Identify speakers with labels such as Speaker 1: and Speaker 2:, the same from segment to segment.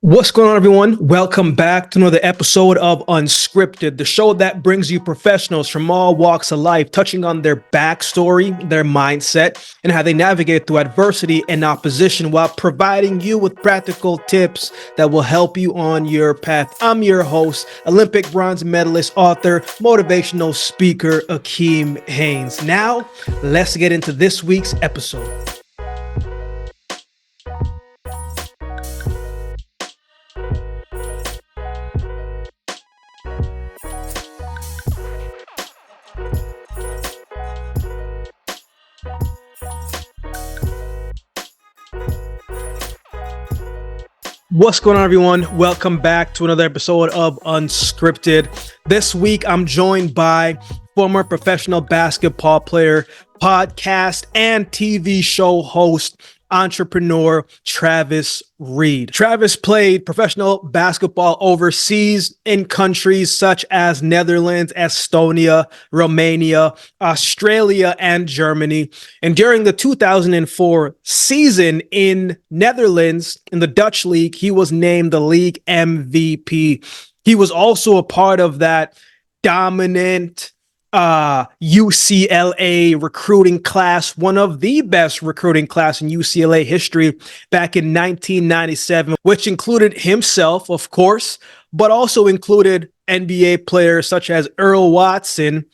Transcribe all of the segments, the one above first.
Speaker 1: What's going on, everyone? Welcome back to another episode of Unscripted, the show that brings you professionals from all walks of life, touching on their backstory, their mindset, and how they navigate through adversity and opposition while providing you with practical tips that will help you on your path. I'm your host, Olympic bronze medalist, author, motivational speaker, Akeem Haynes. Now, let's get into this week's episode. What's going on, everyone? Welcome back to another episode of Unscripted. This week, I'm joined by former professional basketball player, podcast, and TV show host, entrepreneur Travis Reed. Travis played professional basketball overseas in countries such as Netherlands, Estonia, Romania, Australia, and Germany. And during the 2004 season in Netherlands, in the Dutch league, he was named the league MVP. He was also a part of that dominant UCLA recruiting class, one of the best recruiting class in UCLA history back in 1997, which included himself, of course, but also included NBA players such as Earl Watson,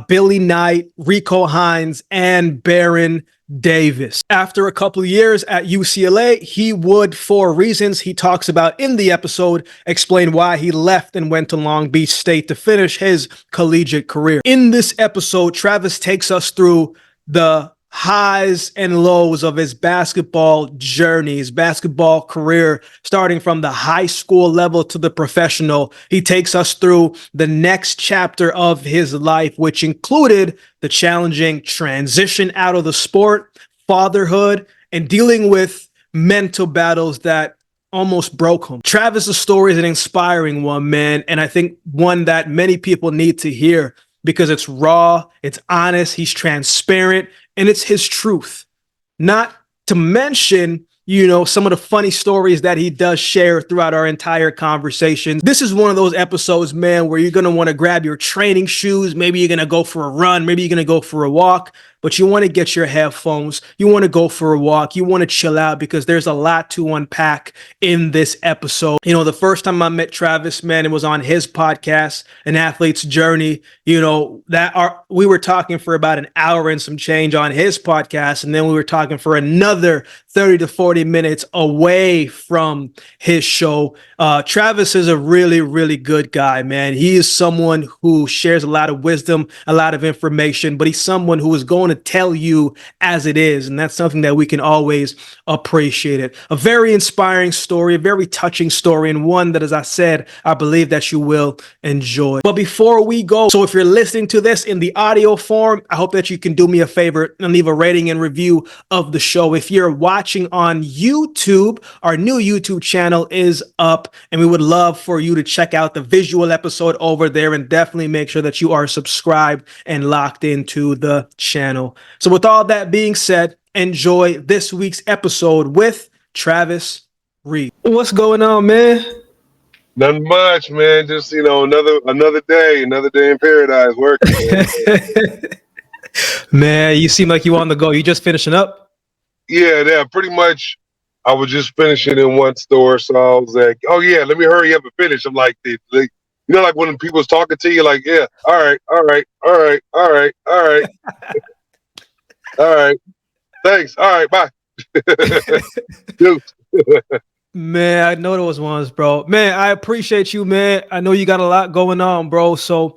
Speaker 1: Billy Knight, Rico Hines, and Baron Davis. After a couple of years at UCLA, he would, for reasons he talks about in the episode, explain why he left and went to Long Beach State to finish his collegiate career. In this episode, Travis takes us through the highs and lows of his basketball journey, his basketball career, starting from the high school level to the professional. He takes us through the next chapter of his life, which included the challenging transition out of the sport, fatherhood, and dealing with mental battles that almost broke him. Travis's story is an inspiring one, man, and I think one that many people need to hear because it's raw, it's honest, he's transparent, and it's his truth. Not to mention, some of the funny stories that he does share throughout our entire conversation. This is one of those episodes, man, where you're going to want to grab your training shoes. Maybe you're going to go for a run. Maybe you're going to go for a walk, but you want to get your headphones. You want to go for a walk. You want to chill out because there's a lot to unpack in this episode. The first time I met Travis, man, it was on his podcast, An Athlete's Journey. We were talking for about an hour and some change on his podcast, and then we were talking for another 30 to 40 minutes away from his show. Travis is a really, really good guy, man. He is someone who shares a lot of wisdom, a lot of information, but he's someone who is going to tell you as it is. And that's something that we can always appreciate it. A very inspiring story, a very touching story, and one that, as I said, I believe that you will enjoy. But before we go, so if you're listening to this in the audio form, I hope that you can do me a favor and leave a rating and review of the show. If you're watching on YouTube, our new YouTube channel is up, and we would love for you to check out the visual episode over there and definitely make sure that you are subscribed and locked into the channel. So with all that being said, enjoy this week's episode with Travis Reed. What's going on, man?
Speaker 2: Nothing much, man. Just, another day in paradise working.
Speaker 1: Man, you seem like you on the go. You just finishing up?
Speaker 2: Yeah, pretty much. I was just finishing in one store, so I was like, oh yeah, let me hurry up and finish. I'm like, like when people's talking to you, like, yeah, all right. All right. Thanks. All right, bye.
Speaker 1: Man, I know those ones, bro. Man, I appreciate you, man. I know you got a lot going on, bro. So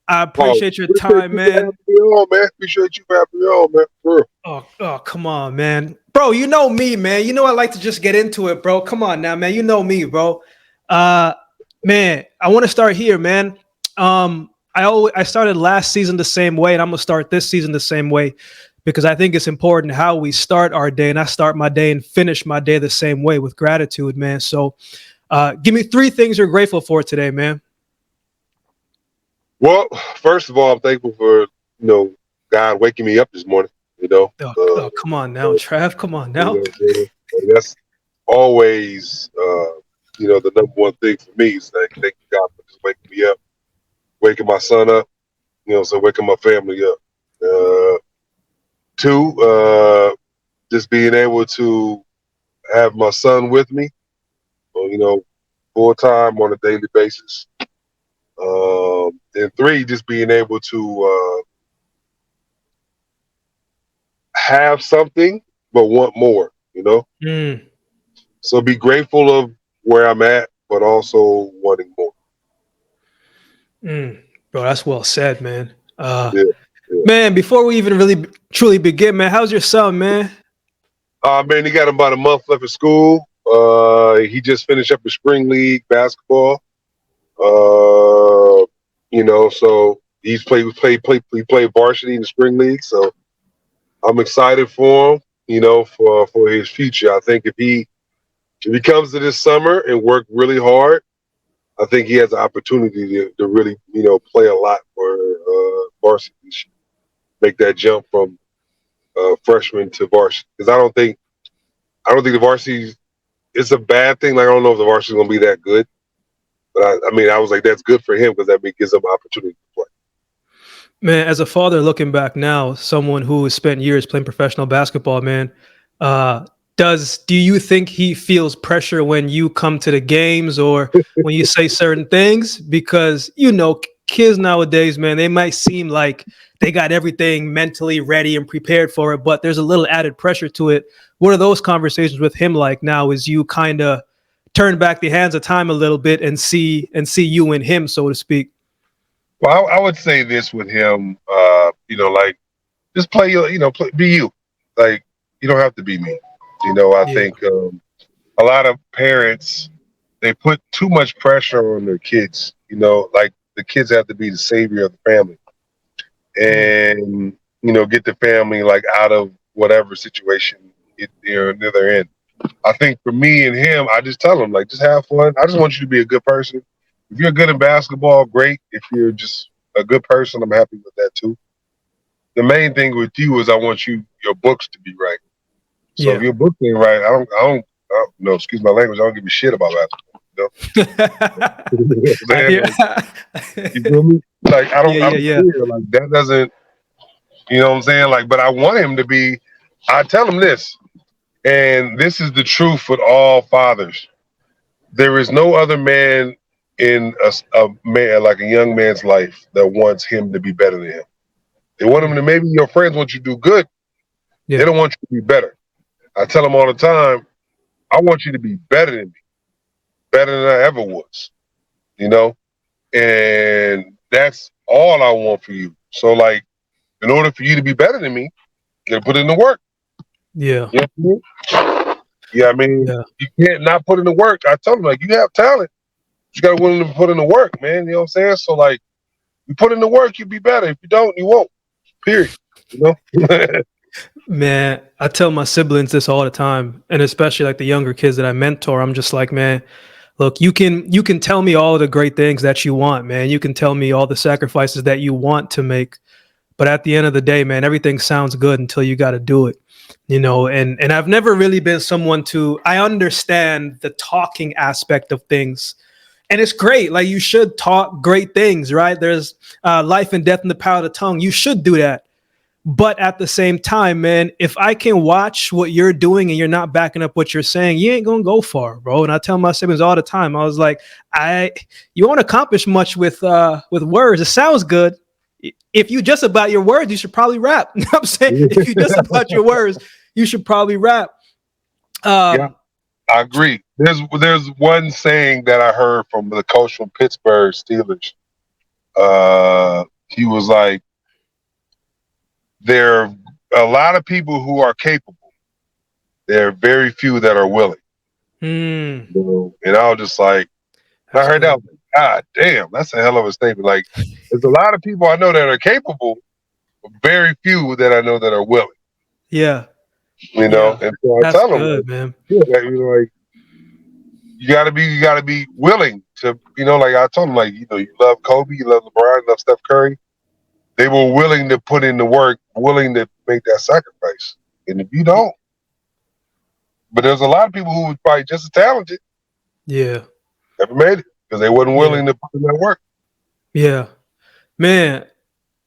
Speaker 1: I appreciate your time, man.
Speaker 2: Appreciate you for having me on, man. Bro.
Speaker 1: Oh, come on, man. Bro, you know me, man. You know I like to just get into it, bro. Come on now, man. You know me, bro. Man, I want to start here, man. I started last season the same way, and I'm gonna start this season the same way because I think it's important how we start our day, and I start my day and finish my day the same way with gratitude, man. So give me 3 things you're grateful for today, man.
Speaker 2: Well, first of all, I'm thankful for, God waking me up this morning,
Speaker 1: Oh, come on now, Trav. Come on now.
Speaker 2: That's always the number one thing for me is like thank you God for just waking me up, waking my son up, so waking my family up. Two, just being able to have my son with me, full time on a daily basis. And three, just being able to have something but want more.
Speaker 1: Mm,
Speaker 2: So be grateful of where I'm at, but also wanting more.
Speaker 1: bro, that's well said, man.
Speaker 2: Yeah, yeah.
Speaker 1: Man, before we even really truly begin, man, how's your son, man?
Speaker 2: Man, he got about a month left of school. He just finished up his spring league basketball. So he played varsity in the spring league. So I'm excited for him. For his future. I think if he comes to this summer and work really hard, I think he has an opportunity to really play a lot for varsity this year. Make that jump from freshman to varsity, because I don't think the varsity is a bad thing. Like I don't know if the varsity is gonna be that good, but I was like that's good for him because that gives him opportunity to play.
Speaker 1: Man, as a father looking back now, someone who has spent years playing professional basketball, man, uh, do you think he feels pressure when you come to the games or when you say certain things? Because kids nowadays, man, they might seem like they got everything mentally ready and prepared for it, but there's a little added pressure to it. What are those conversations with him like now? As you kind of turn back the hands of time a little bit and see you and him, so to speak?
Speaker 2: Well, I would say this with him, like just play be you. Like you don't have to be me. I
Speaker 1: Yeah.
Speaker 2: think a lot of parents they put too much pressure on their kids. Like the kids have to be the savior of the family,
Speaker 1: Mm.
Speaker 2: and get the family like out of whatever situation they're in. I think for me and him, I just tell him like just have fun. I just want you to be a good person. If you're good in basketball, great. If you're just a good person, I'm happy with that too. The main thing with you is I want your books to be right. So if
Speaker 1: Yeah.
Speaker 2: your books ain't right, I don't no, excuse my language, I don't give a shit about basketball. You know what I'm
Speaker 1: I
Speaker 2: saying?
Speaker 1: hear.
Speaker 2: Like, you feel me? Like
Speaker 1: Yeah,
Speaker 2: I
Speaker 1: yeah,
Speaker 2: don't
Speaker 1: yeah,
Speaker 2: care. Like that doesn't, what I'm saying? Like, but I want him to be. I tell him this, and this is the truth with all fathers. There is no other man in a man like a young man's life that wants him to be better than him. They want him
Speaker 1: Mm.
Speaker 2: to. Maybe your friends want you to do good. They
Speaker 1: Yeah,
Speaker 2: don't want you to be better. I tell them all the time, I want you to be better than me, better than I ever was. You know, and that's all I want for you. So, like, in order for you to be better than me, you gotta put in the work.
Speaker 1: yeah,
Speaker 2: You know what I mean? Yeah, I mean,
Speaker 1: yeah,
Speaker 2: you can't not put in the work. I tell them, like, you have talent. You gotta willing to put in the work, man. You know what I'm saying? So, like, you put in the work, you'll be better. If you don't, you won't. Period. You know?
Speaker 1: man. I tell my siblings this all the time, and especially like the younger kids that I mentor. I'm just like, man, look, you can tell me all of the great things that you want, man. You can tell me all the sacrifices that you want to make, but at the end of the day, man, everything sounds good until you got to do it. And I've never really been someone to. I understand the talking aspect of things, and it's great. Like you should talk great things, right? There's life and death in the power of the tongue. You should do that. But at the same time, man, if I can watch what you're doing and you're not backing up what you're saying, you ain't gonna go far, bro. And I tell my siblings all the time, I was like, you won't accomplish much with words. It sounds good. If you just about your words, you should probably rap. You know what I'm saying? If you just about your words, you should probably rap.
Speaker 2: Yeah,
Speaker 1: Um,
Speaker 2: I agree. There's one saying that I heard from the coach from Pittsburgh Steelers. He was like, there are a lot of people who are capable. There are very few that are willing.
Speaker 1: hmm,
Speaker 2: And I was just like, I
Speaker 1: that's
Speaker 2: heard that, I
Speaker 1: good.
Speaker 2: was like, God damn, that's a hell of a statement. Like, there's a lot of people I know that are capable, but very few that I know that are willing.
Speaker 1: Yeah, yeah,
Speaker 2: And so I
Speaker 1: that's
Speaker 2: tell them, like,
Speaker 1: good, man.
Speaker 2: yeah, like you gotta be willing to, like I told them, like, you love Kobe, you love LeBron, you love Steph Curry. They were willing to put in the work, willing to make that sacrifice. And if you don't, but there's a lot of people who are probably just as talented,
Speaker 1: Yeah.
Speaker 2: Never made it because they wasn't
Speaker 1: Yeah.
Speaker 2: willing to put in that work.
Speaker 1: Yeah. Man,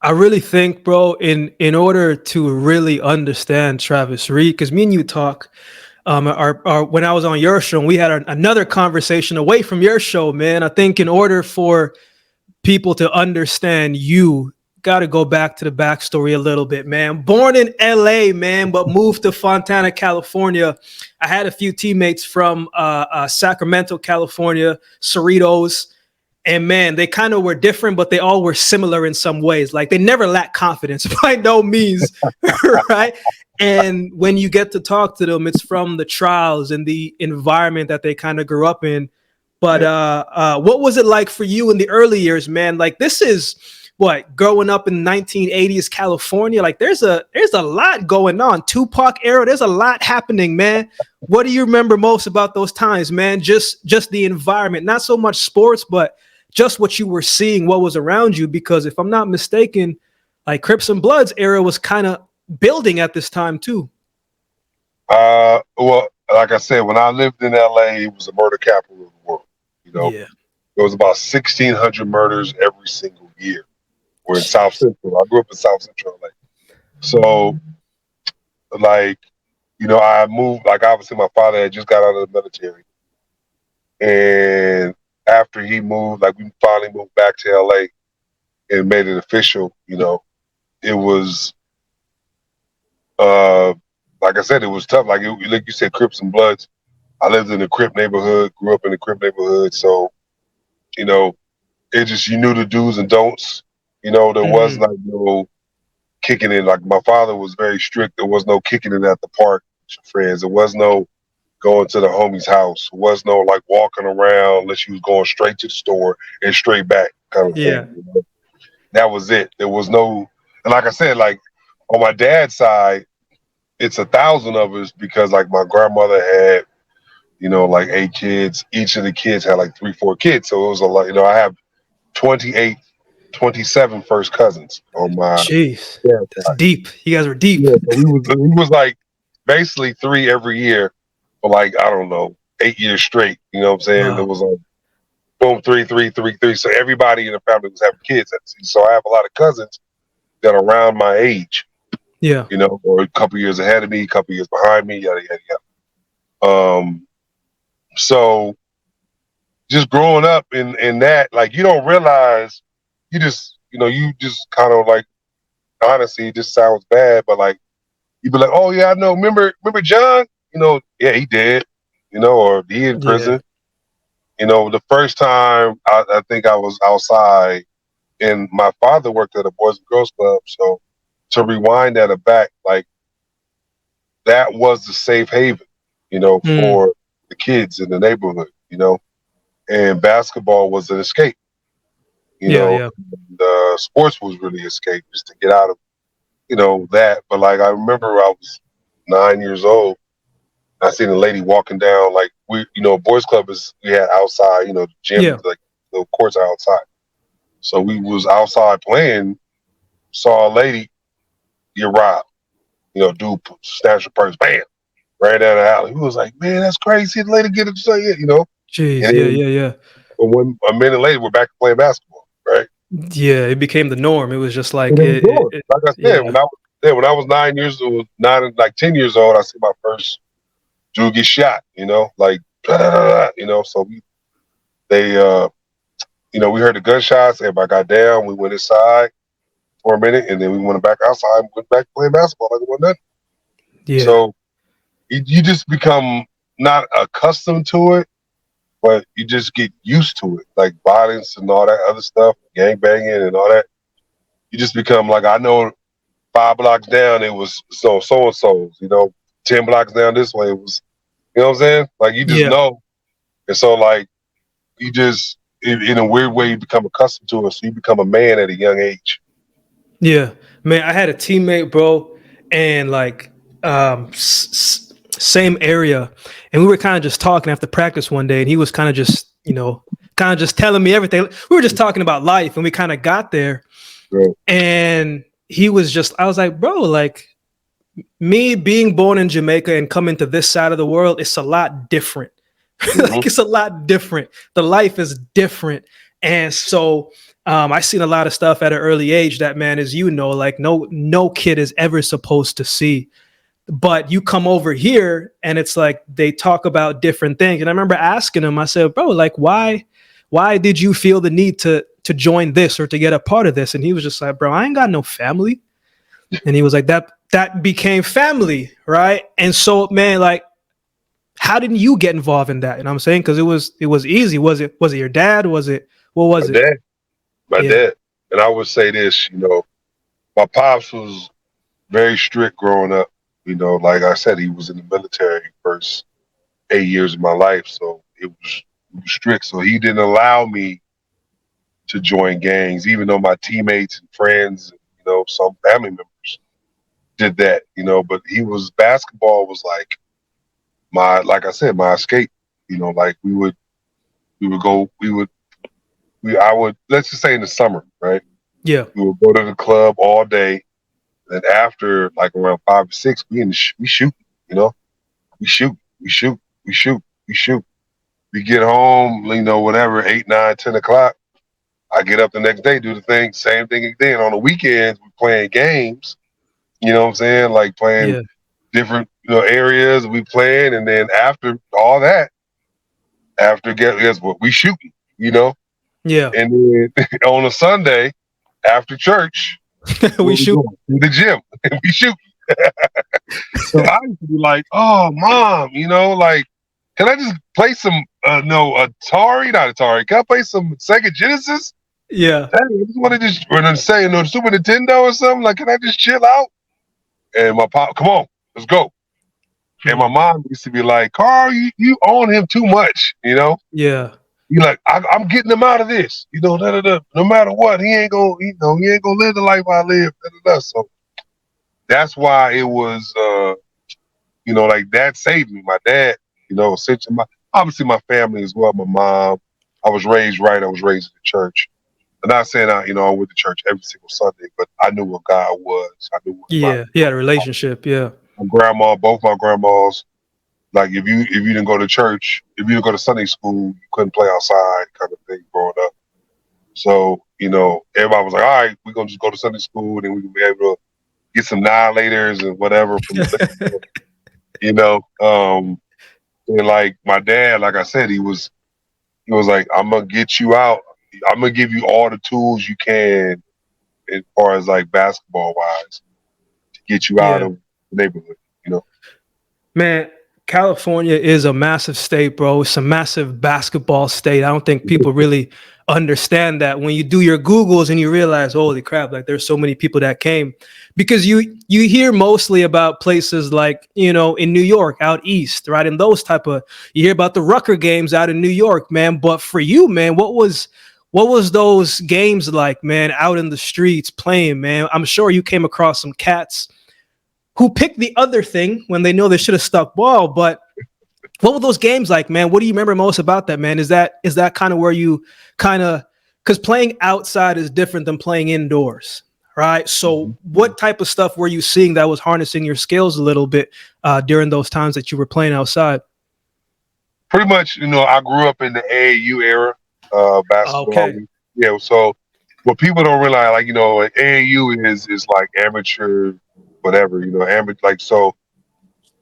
Speaker 1: I really think, bro, in order to really understand Travis Reed, because me and you talk, our when I was on your show, and we had another conversation away from your show, man. I think in order for people to understand you, got to go back to the backstory a little bit, man. Born in LA, man, but moved to Fontana, California. I had a few teammates from Sacramento, California, Cerritos. And man, they kind of were different, but they all were similar in some ways. Like they never lacked confidence by no means, right? And when you get to talk to them, it's from the trials and the environment that they kind of grew up in. But
Speaker 2: Yeah.
Speaker 1: what was it like for you in the early years, man? Like this is what growing up in 1980s California. Like there's a lot going on. Tupac era. There's a lot happening, man. What do you remember most about those times, man? Just the environment, not so much sports, but just what you were seeing, what was around you. Because if I'm not mistaken, like Crips and Bloods era was kind of building at this time too.
Speaker 2: Well, like I said, when I lived in LA, it was the murder capital of the world. You know,
Speaker 1: Yeah.
Speaker 2: there was about 1,600 murders every single year. We're in South
Speaker 1: Jeez.
Speaker 2: Central. I grew up in South Central LA. So, like, I moved. Like, obviously, my father had just got out of the military, and after he moved, like, we finally moved back to LA and made it official. It was, uh, like I said, it was tough. Like you said, Crips and Bloods. I lived in a Crip neighborhood, grew up in a Crip neighborhood, so you know, it just you knew the do's and don'ts. There was
Speaker 1: Mm-hmm.
Speaker 2: like no kicking it. Like my father was very strict. There was no kicking it at the park with your friends. There was no going to the homie's house. There was no like walking around unless you was going straight to the store and straight back kind of
Speaker 1: Yeah.
Speaker 2: thing. That was it. There was no, and like I said, like on my dad's side, it's 1,000 of us because like my grandmother had, like 8 kids. Each of the kids had like 3, 4 kids. So it was a lot. I have 28, 27 first cousins on my
Speaker 1: Jeez.
Speaker 2: dad's
Speaker 1: That's
Speaker 2: side.
Speaker 1: deep. You guys were deep.
Speaker 2: Yeah, so we was like basically 3 every year for like I don't know 8 years straight. You know what I'm saying? It
Speaker 1: Wow.
Speaker 2: was like boom 3, 3, 3, 3. So everybody in the family was having kids. So I have a lot of cousins that are around my age.
Speaker 1: Yeah.
Speaker 2: Or a couple years ahead of me, a couple years behind me, yada yada yada. So just growing up in that, like you don't realize, you just kind of like honestly, it just sounds bad, but like you'd be like, oh yeah, I know. Remember John? Yeah, he did. Or he in
Speaker 1: Yeah.
Speaker 2: prison. The first time I think I was outside, and my father worked at a Boys and Girls Club, so to rewind that back, like that was the safe haven,
Speaker 1: Mm.
Speaker 2: for the kids in the neighborhood, and basketball was an escape,
Speaker 1: Yeah. Yeah.
Speaker 2: and sports was really escape just to get out of, that. But like I remember I was 9 years old. I seen a lady walking down, like boys club we had outside, the gym,
Speaker 1: Yeah.
Speaker 2: like the courts are outside. So we was outside playing, saw a lady get robbed, dude snatched her purse, bam, ran down the alley. He was like, man, that's crazy. The lady get it, so
Speaker 1: Jeez.
Speaker 2: and
Speaker 1: Yeah.
Speaker 2: then
Speaker 1: Yeah. Yeah.
Speaker 2: a minute later, we're back to playing basketball, right?
Speaker 1: Yeah. It became the norm. It was just
Speaker 2: And
Speaker 1: like
Speaker 2: it was good. Like I said,
Speaker 1: yeah.
Speaker 2: when I was 9 years old, like 10 years old, I see my first dude get shot. Like So they we heard the gunshots. Everybody got down. We went inside for a minute, and then we went back outside and went back playing basketball like it wasn't nothing.
Speaker 1: Yeah.
Speaker 2: So you just become not accustomed to it, but you just get used to it, like violence and all that other stuff, gang banging and all that. You just become like, I know 5 blocks down it was so and so's, 10 blocks down this way it was, what I'm saying? Like you just
Speaker 1: Yeah.
Speaker 2: know, and so like you just in a weird way you become accustomed to it, so you become a man at a young age.
Speaker 1: Yeah. Man, I had a teammate, bro, and like same area, and we were kind of just talking after practice one day, and he was kind of just kind of just telling me everything. We were just talking about life, and we kind of got there,
Speaker 2: Right.
Speaker 1: and he was just, I was like, bro, like me being born in Jamaica and coming to this side of the world, it's a lot different
Speaker 2: Hmm.
Speaker 1: Like it's a lot different. The life is different. And so I seen a lot of stuff at an early age that, man, as you know, like no kid is ever supposed to see. But you come over here and it's like they talk about different things. And I remember asking him, I said, bro, like why did you feel the need to join this or to get a part of this? And he was just like, bro, I ain't got no family. And he was like, that became family, right? And so, man, like, how didn't you get involved in that? You know what I'm saying? Because it was easy. Was it your dad? What
Speaker 2: My
Speaker 1: was it?
Speaker 2: dad, my
Speaker 1: Yeah.
Speaker 2: dad, and I would say this, my pops was very strict growing up. Like I said, he was in the military first 8 years of my life, so it was strict. So he didn't allow me to join gangs, even though my teammates and friends, some family members did that. But basketball was like like I said, my escape. Like we would go, I would, let's just say in the summer, right?
Speaker 1: Yeah.
Speaker 2: We would go to the club all day. And after like around 5 or 6, we shoot, you know, we shoot, we shoot, we shoot, we shoot. We get home, whatever, 8, 9, 10 o'clock. I get up the next day, do the thing, same thing again. On the weekends, we're playing games, you know what I'm saying? Like playing
Speaker 1: Yeah.
Speaker 2: different, areas we playing. And then after all that, guess what? We shooting, you know?
Speaker 1: Yeah.
Speaker 2: And then on a Sunday, after church,
Speaker 1: We
Speaker 2: where we
Speaker 1: shoot.
Speaker 2: going? To the gym. And we shoot. So I used to be like, oh, mom, like, can I just play some, no, Atari, not Atari. Can I play some Sega Genesis?
Speaker 1: Yeah.
Speaker 2: Hey, I just want to just run and say, Super Nintendo or something. Like, can I just chill out? And my pop, come on, let's go. And my
Speaker 1: Hmm.
Speaker 2: mom used to be like, Carl, you own him too much,
Speaker 1: Yeah.
Speaker 2: You like, I'm getting him out of this, da, da, da. No matter what, he ain't gonna, he ain't gonna live the life I live, da, da, da. So that's why it was, like that saved me. My dad, essentially, obviously my family as well. My mom, I was raised right. I was raised in the church. I'm not saying I went to church every single Sunday, but I knew what God was. I knew what
Speaker 1: Yeah. Yeah. The relationship. Yeah.
Speaker 2: my grandma, both my grandmas. Like if you didn't go to church, if you didn't go to Sunday school, you couldn't play outside, kind of thing growing up. So everybody was like, all right, we're gonna just go to Sunday school, and we can be able to get some annihilators and whatever from the you know. And like my dad, like I said, he was like, I'm gonna get you out. I'm gonna give you all the tools you can as far as like basketball wise to get you out
Speaker 1: Yeah.
Speaker 2: of the neighborhood, you know.
Speaker 1: Man, California is a massive state, bro. It's a massive basketball state. I don't think people really understand that when you do your Googles and you realize, holy crap, like there's so many people that came. Because you hear mostly about places like, in New York, out east, right? And those type of you hear about the Rucker games out in New York, man. But for you, man, what was those games like, man, out in the streets playing, man? I'm sure you came across some cats who picked the other thing when they know they should have stuck ball. But what were those games like, man? What do you remember most about that, man? Is that kind of where you kind of because playing outside is different than playing indoors, right? So what type of stuff were you seeing that was harnessing your skills a little bit during those times that you were playing outside?
Speaker 2: Pretty much, I grew up in the AAU era, basketball.
Speaker 1: Okay.
Speaker 2: Yeah, so what people don't realize, like, AAU is like amateur, whatever, amateur, like, so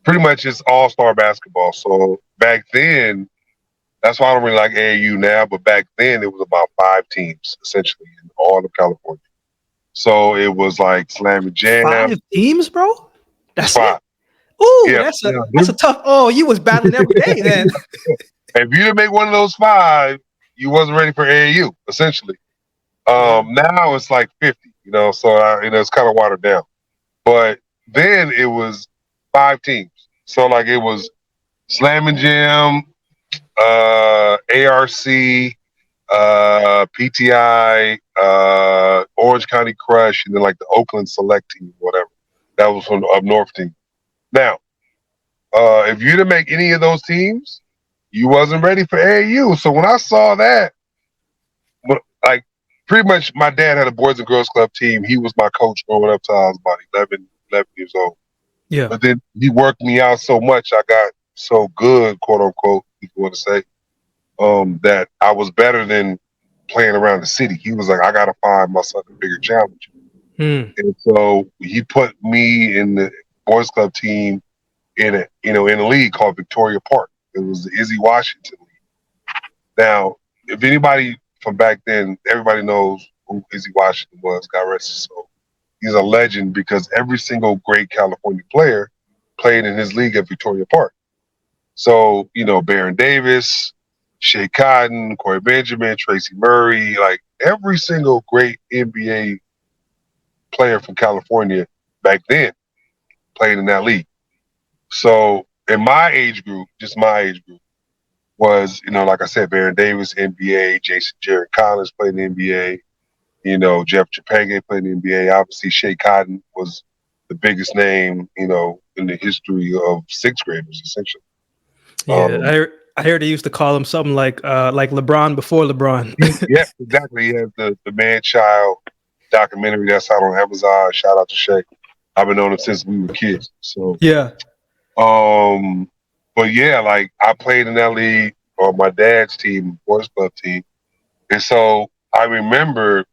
Speaker 2: pretty much it's all star basketball. So back then, that's why I don't really like AAU now, but back then it was about 5 teams essentially in all of California. So it was like Slam and Jam.
Speaker 1: 5 teams, bro?
Speaker 2: It's
Speaker 1: That's it?
Speaker 2: five.
Speaker 1: Ooh,
Speaker 2: Yeah.
Speaker 1: that's a tough. Oh, you was battling every day then.
Speaker 2: If you didn't make one of those five, you wasn't ready for AAU, essentially.
Speaker 1: Yeah.
Speaker 2: Now it's like 50, so it's kind of watered down. But then it was 5 teams. So like it was Slam and Jam, ARC, PTI, Orange County Crush, and then like the Oakland Select team, whatever. That was from the up north team. Now, if you didn't make any of those teams, you wasn't ready for AAU. So when I saw that, like pretty much my dad had a Boys and Girls Club team. He was my coach growing up till I was about 11 years old.
Speaker 1: Yeah.
Speaker 2: But then he worked me out so much, I got so good, quote unquote, you want to say, that I was better than playing around the city. He was like, I gotta find myself a bigger challenge.
Speaker 1: Hmm.
Speaker 2: And so he put me in the boys club team in a league called Victoria Park. It was the Izzy Washington League. Now, if anybody from back then, everybody knows who Izzy Washington was, God rest his soul. He's a legend because every single great California player played in his league at Victoria Park. So, Baron Davis, Shea Cotton, Corey Benjamin, Tracy Murray, like every single great NBA player from California back then played in that league. So in my age group, just my age group, was, like I said, Baron Davis, NBA, Jason Jarrett Collins played in the NBA, Jeff Chapenge played in the NBA. Obviously, Shea Cotton was the biggest name, in the history of sixth graders, essentially.
Speaker 1: Yeah, I heard they used to call him something like LeBron before LeBron.
Speaker 2: Yeah, exactly. He has the Man Child documentary that's out on Amazon. Shout out to Shea. I've been on him since we were kids. So,
Speaker 1: Yeah.
Speaker 2: but yeah, like I played in that league on my dad's team, boys club team. And so I remember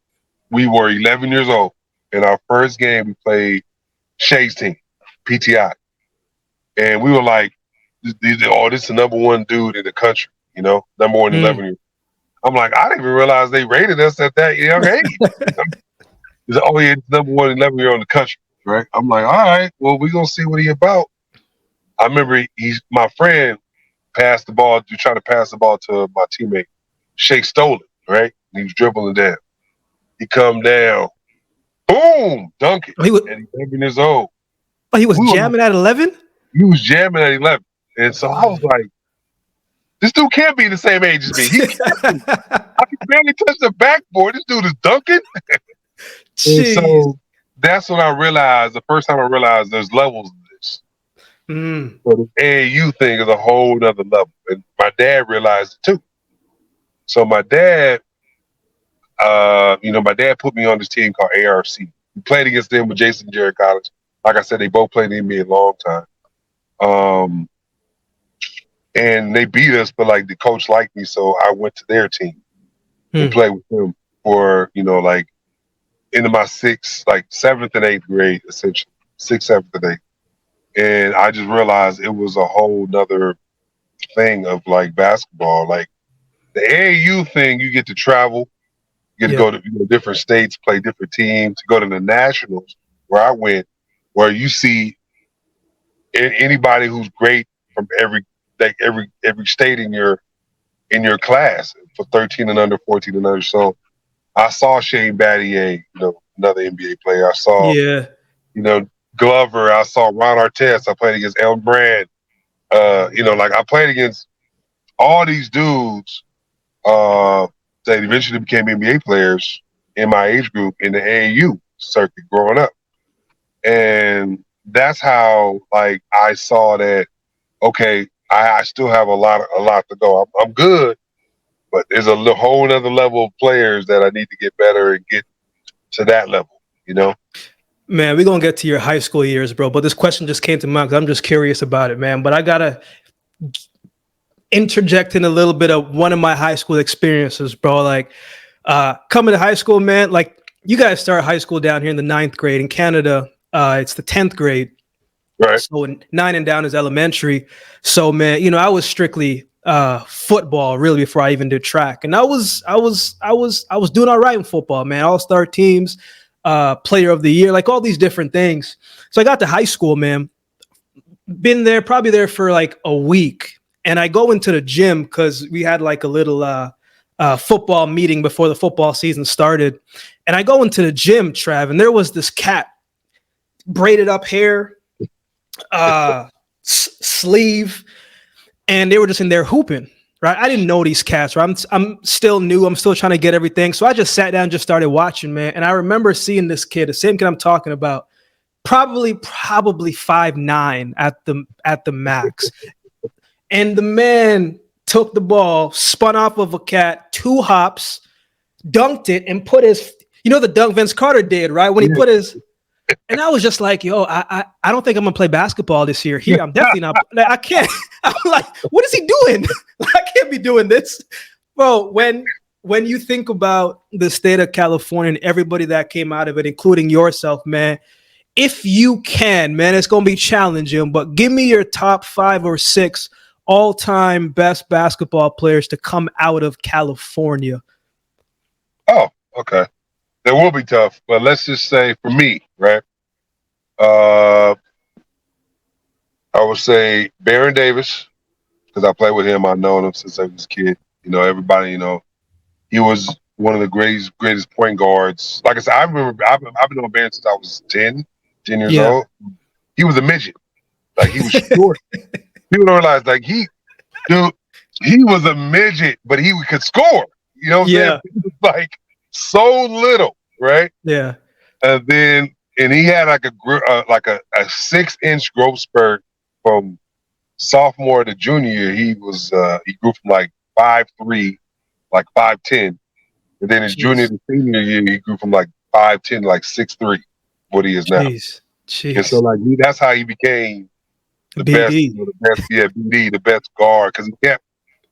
Speaker 2: we were 11 years old. In our first game, we played Shea's team, PTI. And we were like, this is the number one dude in the country, number one 11 year. I'm like, I didn't even realize they rated us at that young age. He's like, oh, yeah, it's number one 11-year-old in the country, right? I'm like, all right, well, we're going to see what he about. I remember my friend passed the ball, trying to pass the ball to my teammate. Shea stole it, right? He was dribbling down. He come down, boom, dunk it.
Speaker 1: Oh, he was,
Speaker 2: at 11 years old.
Speaker 1: oh, he was jamming at 11?
Speaker 2: He was jamming at 11. And so I was like, this dude can't be the same age as me. He can't be. I can barely touch the backboard. This dude is dunking. And so that's when I realized, the first time I realized there's levels of this. So the AAU thing is a whole other level. And my dad realized it too. So my dad, my dad put me on this team called ARC. We played against them with Jason and Jarrett Collins. Like I said, they both played in the NBA a long time. And they beat us, but like the coach liked me, so I went to their team and played with them for, like into my seventh and eighth grade, essentially. Sixth, seventh, and eighth. And I just realized it was a whole nother thing of like basketball. Like the AAU thing, you get to travel, you get to go to different states, play different teams, to go to the nationals where I went, where you see anybody who's great from every state in your class for 13 and under, 14 and under. So I saw Shane Battier, another NBA player. I saw, Glover. I saw Ron Artest. I played against Elton Brand. I played against all these dudes that eventually became NBA players in my age group in the AAU circuit growing up. And that's how, like, I saw that, okay, I still have a lot to go. I'm good, but there's a whole other level of players that I need to get better and get to that level,
Speaker 1: Man, we're going to get to your high school years, bro. But this question just came to mind because I'm just curious about it, man. But I got to interject in a little bit of one of my high school experiences, bro. Like, coming to high school, man, like, you guys start high school down here in the 9th grade. In Canada, it's the 10th grade.
Speaker 2: Right.
Speaker 1: So 9 and down is elementary. So, man, I was strictly football really before I even did track. And I was doing all right in football, man. All-star teams, player of the year, like all these different things. So I got to high school, man. Been probably there for like a week. And I go into the gym because we had like a little football meeting before the football season started. And I go into the gym, Trav, and there was this cat, braided up hair, sleeve, and they were just in there hooping, right? I didn't know these cats, right? I'm still new. I'm still trying to get everything. So I just sat down and just started watching, man. And I remember seeing this kid, the same kid I'm talking about, probably 5'9" at the max. And the man took the ball, spun off of a cat, 2 hops, dunked it, and put his, the dunk Vince Carter did, right? When he put his And I was just like, yo, I don't think I'm gonna play basketball this year. Here, I'm definitely not. Like, I can't. I'm like, what is he doing? I can't be doing this, bro. When you think about the state of California and everybody that came out of it, including yourself, man, if you can, man, it's gonna be challenging. But give me your top 5 or 6 all-time best basketball players to come out of California.
Speaker 2: Oh, okay. That will be tough, but let's just say for me, right? Uh, I would say Baron Davis because I played with him. I've known him since I was a kid. Everybody. He was one of the greatest point guards. Like I said, I remember I've been on Baron since I was 10 years
Speaker 1: Yeah.
Speaker 2: old. He was a midget. Like he was short. People don't realize, like dude, he was a midget, but he could score. You know what I'm saying?
Speaker 1: Yeah.
Speaker 2: He was like so little, right?
Speaker 1: Yeah.
Speaker 2: And he had like a 6-inch growth spurt from sophomore to junior year. He grew from like 5'3", like 5'10", and then his junior
Speaker 1: Jeez.
Speaker 2: to senior year he grew from like 5'10", like 6'3", what he is now.
Speaker 1: Jeez.
Speaker 2: And so
Speaker 1: Jeez.
Speaker 2: like that's how he became the best,
Speaker 1: BD.
Speaker 2: BD, the best guard, because he kept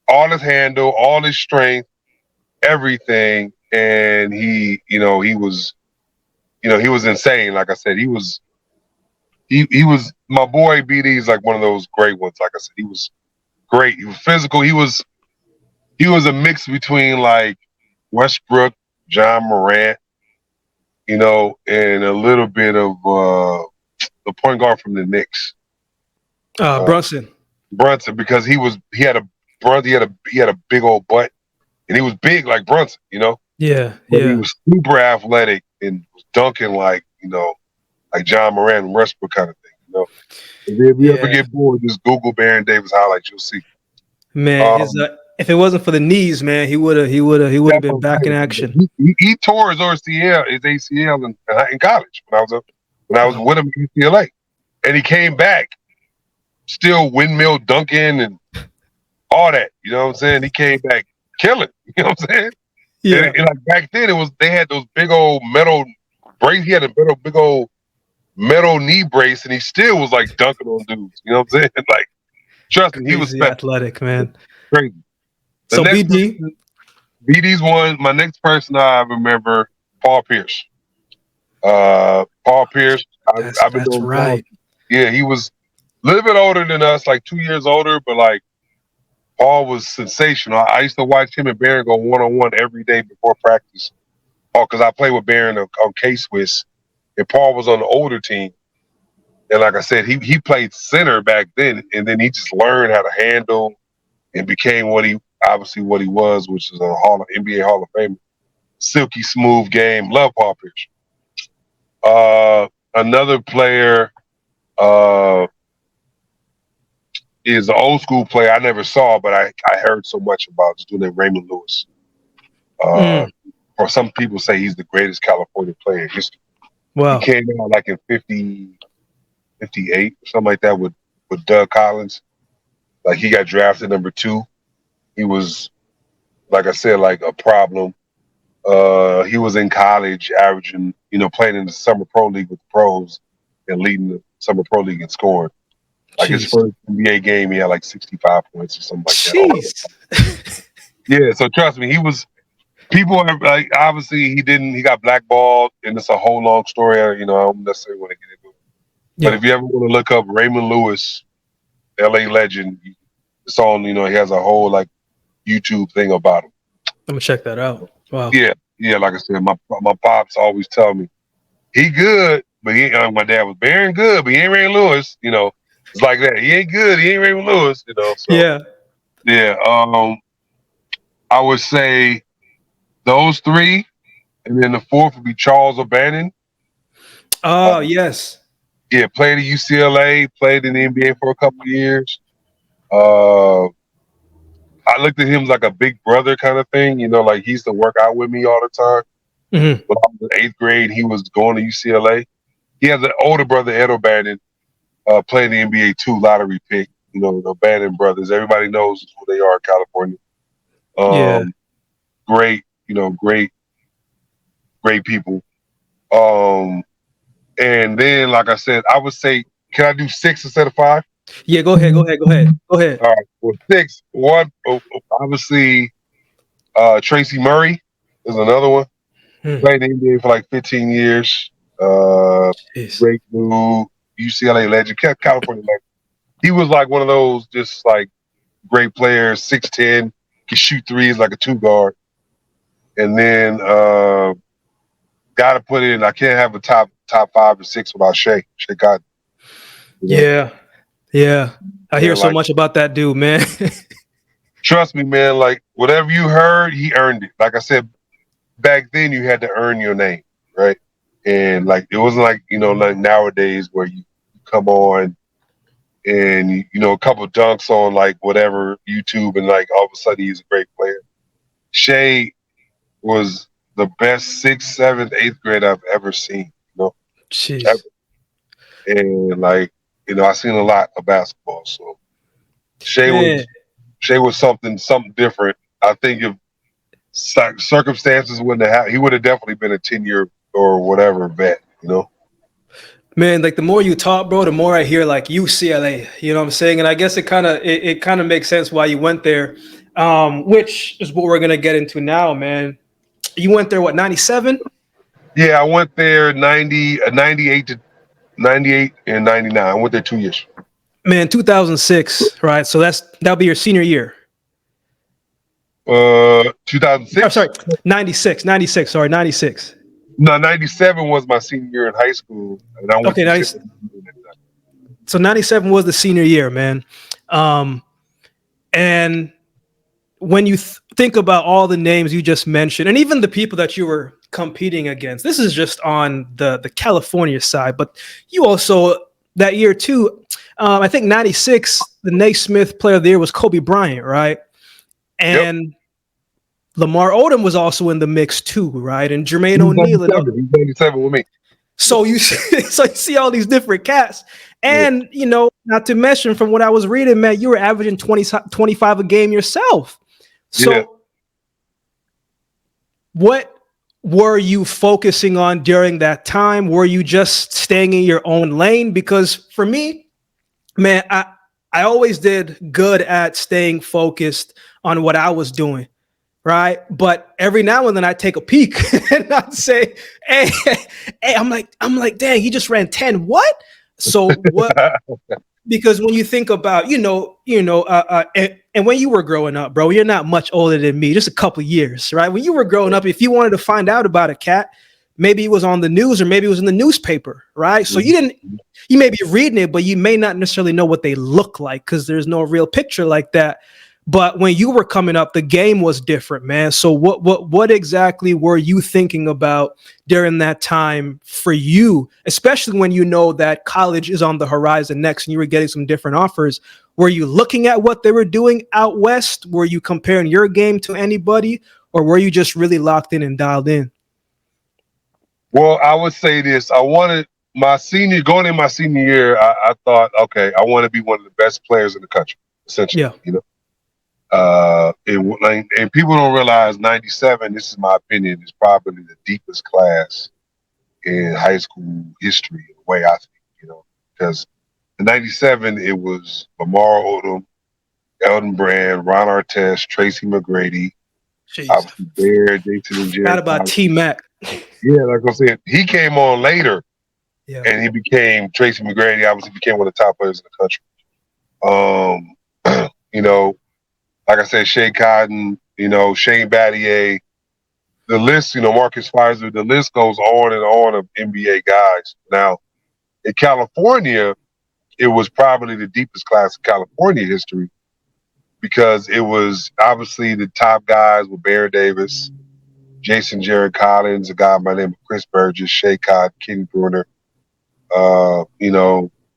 Speaker 2: all his handle, all his strength, everything, and he was insane. Like I said, he was my boy. BD is like one of those great ones. Like I said, he was great. He was physical. He was a mix between like Westbrook, John Morant, and a little bit of the point guard from the Knicks, uh,
Speaker 1: Brunson.
Speaker 2: Brunson, because he had a big old butt, and he was big like Brunson,
Speaker 1: Yeah.
Speaker 2: but he
Speaker 1: Yeah.
Speaker 2: was super athletic and was dunking like John Morant and Westbrook kind of thing. And then if you ever
Speaker 1: Yeah.
Speaker 2: get bored, just Google Baron Davis highlights, you'll see.
Speaker 1: Man, his
Speaker 2: Um,
Speaker 1: if it wasn't for the knees, man, he would have
Speaker 2: that's
Speaker 1: been
Speaker 2: what
Speaker 1: back in
Speaker 2: I'm
Speaker 1: action.
Speaker 2: saying. He tore his ACL in college when I was
Speaker 1: Wow.
Speaker 2: with him at UCLA, and he came back still windmill dunking and all that. You know what I'm saying? He came back killing. You know what I'm saying?
Speaker 1: Yeah.
Speaker 2: And like back then, they had those big old metal brace. He had a big old metal knee brace, and he still was like dunking on dudes. You know what I'm saying? Like, trust me, he was
Speaker 1: Crazy
Speaker 2: special.
Speaker 1: athletic, man.
Speaker 2: Crazy. The
Speaker 1: So
Speaker 2: next
Speaker 1: BD.
Speaker 2: person, BD's one. My next person I remember, Paul Pierce. Paul Pierce. I've been
Speaker 1: That's
Speaker 2: doing Paul.
Speaker 1: right.
Speaker 2: Yeah, he was a little bit older than us, like 2 years older, but like Paul was sensational. I used to watch him and Barron go 1-on-1 every day before practice. Oh, because I played with Barron on K-Swiss, and Paul was on the older team. And like I said, he played center back then, and then he just learned how to handle and became what he was, which is a NBA Hall of Famer. Silky smooth game. Love Paul Pierce. Another player is an old school player I never saw, but I heard so much about. Just doing that, Raymond Lewis. Uh,
Speaker 1: Mm,
Speaker 2: or some people say he's the greatest California player in history. He
Speaker 1: wow.
Speaker 2: came out like in 58 or something like that with Doug Collins. Like he got drafted number 2. He was, like I said, like a problem. He was in college averaging, playing in the summer pro league with the pros and leading the summer pro league in scoring. Like his
Speaker 1: Jeez.
Speaker 2: first NBA game, he had like 65 points or something like that.
Speaker 1: Jeez.
Speaker 2: Yeah, so trust me, people are like, obviously he got blackballed, and it's a whole long story. I don't necessarily want to get into it. But
Speaker 1: Yeah.
Speaker 2: if you ever want to look up Raymond Lewis, LA legend, it's on, he has a whole like YouTube thing about him.
Speaker 1: I'm gonna check that out. Wow.
Speaker 2: Yeah, yeah, like I said, my pops always tell me he good, but he ain't. My dad was Baron good, but he ain't Raymond Lewis. It's like that. He ain't good. He ain't Raymond Lewis. So
Speaker 1: Yeah.
Speaker 2: yeah. I would say those 3, and then the 4th would be Charles O'Bannon.
Speaker 1: Oh, yes.
Speaker 2: Yeah, played at UCLA, played in the NBA for a couple of years. Uh, I looked at him like a big brother kind of thing. Like he used to work out with me all the time.
Speaker 1: Hmm.
Speaker 2: When I was in 8th grade, he was going to UCLA. He has an older brother, Ed O'Bannon, playing the NBA too, lottery pick. The O'Bannon brothers. Everybody knows who they are in California.
Speaker 1: Yeah.
Speaker 2: Great, great people. Um, And then, like I said, I would say, can I do 6 instead of 5?
Speaker 1: Yeah, go ahead. Go ahead. Go ahead. Go ahead.
Speaker 2: All right. Well, 6. One, obviously, Tracy Murray is another one.
Speaker 1: Hmm.
Speaker 2: Played in the NBA for like 15 years. Uh,
Speaker 1: Jeez.
Speaker 2: Great move. UCLA legend, California legend. He was like one of those just like great players, 6'10", can shoot threes like a two guard. And then got to put in. I can't have a top 5 or 6 without Shea Cotton. You know,
Speaker 1: Yeah. Yeah. I hear
Speaker 2: and
Speaker 1: so
Speaker 2: like
Speaker 1: much about that dude, man.
Speaker 2: trust me, man. Like whatever you heard, he earned it. Like I said, back then you had to earn your name, right? And like it wasn't like like nowadays where you come on and a couple dunks on like whatever YouTube and like all of a sudden he's a great player. Shea was the best 6th, 7th, 8th grade I've ever seen. Ever.
Speaker 1: Jeez.
Speaker 2: And like I've seen a lot of basketball. So Shea
Speaker 1: Man.
Speaker 2: was Shea was something different. I think if circumstances wouldn't have happened, he would have definitely been a 10-year or whatever vet.
Speaker 1: Man, like the more you talk, bro, the more I hear like UCLA. You know what I'm saying? And I guess it kind of makes sense why you went there, which is what we're gonna get into now, man. You went there what 97?
Speaker 2: Yeah, I went there 98 and 99. I went there 2 years.
Speaker 1: Man, 2006, right? So that'll be your senior year. Oh,
Speaker 2: 2006.
Speaker 1: sorry, 96, 96. Sorry, 96.
Speaker 2: No, 97 was my senior year in high school, and I went
Speaker 1: Okay,
Speaker 2: to
Speaker 1: 90,
Speaker 2: UCLA.
Speaker 1: so 97 was the senior year, man. Um, and when you think about all the names you just mentioned, and even the people that you were competing against, this is just on the California side, but you also that year too. I think 96, the Naismith Player of the Year was Kobe Bryant, right?
Speaker 2: Yep.
Speaker 1: And Lamar Odom was also in the mix too, right? And Jermaine
Speaker 2: He was
Speaker 1: O'Neal.
Speaker 2: 97. He was 97 with me.
Speaker 1: So you so you see all these different cats.
Speaker 2: Yeah.
Speaker 1: And, not to mention from what I was reading, man, you were averaging 25 a game yourself. So
Speaker 2: Yeah.
Speaker 1: what were you focusing on during that time? Were you just staying in your own lane? Because for me, man, I always did good at staying focused on what I was doing. Right. But every now and then I take a peek and I say, hey, I'm like, dang, he just ran 10. What? So what? Because when you think about, and when you were growing up, bro, you're not much older than me, just a couple of years, right? When you were growing up, if you wanted to find out about a cat, maybe it was on the news or maybe it was in the newspaper, right? So you may be reading it, but you may not necessarily know what they look like because there's no real picture like that. But when you were coming up, the game was different, man. So what exactly were you thinking about during that time for you, especially when you know that college is on the horizon next and you were getting some different offers? Were you looking at what they were doing out west? Were you comparing your game to anybody, or were you just really locked in and dialed in?
Speaker 2: Well, I would say this. I wanted going in my senior year, I thought, okay, I want to be one of the best players in the country, essentially.
Speaker 1: Yeah,
Speaker 2: And people don't realize 97, this is my opinion, is probably the deepest class in high school history, the way I think, because in 97, it was Lamar Odom, Elton Brand, Ron Artest, Tracy McGrady,
Speaker 1: jeez,
Speaker 2: obviously Bear, Jason and
Speaker 1: forgot
Speaker 2: Jared
Speaker 1: about
Speaker 2: Collins.
Speaker 1: T Mac.
Speaker 2: Yeah, like I said, he came on later
Speaker 1: Yeah,
Speaker 2: and he became Tracy McGrady, obviously became one of the top players in the country. You know, like I said, Shea Cotton, Shane Battier, the list, Marcus Fizer, the list goes on and on of NBA guys. Now, in California, it was probably the deepest class in California history because it was obviously the top guys were Bear Davis, Jason Jared Collins, a guy by the name of Chris Burgess, Shea Cotton, Kenny Bruner,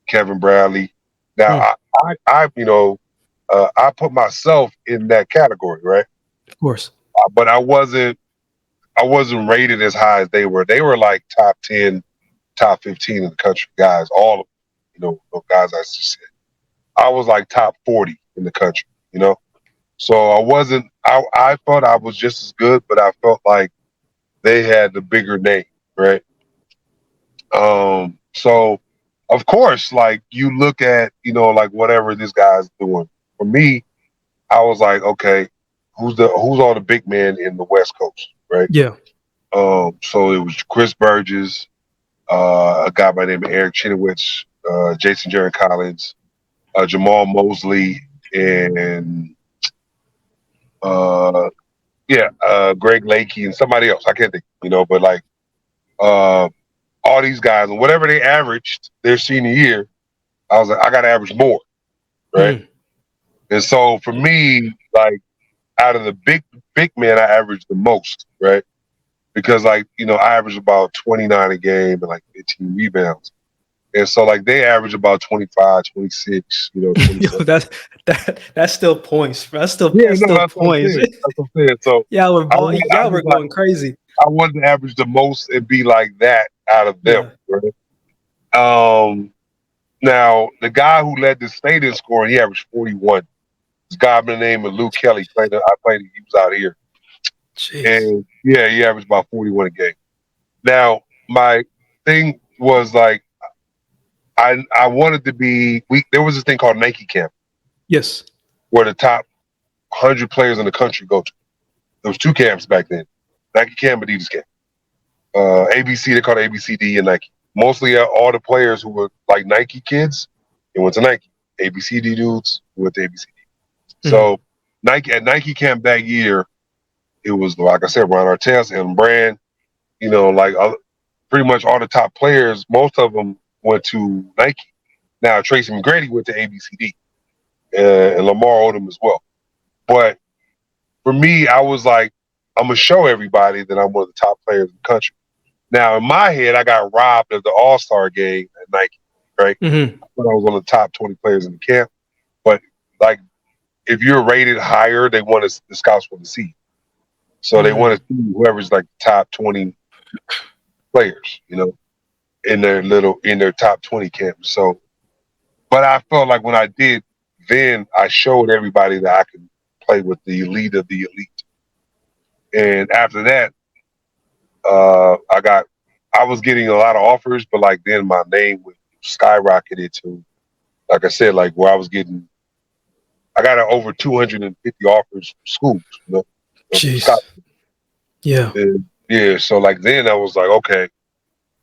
Speaker 2: Kevin Bradley. Now,
Speaker 1: of
Speaker 2: I put myself in that category, right?
Speaker 1: course.
Speaker 2: But I wasn't rated as high as they were. They were like top 10, top 15 in the country guys, all of them, those guys I just said. I was like top 40 in the country. So I thought I was just as good, but I felt like they had the bigger name, right? So of course, like you look at, like whatever this guy's doing. For me, I was like, okay, who's all the big men in the West Coast, right?
Speaker 1: Yeah.
Speaker 2: So it was Chris Burgess, a guy by the name of Eric Chinowitz, Jason Jaron Collins, Jamal Mosley, and uh, Greg Lakey and somebody else. I can't think, but like uh, all these guys and whatever they averaged their senior year, I was like, I got to average more, right?
Speaker 1: Mm.
Speaker 2: And so for me, like out of the big men, I averaged the most, right? Because like I averaged about 29 a game and like 15 rebounds. And so like they average about 25, 26,
Speaker 1: Yo,
Speaker 2: 27.
Speaker 1: that's still points. That's still
Speaker 2: Yeah,
Speaker 1: that's
Speaker 2: no,
Speaker 1: still
Speaker 2: that's what I'm
Speaker 1: points.
Speaker 2: saying. That's what I'm saying. So I
Speaker 1: Y'all
Speaker 2: was
Speaker 1: were
Speaker 2: like,
Speaker 1: going crazy.
Speaker 2: I wanted to average the most and be like that out of them.
Speaker 1: Yeah.
Speaker 2: Right? Now the guy who led the state in scoring, he averaged 41. This guy by the name of Luke Kelly I played. He was out here,
Speaker 1: Jeez.
Speaker 2: and yeah, he averaged about 41 a game. Now my thing was like, I wanted to be. There was this thing called Nike Camp
Speaker 1: Yes.
Speaker 2: where the top 100 players in the country go to. There was two camps back then: Nike Camp, Adidas Camp. ABC, they called it ABCD and Nike. Mostly all the players who were like Nike kids, they went to Nike. ABCD dudes went to ABCD.
Speaker 1: Mm.
Speaker 2: So Nike Camp that year, it was like I said, Ron Artest and Brand. Like pretty much all the top players, most of them went to Nike. Now Tracy McGrady went to ABCD, and Lamar Odom as well. But for me, I was like, I'm gonna show everybody that I'm one of the top players in the country. Now, in my head, I got robbed of the All Star game at Nike, right?
Speaker 1: Mm-hmm.
Speaker 2: When I was one of the top 20 players in the camp. But like, if you're rated higher, the scouts want to see you. So they want
Speaker 1: Mm.
Speaker 2: to see whoever's like the top 20 players, in their top 20 camps. So, but I felt like when I did, then I showed everybody that I could play with the elite of the elite. And after that, I was getting a lot of offers, but like then my name would skyrocketed to, like I said, like where I got over 250 offers from schools, from Scott.
Speaker 1: Jeez. Yeah.
Speaker 2: And yeah, so like then I was like, okay,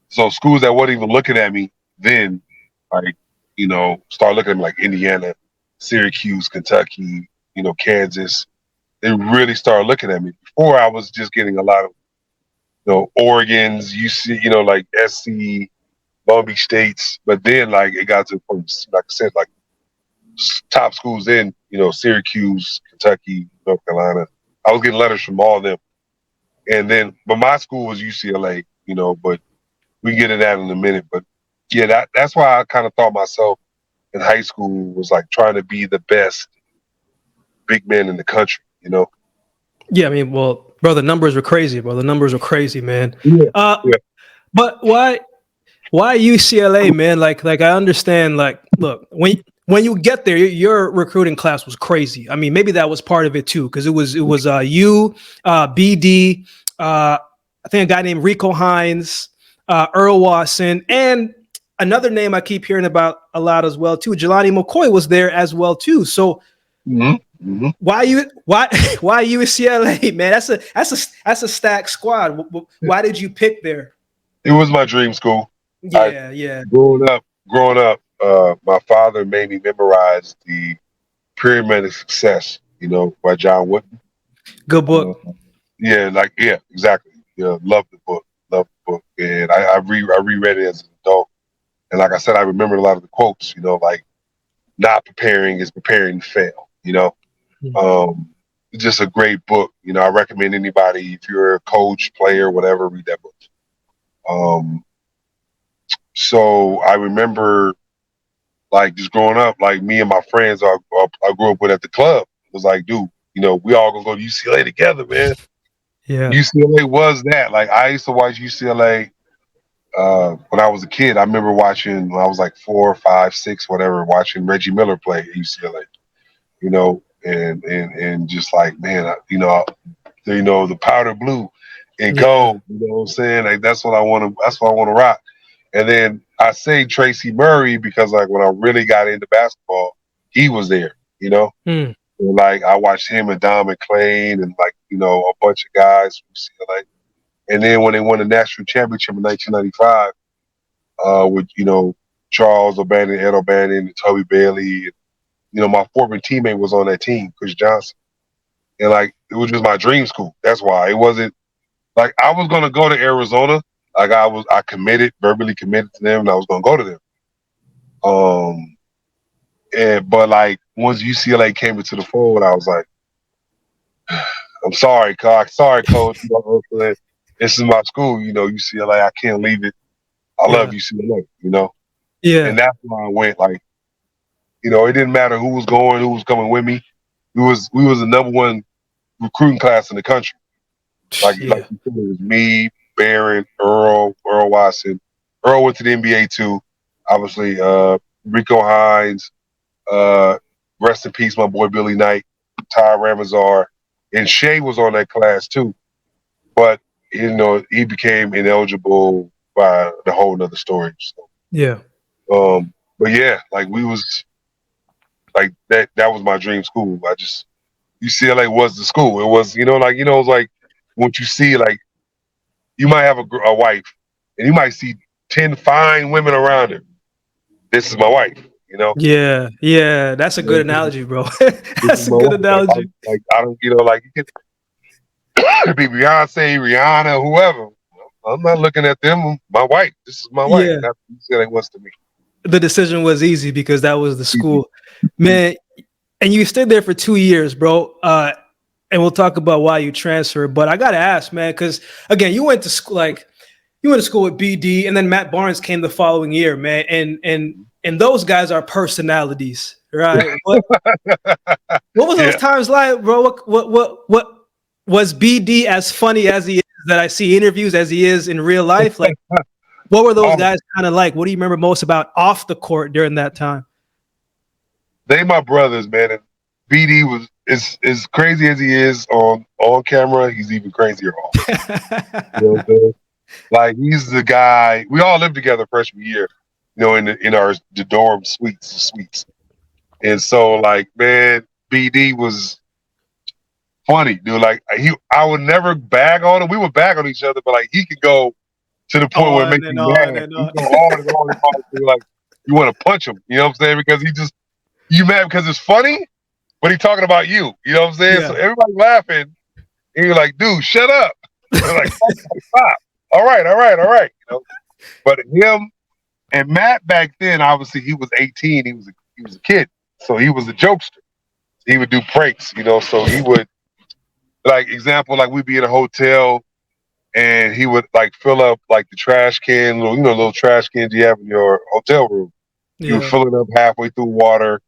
Speaker 2: so schools that weren't even looking at me then, like, start looking at me like Indiana, Syracuse, Kentucky, Kansas. They really started looking at me. Before I was just getting a lot of, Oregon's, UC, like SC, Long Beach States. But then, like, it got to the point, like I said, like top schools in, Syracuse, Kentucky, North Carolina. I was getting letters from all of them. And then, but my school was UCLA, but we can get into that in a minute. But yeah, that's why I kind of thought myself in high school was like trying to be the best big man in the country.
Speaker 1: Yeah. I mean, well, bro, the numbers were crazy, bro. The numbers were crazy, man.
Speaker 2: Yeah.
Speaker 1: Uh,
Speaker 2: Yeah.
Speaker 1: but why UCLA, man? Like I understand. Like, look, when you get there, your recruiting class was crazy. I mean, maybe that was part of it too, because it was you, BD, I think a guy named Rico Hines, Earl Watson, and another name I keep hearing about a lot as well too. Jelani McCoy was there as well too. So
Speaker 2: Mm-hmm. Mm-hmm.
Speaker 1: why UCLA, man? That's a stacked squad. Why did you pick there?
Speaker 2: It was my dream school. I
Speaker 1: Yeah, yeah.
Speaker 2: growing up, my father made me memorize the Pyramid of Success, by John Wooden.
Speaker 1: Good
Speaker 2: Uh,
Speaker 1: book.
Speaker 2: yeah, exactly. Yeah, love the book, and I reread it as an adult. And like I said, I remembered a lot of the quotes. Like not preparing is preparing to fail. Um, it's just a great book. I recommend anybody if you're a coach, player, whatever, read that book. Um, so I remember like just growing up, like me and my friends I grew up with at the club was like, dude, we all gonna go to UCLA together, man.
Speaker 1: Yeah.
Speaker 2: UCLA was that. Like I used to watch UCLA when I was a kid. I remember watching when I was like 4, 5, 6, whatever, watching Reggie Miller play at UCLA. And just like man, the powder blue and
Speaker 1: Yeah.
Speaker 2: gold. You know what I'm saying? Like that's what I want to. That's what I want to rock. And then I say Tracy Murray because like when I really got into basketball, he was there, you know.
Speaker 1: Hmm.
Speaker 2: And, like I watched him and Don McClain and like, you know, a bunch of guys from UCLA. And then when they won the national championship in 1995, with, you know, Charles O'Bannon, Ed O'Bannon, and Toby Bailey, and, you know, my former teammate was on that team, Chris Johnson. And like it was just my dream school. That's why it wasn't like I was gonna go to Arizona. Like I committed, verbally committed to them, and I was gonna go to them. Um, and but like once UCLA came into the fold, I was like, I'm sorry, coach. Sorry, coach. You know, this is my school. You know, UCLA. I can't leave it. I love
Speaker 1: Yeah.
Speaker 2: UCLA. You know,
Speaker 1: Yeah.
Speaker 2: and that's why I went. Like, you know, it didn't matter who was going, who was coming with me. We was the number one recruiting class in the country. Like
Speaker 1: Yeah.
Speaker 2: you said, it was me, Barron, Earl Watson. Earl went to the NBA too. Obviously, Rico Hines, uh, rest in peace, my boy Billy Knight, Ty Ramazar, and Shea was on that class too. But you know, he became ineligible by the whole nother story. So,
Speaker 1: Yeah.
Speaker 2: but yeah, like we was like that. That was my dream school. I just UCLA was the school. It was, you know, like you know, it's like once you see like you might have a wife, and you might see 10 fine women around her. This is my wife, you know.
Speaker 1: Yeah. Yeah. That's a good
Speaker 2: This
Speaker 1: analogy, bro.
Speaker 2: is
Speaker 1: That's a
Speaker 2: my
Speaker 1: good
Speaker 2: wife.
Speaker 1: analogy.
Speaker 2: Like I don't, you know, like it could be Beyonce, Rihanna, whoever. I'm not looking at them. My wife. This is my wife.
Speaker 1: Yeah.
Speaker 2: That's what UCLA was to me.
Speaker 1: The decision was easy because that was the school. Man, and you stayed there for 2 years, bro. And we'll talk about why you transferred. But I gotta ask, man, because again, you went to school with BD, and then Matt Barnes came the following year, man. And those guys are personalities, right? What was those
Speaker 2: Yeah.
Speaker 1: times like, bro? What was BD as funny as he is that I see interviews as he is in real life? Like, what were those
Speaker 2: Oh,
Speaker 1: guys kind of like? What do you remember most about off the court during that time?
Speaker 2: they my brothers, man. And BD was is as crazy as he is on camera. He's even crazier off. You know what I'm saying? Like he's the guy. We all lived together freshman year, you know, in our the dorm suites. And so like, man, BD was funny, dude. Like I would never bag on him. We would bag on each other, but like he could go to the point where it
Speaker 1: On
Speaker 2: makes
Speaker 1: and
Speaker 2: you
Speaker 1: on
Speaker 2: mad.
Speaker 1: and
Speaker 2: He
Speaker 1: on.
Speaker 2: go on and on and on. So like you want to punch him. You know what I'm saying? Because he just you mad because it's funny, but he talking about you. You know what I'm saying? So
Speaker 1: Yeah.
Speaker 2: everybody laughing, and you're like, dude, shut up. They're like, stop. All right, all right, all right. You know, but him and Matt back then, obviously, he was 18. He was a kid, so he was a jokester. He would do pranks, you know. So he would, like, example, like we'd be in a hotel, and he would like fill up like the trash can, little, you know, little trash cans you have in your hotel room. He would
Speaker 1: Yeah.
Speaker 2: fill it up halfway through water,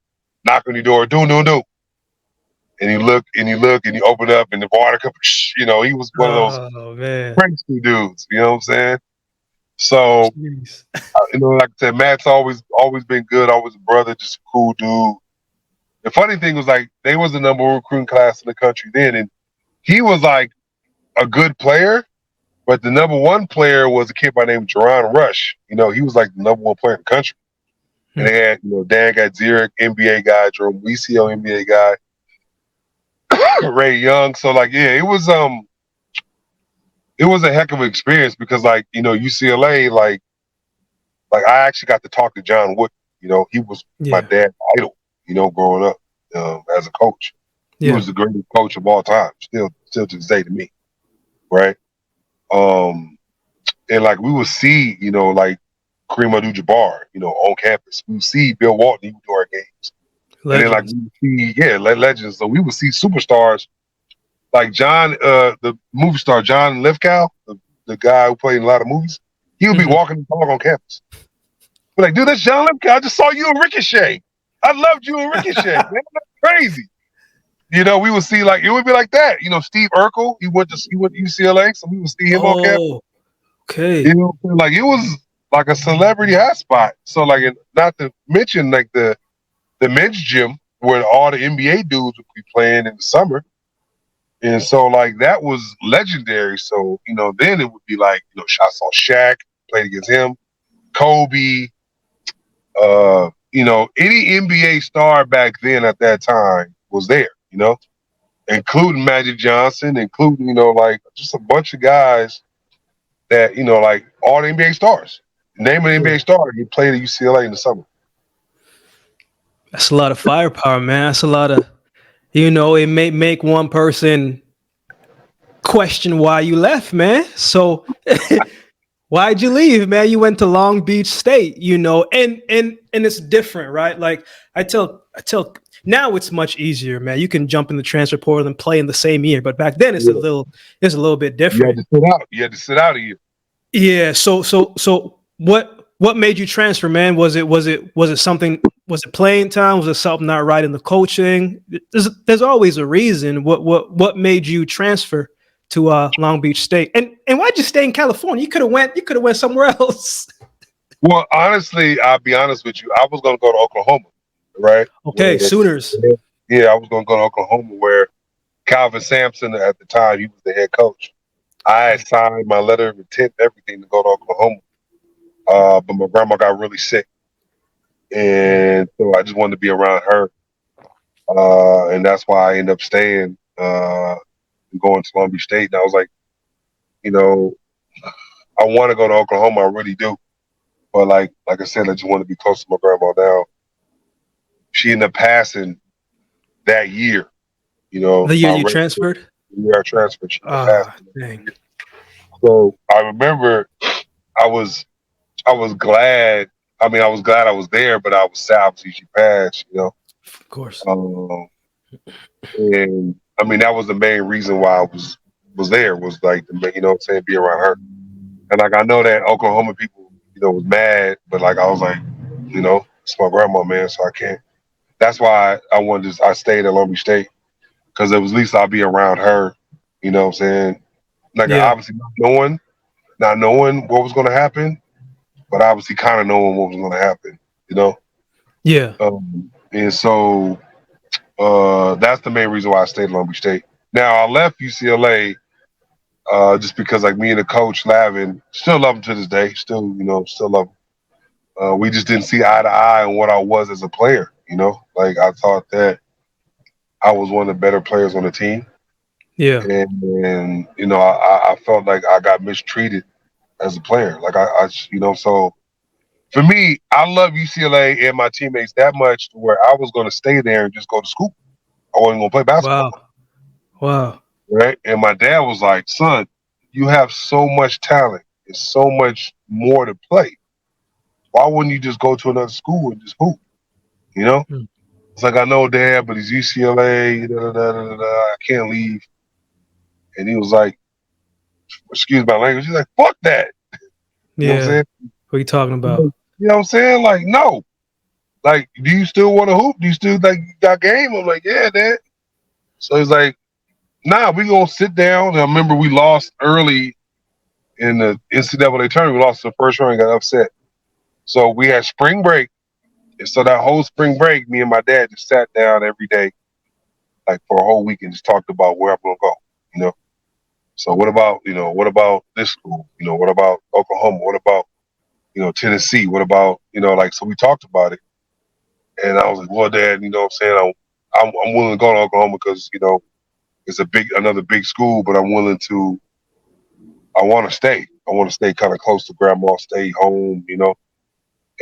Speaker 2: knock on your door, do, and you look, and you open up, and the water comes. You know, he was one of those
Speaker 1: Oh man.
Speaker 2: prankster dudes. You know what I'm saying? So
Speaker 1: Jeez.
Speaker 2: you know, like I said, Matt's always been good, always a brother, just a cool dude. The funny thing was like they was the number one recruiting class in the country then, and he was like a good player, but the number one player was a kid by the name of Jerron Rush. You know, he was like the number one player in the country. And
Speaker 1: Hmm.
Speaker 2: they had, you know, Dan got Zurich, NBA guy, Jerome Wecio, NBA guy, Ray Young. So like, yeah, it was a heck of an experience because like, you know, UCLA, like I actually got to talk to John Wood. You know, he was my
Speaker 1: Yeah.
Speaker 2: dad's idol, you know, growing up as a coach. He
Speaker 1: Yeah.
Speaker 2: was the greatest coach of all time, still to this day to me, right? Um, and like we would see, you know, like Kareem Abdul-Jabbar, you know, on campus. We would see Bill Walton, he would do our games. And then like
Speaker 1: Legends.
Speaker 2: we would see, yeah, legends. So we would see superstars like John, the movie star John Lithgow, the guy who played in a lot of movies. He would be
Speaker 1: Hmm.
Speaker 2: walking the dog on campus. We're like, dude, that's John Lithgow. I just saw you in Ricochet. I loved you in Ricochet, man. That's crazy. You know, we would see like it would be like that. You know, Steve Urkel, he went to UCLA, so we would see him on campus.
Speaker 1: Oh, okay.
Speaker 2: You know, like it was like a celebrity hotspot. So like, not to mention like the men's gym where all the NBA dudes would be playing in the summer, and so like that was legendary. So you know, then it would be like you know, shots on Shaq, played against him. Kobe, any NBA star back then at that time was there, including Magic Johnson, including, like just a bunch of guys that, like all the NBA stars. Name an NBA star you played at UCLA in the summer.
Speaker 1: That's a lot of firepower, man. That's a lot of, it may make one person question why you left, man. So why'd you leave, man? You went to Long Beach State, and it's different, right? Like I tell now it's much easier, man. You can jump in the transfer portal and play in the same year, but back then it's
Speaker 2: Yeah.
Speaker 1: a little bit
Speaker 2: You had
Speaker 1: different.
Speaker 2: to sit out. You had to sit out a year.
Speaker 1: Yeah. So what made you transfer, man? Was it something? Was it playing time? Was it something not right in the coaching? There's always a reason. What made you transfer to Long Beach State? And why'd you stay in California? You could have went somewhere else.
Speaker 2: Well, honestly, I'll be honest with you. I was going to go to Oklahoma, right?
Speaker 1: Okay, Sooners.
Speaker 2: Yeah, I was going to go to Oklahoma where Calvin Sampson at the time, he was the head coach. I had signed my letter of intent, everything to go to Oklahoma. But my grandma got really sick. And so I just wanted to be around her. And that's why I ended up staying and going to Long Beach State. And I was like, I want to go to Oklahoma. I really do. But like I said, I just want to be close to my grandma now. She ended up passing that year.
Speaker 1: The year
Speaker 2: My
Speaker 1: you
Speaker 2: red
Speaker 1: transferred?
Speaker 2: year I transferred, she ended up
Speaker 1: Ah,
Speaker 2: passing.
Speaker 1: dang.
Speaker 2: So I remember I was glad. I mean, I was glad I was there, but I was sad obviously she passed.
Speaker 1: Of course.
Speaker 2: And I mean that was the main reason why I was there was like what I'm saying, be around her. And like I know that Oklahoma people, was mad, but like I was like, it's my grandma, man, so I can't. That's why I stayed at Long Beach State because it was at least I'll be around her. You know what I'm saying? Like
Speaker 1: Yeah.
Speaker 2: obviously not knowing what was going to happen, but obviously kind of knowing what was going to happen.
Speaker 1: Yeah.
Speaker 2: And so that's the main reason why I stayed at Long Beach State. Now I left UCLA just because like me and the coach Lavin still love him to this day. Still, still love him. We just didn't see eye to eye on what I was as a player. Like I thought that I was one of the better players on the team,
Speaker 1: Yeah.
Speaker 2: and I felt like I got mistreated as a player. Like so for me, I love UCLA and my teammates that much to where I was going to stay there and just go to school. I wasn't going to play basketball.
Speaker 1: Wow. Wow.
Speaker 2: Right. And my dad was like, son, you have so much talent. There's so much more to play. Why wouldn't you just go to another school and just hoop?
Speaker 1: Mm.
Speaker 2: It's like, I know, Dad, but it's UCLA. I can't leave. And he was like, excuse my language. He's like, fuck that. You know what I'm
Speaker 1: Yeah.
Speaker 2: saying?
Speaker 1: What are you talking about?
Speaker 2: You know what I'm saying? Like, no. Like, do you still want to hoop? Do you still like got game? I'm like, yeah, Dad. So he's like, nah, we gonna sit down. And I remember we lost early in the NCAA tournament. We lost the first round and got upset. So we had spring break. And so that whole spring break, me and my dad just sat down every day, like for a whole week and just talked about where I'm gonna go. So what about this school? What about Oklahoma? What about, Tennessee? What about, so we talked about it. And I was like, well, Dad, what I'm saying? I'm willing to go to Oklahoma because, it's another big school, but I want to stay. I want to stay kind of close to grandma, stay home.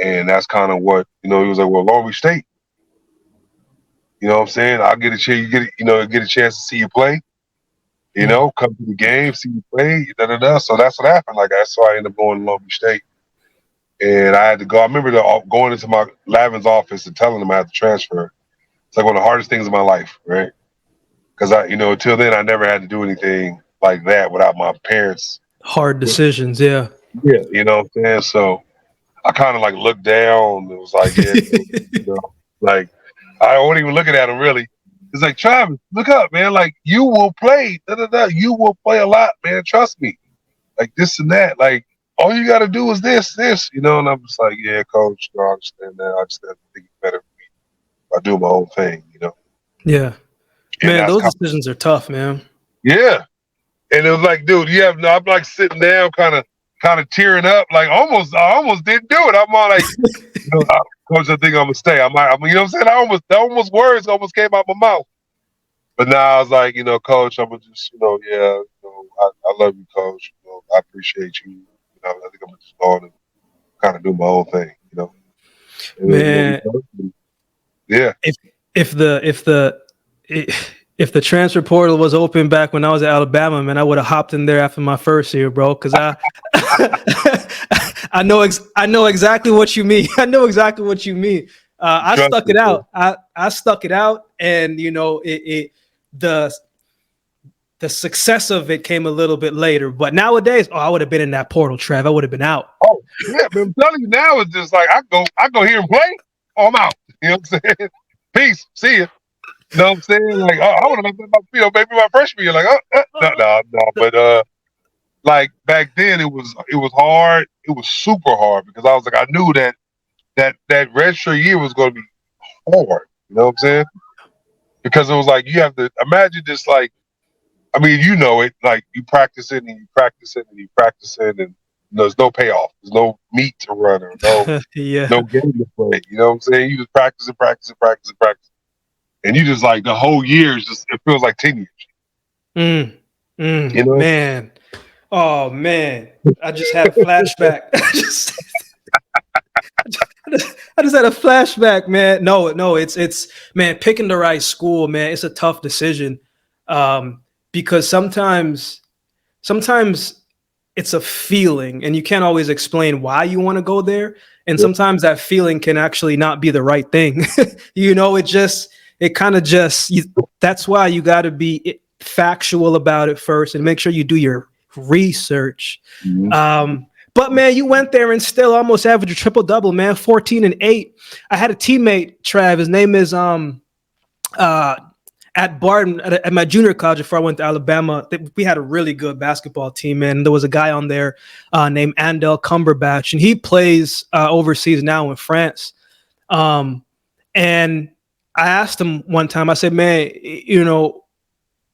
Speaker 2: And that's kind of what, he was like, well, Long Beach State, what I'm saying? I'll get a chance, get a chance to see you play, come to the game, see you play, da. So that's what happened. Like, that's why I ended up going to Long Beach State. And I had to go. I remember going into my Lavin's office and telling him I had to transfer. It's like one of the hardest things in my life, right? Because until then, I never had to do anything like that without my parents.
Speaker 1: Hard decisions. Yeah.
Speaker 2: Yeah. You know what I'm saying? So I kind of like looked down. It was like, yeah, like I wasn't even looking at him really. It's like, Travis, look up, man. Like you will play, You will play a lot, man. Trust me. Like this and that. Like all you got to do is this. And I'm just like, yeah, coach, I understand that. I just think it's better for me if I do my own thing.
Speaker 1: Yeah.
Speaker 2: And
Speaker 1: Man,
Speaker 2: that's
Speaker 1: those decisions are tough, man.
Speaker 2: yeah. And it was like, dude, I'm like sitting down kind of kind of tearing up, like I almost didn't do it. I'm all like, Coach, I think I'm gonna stay. You know what I'm saying? Almost words almost came out my mouth. But now I was like, Coach, I'm gonna just, I love you, Coach. I appreciate you. I think I'm gonna just go on and kind of do my own thing, And
Speaker 1: Man,
Speaker 2: yeah.
Speaker 1: if the if the if the transfer portal was open back when I was at Alabama, man, I would have hopped in there after my first year, bro. Because I know exactly what you mean. I know exactly what you mean. I
Speaker 2: Trust
Speaker 1: stuck
Speaker 2: me,
Speaker 1: it
Speaker 2: bro.
Speaker 1: out. I stuck it out, and the the success of it came a little bit later. But nowadays, I would have been in that portal, Trev. I would have been out.
Speaker 2: Oh, yeah, but I'm telling you now, it's just like I go here and play, I'm out. You know what I'm saying? Peace. See you. You know what I'm saying? Like, I would have maybe my freshman year, like, no. But like back then it was hard. It was super hard because I was like, I knew that redshirt year was gonna be hard. You know what I'm saying? Because it was like you have to imagine just like it, like you practice it and you practice it and you practice it and there's no payoff. There's no meat to run or no
Speaker 1: Yeah.
Speaker 2: game to play. You know what I'm saying? You just practice and practice and practice and practice. And you just like the whole year is just it feels like 10 years. You know?
Speaker 1: Man. Oh man. I just had a flashback. I just had a flashback, man. No, it's man, picking the right school, man, it's a tough decision. Because sometimes it's a feeling and you can't always explain why you want to go there. And
Speaker 2: Yeah.
Speaker 1: sometimes that feeling can actually not be the right thing. It kind of just, that's why you got to be factual about it first and make sure you do your research.
Speaker 2: Mm-hmm.
Speaker 1: But man, you went there and still almost averaged a triple double, man, 14 and 8. I had a teammate, Trav. His name is at Barton at my junior college before I went to Alabama. We had a really good basketball team, and there was a guy on there named Andel Cumberbatch, and he plays overseas now in France. And I asked him one time. I said, "Man,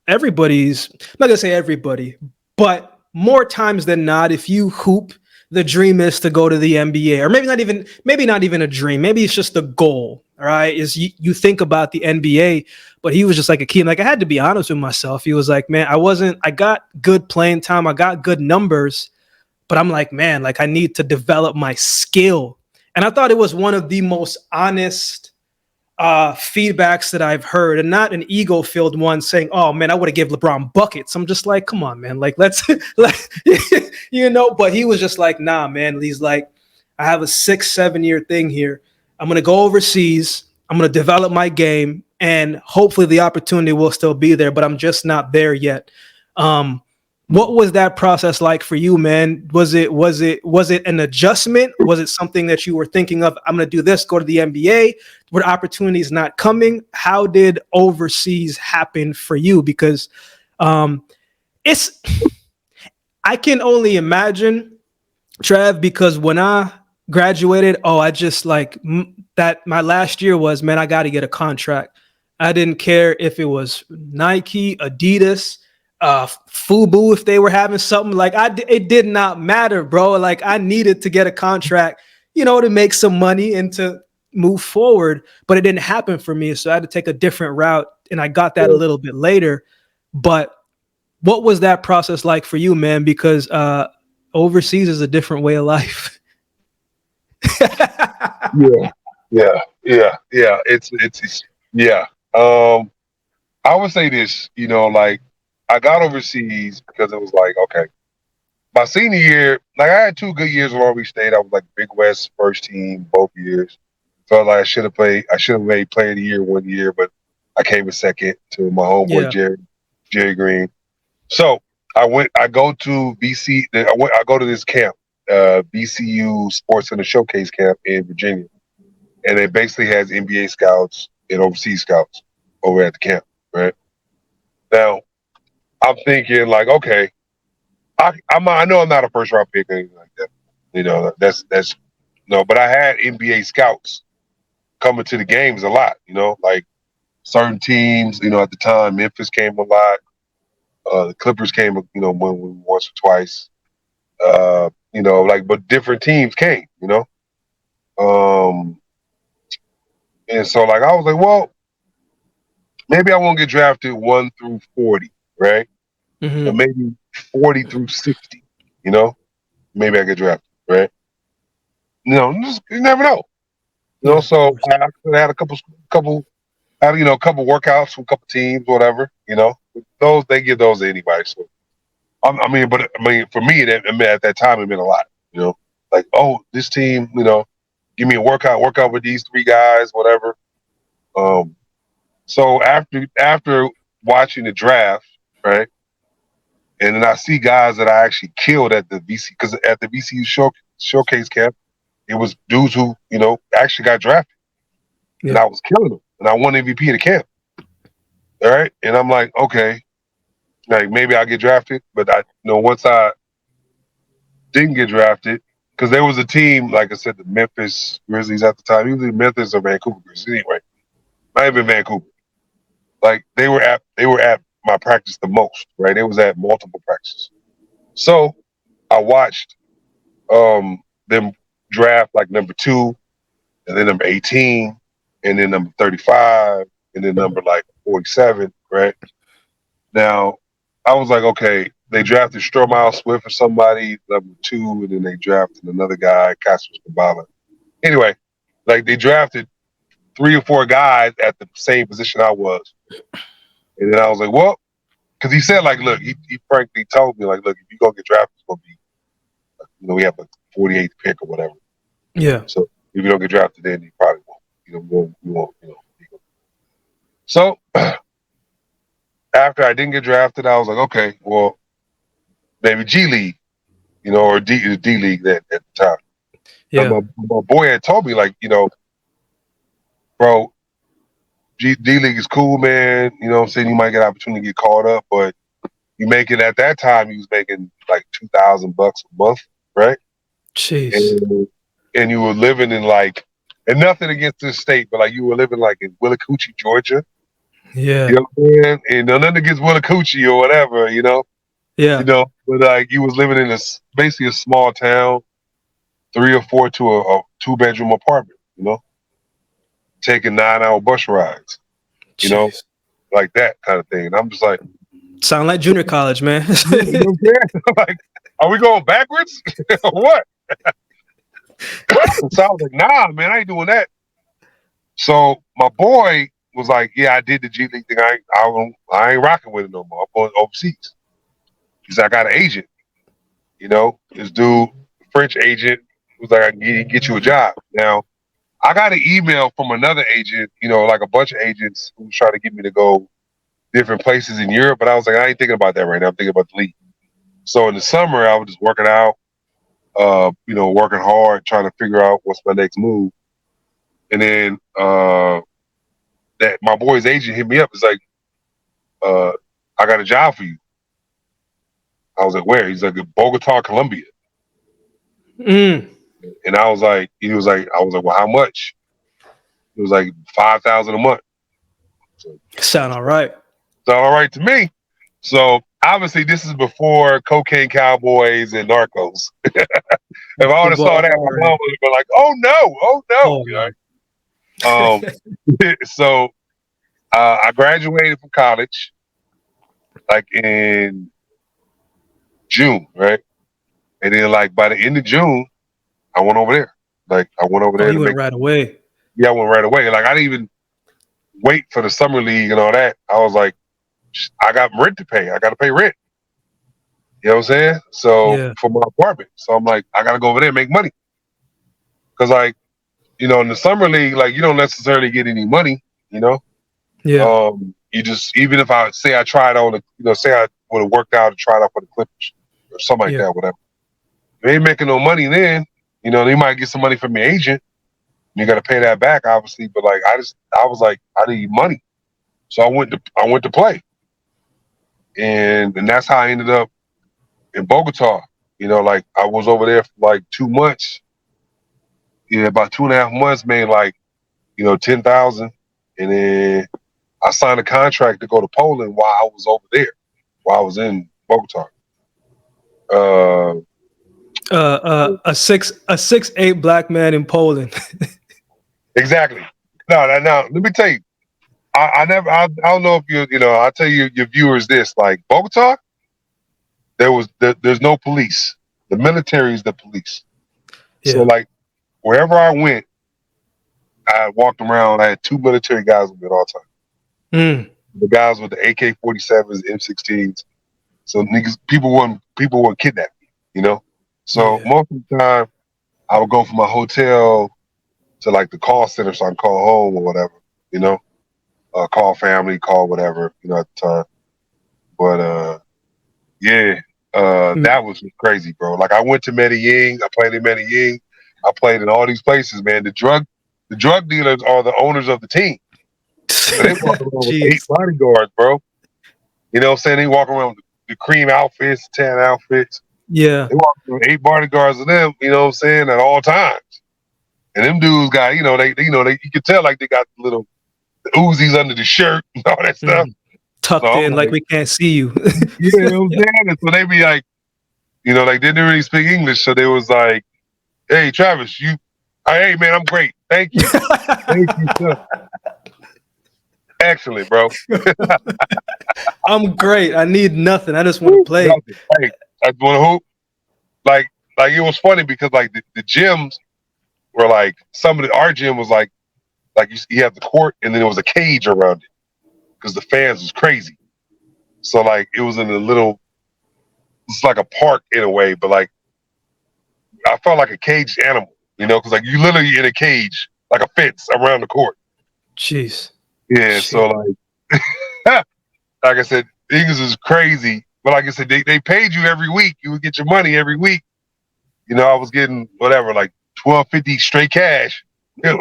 Speaker 1: everybody's I'm not gonna say everybody, but more times than not, if you hoop, the dream is to go to the NBA, or maybe not even a dream. Maybe it's just a goal. All right, is you think about the NBA, but he was just like a kid. Like I had to be honest with myself. He was like, man, I got good playing time, I got good numbers, but I'm like, man, like I need to develop my skill. And I thought it was one of the most honest feedbacks that I've heard, and not an ego-filled one saying, "Oh man, I would have give LeBron buckets." I'm just like, come on, man, like let's, like, But he was just like, nah, man. He's like, I have a 6-7 year thing here. I'm gonna go overseas. I'm gonna develop my game, and hopefully the opportunity will still be there. But I'm just not there yet. What was that process like for you, man? Was it an adjustment? Was it something that you were thinking of? I'm going to do this, go to the NBA. Were opportunities not coming? How did overseas happen for you? Because it's I can only imagine, Trav, because when I graduated, I just like that. My last year was, man, I got to get a contract. I didn't care if it was Nike, Adidas, Fubu, if they were having something like it did not matter, bro. Like I needed to get a contract, to make some money and to move forward, but it didn't happen for me. So I had to take a different route, and I got that a little bit later. But what was that process like for you, man? Because overseas is a different way of life.
Speaker 2: Yeah. Yeah. It's yeah. I would say this, like I got overseas because it was like, okay, my senior year, like I had 2 good years at Long Beach State. I was like Big West first team both years. Felt like I should have played. I should have made Player of the Year one year, but I came in second to my homeboy
Speaker 1: Yeah.
Speaker 2: Jerry Green. So I go to BC. I go to this camp, BCU Sports Center Showcase Camp in Virginia, and it basically has NBA scouts and overseas scouts over at the camp. Right now, I'm thinking like, okay, I know I'm not a first round pick or anything like that. That's no, but I had NBA scouts coming to the games a lot. Like certain teams. At the time, Memphis came a lot. The Clippers came, once or twice. like, but different teams came, Um, and so like I was like, well, maybe I won't get drafted 1 through 40, right? But
Speaker 1: Mm-hmm.
Speaker 2: maybe 40 through 60, you know, maybe I get drafted, right? You never know.
Speaker 1: Yeah, of
Speaker 2: So
Speaker 1: course.
Speaker 2: I had a couple workouts from a couple teams, whatever. Those they give those to anybody. So for me, at that time, it meant a lot. Like, oh, this team, give me a workout with these three guys, whatever. Um, so after watching the draft, right, and then I see guys that I actually killed at the VC because at the VCU showcase camp, it was dudes who actually got drafted, and
Speaker 1: Yeah.
Speaker 2: I was killing them, and I won MVP of the camp. All right, and I'm like, okay, like maybe I'll get drafted, but once I didn't get drafted, because there was a team, like I said, the Memphis Grizzlies at the time, either Memphis or Vancouver Grizzlies. Anyway, might have been Vancouver. Like they were at my practice the most, right? It was at multiple practices. So I watched them draft like number 2, and then number 18, and then number 35, and then number like 47, right? Now I was like, okay, they drafted Stromile Swift or somebody, number 2, and then they drafted another guy, Cassius Kabbalah. Anyway, like they drafted 3 or 4 guys at the same position I was. And then I was like, well, because he said, like, look, he frankly told me, like, look, if you go get drafted, it's going to be, we have a 48th pick or whatever.
Speaker 1: Yeah.
Speaker 2: So if you don't get drafted, then you probably won't. You won't. So after I didn't get drafted, I was like, okay, well, maybe G League, or D League at the time. And
Speaker 1: Yeah.
Speaker 2: my boy had told me, like, bro, D League is cool, man. You know what I'm saying? You might get an opportunity to get called up, but you making at that time, you was making like $2,000 a month, right?
Speaker 1: Jeez.
Speaker 2: And you were living in like, and nothing against this state, but like you were living like in Willacoochee, Georgia. You
Speaker 1: Yeah.
Speaker 2: know what I'm saying? And nothing against Willacoochee or whatever,
Speaker 1: Yeah.
Speaker 2: but like you was living in basically a small town, 3 or 4 to a 2-bedroom apartment, taking 9-hour bus rides, you know,
Speaker 1: Jeez.
Speaker 2: like that kind of thing. And I'm just like,
Speaker 1: Sound like junior college, man.
Speaker 2: you know what I'm saying? Like, are we going backwards or what? So I was like, nah, man, I ain't doing that. So my boy was like, yeah, I did the G League thing. I ain't rocking with it no more. I'm going overseas. He said, I got an agent. This dude, French agent, was like, I can get you a job. Now, I got an email from another agent, like a bunch of agents who was trying to get me to go different places in Europe, but I was like, I ain't thinking about that right now. I'm thinking about the league. So in the summer, I was just working out, working hard, trying to figure out what's my next move. And then that my boy's agent hit me up. It's like, I got a job for you. I was like, where? He's like, Bogota, Colombia.
Speaker 1: Mm.
Speaker 2: And I was like, well, how much? It was like 5,000 a month. So,
Speaker 1: Sound all right.
Speaker 2: all right to me. So obviously, this is before Cocaine Cowboys and Narcos. If I would have saw
Speaker 1: Football.
Speaker 2: that,
Speaker 1: All
Speaker 2: my
Speaker 1: right.
Speaker 2: mom would have been like, "Oh no, oh no!"
Speaker 1: Oh no.
Speaker 2: So I graduated from college like in June, right? And then like by the end of June, I went over there. Like I went over
Speaker 1: Oh,
Speaker 2: there
Speaker 1: you
Speaker 2: to
Speaker 1: went
Speaker 2: make.
Speaker 1: right away.
Speaker 2: Yeah, I went right away. Like I didn't even wait for the summer league and all that. I was like, I got rent to pay. I got to pay rent. You know what I'm saying? So
Speaker 1: Yeah.
Speaker 2: for my apartment. So I'm like, I got to go over there and make money. Because like, in the summer league, like you don't necessarily get any money. You know,
Speaker 1: Yeah.
Speaker 2: you just even if I say I tried on say I would have worked out and tried out for the Clippers or something like
Speaker 1: Yeah.
Speaker 2: that, whatever. You ain't making no money then. They might get some money from your agent. You got to pay that back, obviously. But like, I was like, I need money, so I went to play, and that's how I ended up in Bogota. Like I was over there for like 2 months. Yeah, about 2.5 months, made like 10,000, and then I signed a contract to go to Poland while I was over there, while I was in Bogota. Uh,
Speaker 1: A 6'8" black man in Poland.
Speaker 2: Exactly. No, let me tell you. I don't know if I'll tell you your viewers this. Like Bogota, there's no police. The military is the police. So
Speaker 1: Yeah.
Speaker 2: like wherever I went, I walked around. I had two military guys with me at all times.
Speaker 1: Mm.
Speaker 2: The guys with the AK-47s, M16s. So niggas, people wouldn't kidnap me. So
Speaker 1: Yeah.
Speaker 2: most of the time, I would go from my hotel to like the call center, so I can call home or whatever. You know, call family, call whatever. At the time. But yeah,
Speaker 1: Mm.
Speaker 2: that was crazy, bro. Like I went to Medellin. I played in Medellin. I played in all these places, man. The drug dealers are the owners of the team. So they walk around with 8
Speaker 1: Jeez.
Speaker 2: bodyguards, bro. You know what I'm saying? They walk around with the cream outfits, tan outfits.
Speaker 1: Yeah.
Speaker 2: They walk around with 8 bodyguards of them, you know what I'm saying, at all times. And them dudes got, you can tell like they got little Uzis under the shirt and all that stuff.
Speaker 1: Mm.
Speaker 2: So
Speaker 1: Tucked
Speaker 2: I'm
Speaker 1: in like
Speaker 2: like,
Speaker 1: we can't see you.
Speaker 2: yeah, you know what I'm saying? And so they be like, like they didn't really speak English. So they was like, hey, Travis, hey, man, I'm great. Thank you. Thank you, sir. Excellent, bro.
Speaker 1: I'm great. I need nothing. I just want to play.
Speaker 2: Nothing. Hey, I want to hoop. Like it was funny because like the gyms were like our gym was like you have the court and then there was a cage around it because the fans was crazy. So like it was in it's like a park in a way, but like I felt like a caged animal, because like you literally in a cage, like a fence around the court.
Speaker 1: Jeez.
Speaker 2: Yeah,
Speaker 1: Jeez.
Speaker 2: so like like I said, Eagles is crazy. But like I said, they paid you every week. You would get your money every week. I was getting whatever, like $12.50 straight cash. Straight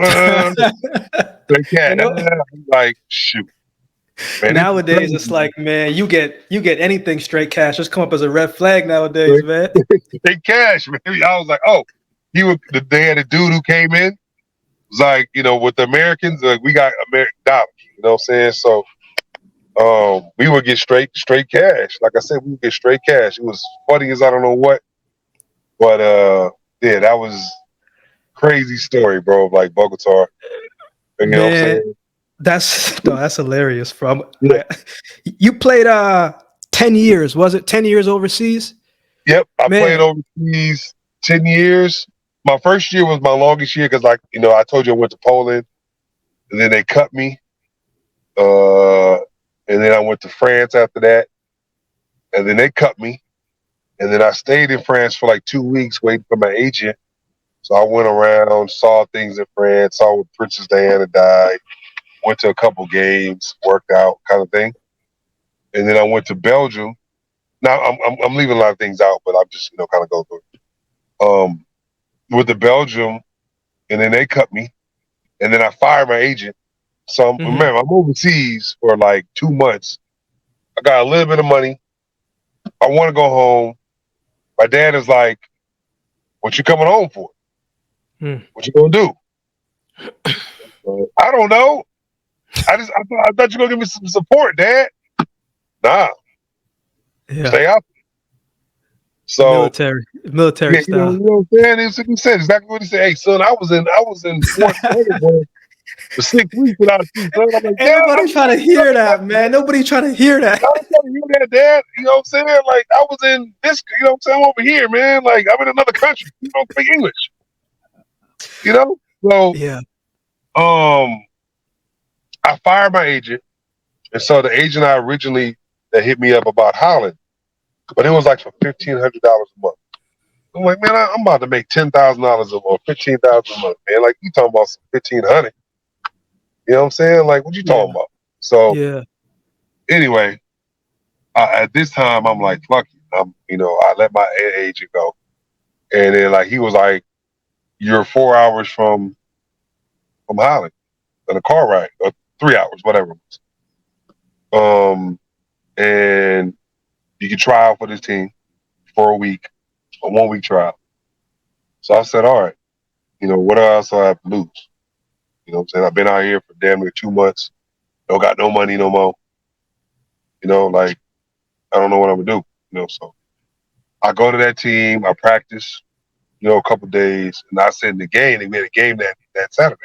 Speaker 2: cash.
Speaker 1: You know,
Speaker 2: Like shoot, man, this is
Speaker 1: nowadays it's
Speaker 2: crazy.
Speaker 1: like, man, you get anything straight cash. Just come up as a red flag nowadays, man.
Speaker 2: Straight cash, man. I was like, oh, they had a dude who came in. Was like, with the Americans, like we got American dollars. You know what I'm saying? So we would get straight cash. Like I said, we would get straight cash. It was funny as I don't know what. But yeah, that was crazy story, bro. Like Bogota. You know what I'm
Speaker 1: Man,
Speaker 2: saying?
Speaker 1: that's hilarious.
Speaker 2: Yeah.
Speaker 1: You played 10 years, was it 10 years overseas?
Speaker 2: Yep. I played
Speaker 1: Man.
Speaker 2: overseas 10 years. My first year was my longest year because, like, I told you I went to Poland, and then they cut me. And then I went to France after that, and then they cut me. And then I stayed in France for like 2 weeks waiting for my agent. So I went around, saw things in France, saw when Princess Diana died, went to a couple games, worked out, kind of thing. And then I went to Belgium. Now I'm leaving a lot of things out, but I'm just kind of go through it. With the Belgium, and then they cut me, and then I fired my agent. So
Speaker 1: Mhm.
Speaker 2: remember, I'm overseas for like 2 months. I got a little bit of money. I want to go home. My dad is like, "What you coming home for?
Speaker 1: Mm.
Speaker 2: What you gonna do?" I don't know. I thought you were gonna give me some support, Dad. Nah,
Speaker 1: Yeah.
Speaker 2: stay out. So
Speaker 1: Military
Speaker 2: yeah,
Speaker 1: style.
Speaker 2: what I'm saying. It's what he said exactly what he said. Hey, son, I was in Fort Lauderdale for 6 weeks without you, son. I'm like,
Speaker 1: Ain't
Speaker 2: Dad,
Speaker 1: nobody trying to hear that, man. Nobody trying to hear that.
Speaker 2: I was trying to hear that, Dad. You know what I'm saying? Like, I was in this, I'm saying? I'm over here, man. Like, I'm in another country. You don't speak English, you know? So,
Speaker 1: Yeah.
Speaker 2: um, I fired my agent. And so the agent I originally that hit me up about Holland, but it was like for $1,500 a month. I'm like, man, I'm about to make $10,000 a month, 15,000 a month, man. Like, you talking about some 1,500? You know what I'm saying? Like, what you
Speaker 1: Yeah.
Speaker 2: talking about? So,
Speaker 1: Yeah.
Speaker 2: anyway, at this time, I'm like, fuck you. I let my agent go. And then like he was like, "You're 4 hours from Holland on a car ride, or 3 hours, whatever it was. And you can try out for this team for a week, a 1 week trial." So I said, "All right, what else do I have to lose? You know what I'm saying? I've been out here for damn near 2 months. Don't got no money no more. Like I don't know what I'm gonna do. So I go to that team. I practice. a couple days, and I said in the game, we had a game that Saturday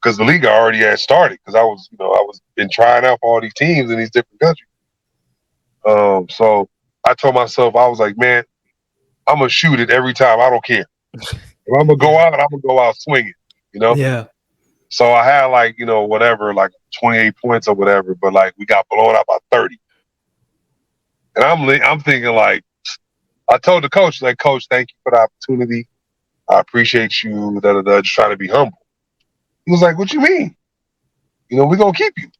Speaker 2: because the league already had started. Because I was been trying out for all these teams in these different countries. So I told myself, I was like, man, I'm gonna shoot it every time. I don't care. If I'm gonna go
Speaker 1: Yeah.
Speaker 2: out, I'm gonna go out swinging. You know.
Speaker 1: Yeah.
Speaker 2: So I had like whatever, like 28 points or whatever, but like we got blown out by 30, and I'm thinking like I told the coach, like, Coach, thank you for the opportunity. I appreciate you. Da da da. Just trying to be humble. He was like, what you mean? We're gonna keep you.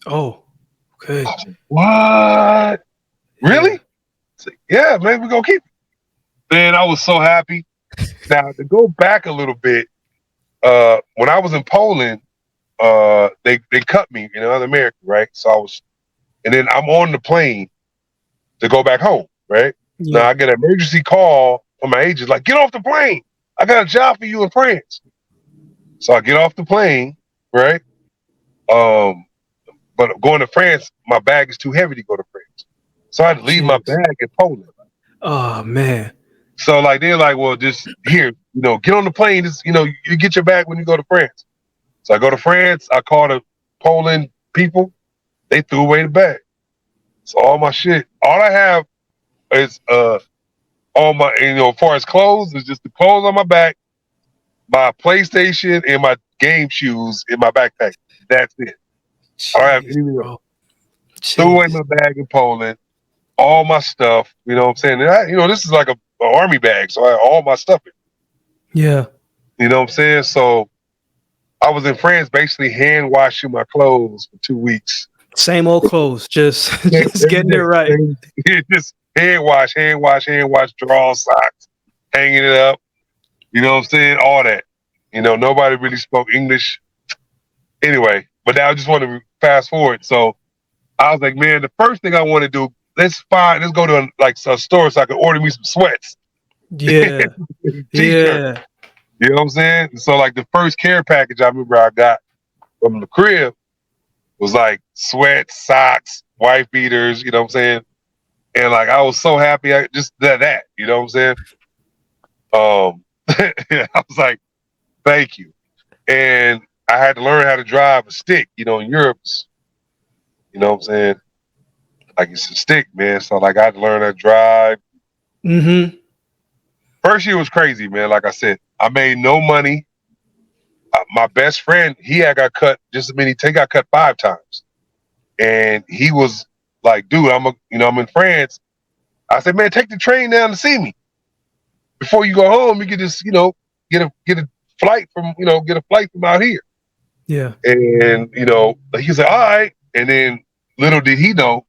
Speaker 1: Oh,
Speaker 2: I
Speaker 1: okay.
Speaker 2: was like, what? Really?
Speaker 1: Yeah.
Speaker 2: I was like, yeah, man, we're gonna keep you. Man, I was so happy. Now to go back a little bit, when I was in Poland, they cut me, other American, right? So and then I'm on the plane to go back home, right? Now
Speaker 1: Yeah.
Speaker 2: I get an emergency call from my agent, like, get off the plane. I got a job for you in France. So I get off the plane, right? Um, but going to France, my bag is too heavy to go to France. So I had to leave my
Speaker 1: Jeez.
Speaker 2: bag in Poland.
Speaker 1: Oh man.
Speaker 2: So like they're like, well, just here, get on the plane. Just you get your bag when you go to France. So I go to France. I call the Poland people. They threw away the bag. So all my shit, all I have is all my as far as clothes is just the clothes on my back, my PlayStation, and my game shoes in my backpack. That's it. I don't have
Speaker 1: Jeez,
Speaker 2: anything else.
Speaker 1: bro.
Speaker 2: Threw away
Speaker 1: Jeez.
Speaker 2: my bag in Poland. All my stuff. You know what I'm saying? And this is like a army bag, so I had all my stuff in.
Speaker 1: Yeah.
Speaker 2: You know what I'm saying? So I was in France basically hand washing my clothes for 2 weeks.
Speaker 1: Same old clothes. Just just
Speaker 2: Every
Speaker 1: getting it
Speaker 2: day.
Speaker 1: right.
Speaker 2: Just hand wash, draw socks, hanging it up. You know what I'm saying? All that. Nobody really spoke English. Anyway, but now I just want to fast forward. So I was like, man, the first thing I want to do, let's go to a store so I can order me some sweats,
Speaker 1: Yeah.
Speaker 2: t-shirt.
Speaker 1: Yeah.
Speaker 2: You know what I'm saying? So like the first care package I remember I got from the crib was like sweats, socks, wife beaters. You know what I'm saying? And like I was so happy, I just that. You know what I'm saying? I was like, thank you. And I had to learn how to drive a stick. In Europe, you know what I'm saying? Like it's a stick, man. So like I had to learn how to drive.
Speaker 1: Mm-hmm.
Speaker 2: First year was crazy, man. Like I said, I made no money. My best friend, he had got cut just as many. He got cut 5 times, and he was like, "Dude, I'm in France." I said, "Man, take the train down to see me before you go home. You can just, get a flight from, out here."
Speaker 1: Yeah.
Speaker 2: And he said, "All right." And then little did he know,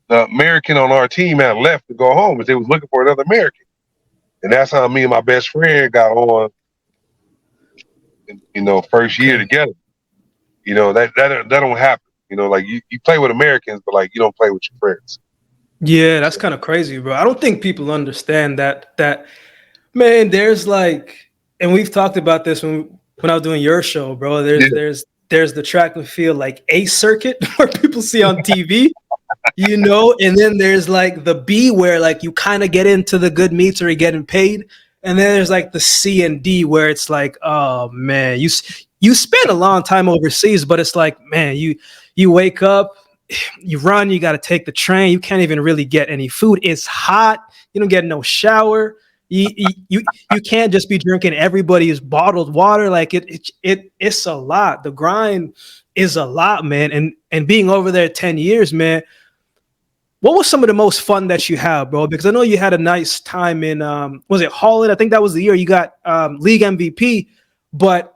Speaker 2: the American on our team had left to go home, and they was looking for another American. And that's how me and my best friend got on, first year
Speaker 1: Okay.
Speaker 2: together. That don't happen. Like you play with Americans, but like you don't play with your friends.
Speaker 1: Yeah, that's
Speaker 2: So,
Speaker 1: kind of crazy, bro. I don't think people understand that man, there's like, and we've talked about this when I was doing your show, bro.
Speaker 2: yeah,
Speaker 1: There's the track and field like A circuit where people see on TV, and then there's like the B where like you kind of get into the good meets or you're getting paid, and then there's like the C and D where it's like, oh man, you spend a long time overseas, but it's like, man, you wake up, you run, you got to take the train, you can't even really get any food. It's hot, you don't get no shower. You can't just be drinking everybody's bottled water. Like it's a lot. The grind is a lot, man. And being over there 10 years, man, what was some of the most fun that you have, bro? Because I know you had a nice time in was it Holland? I think that was the year you got league MVP. But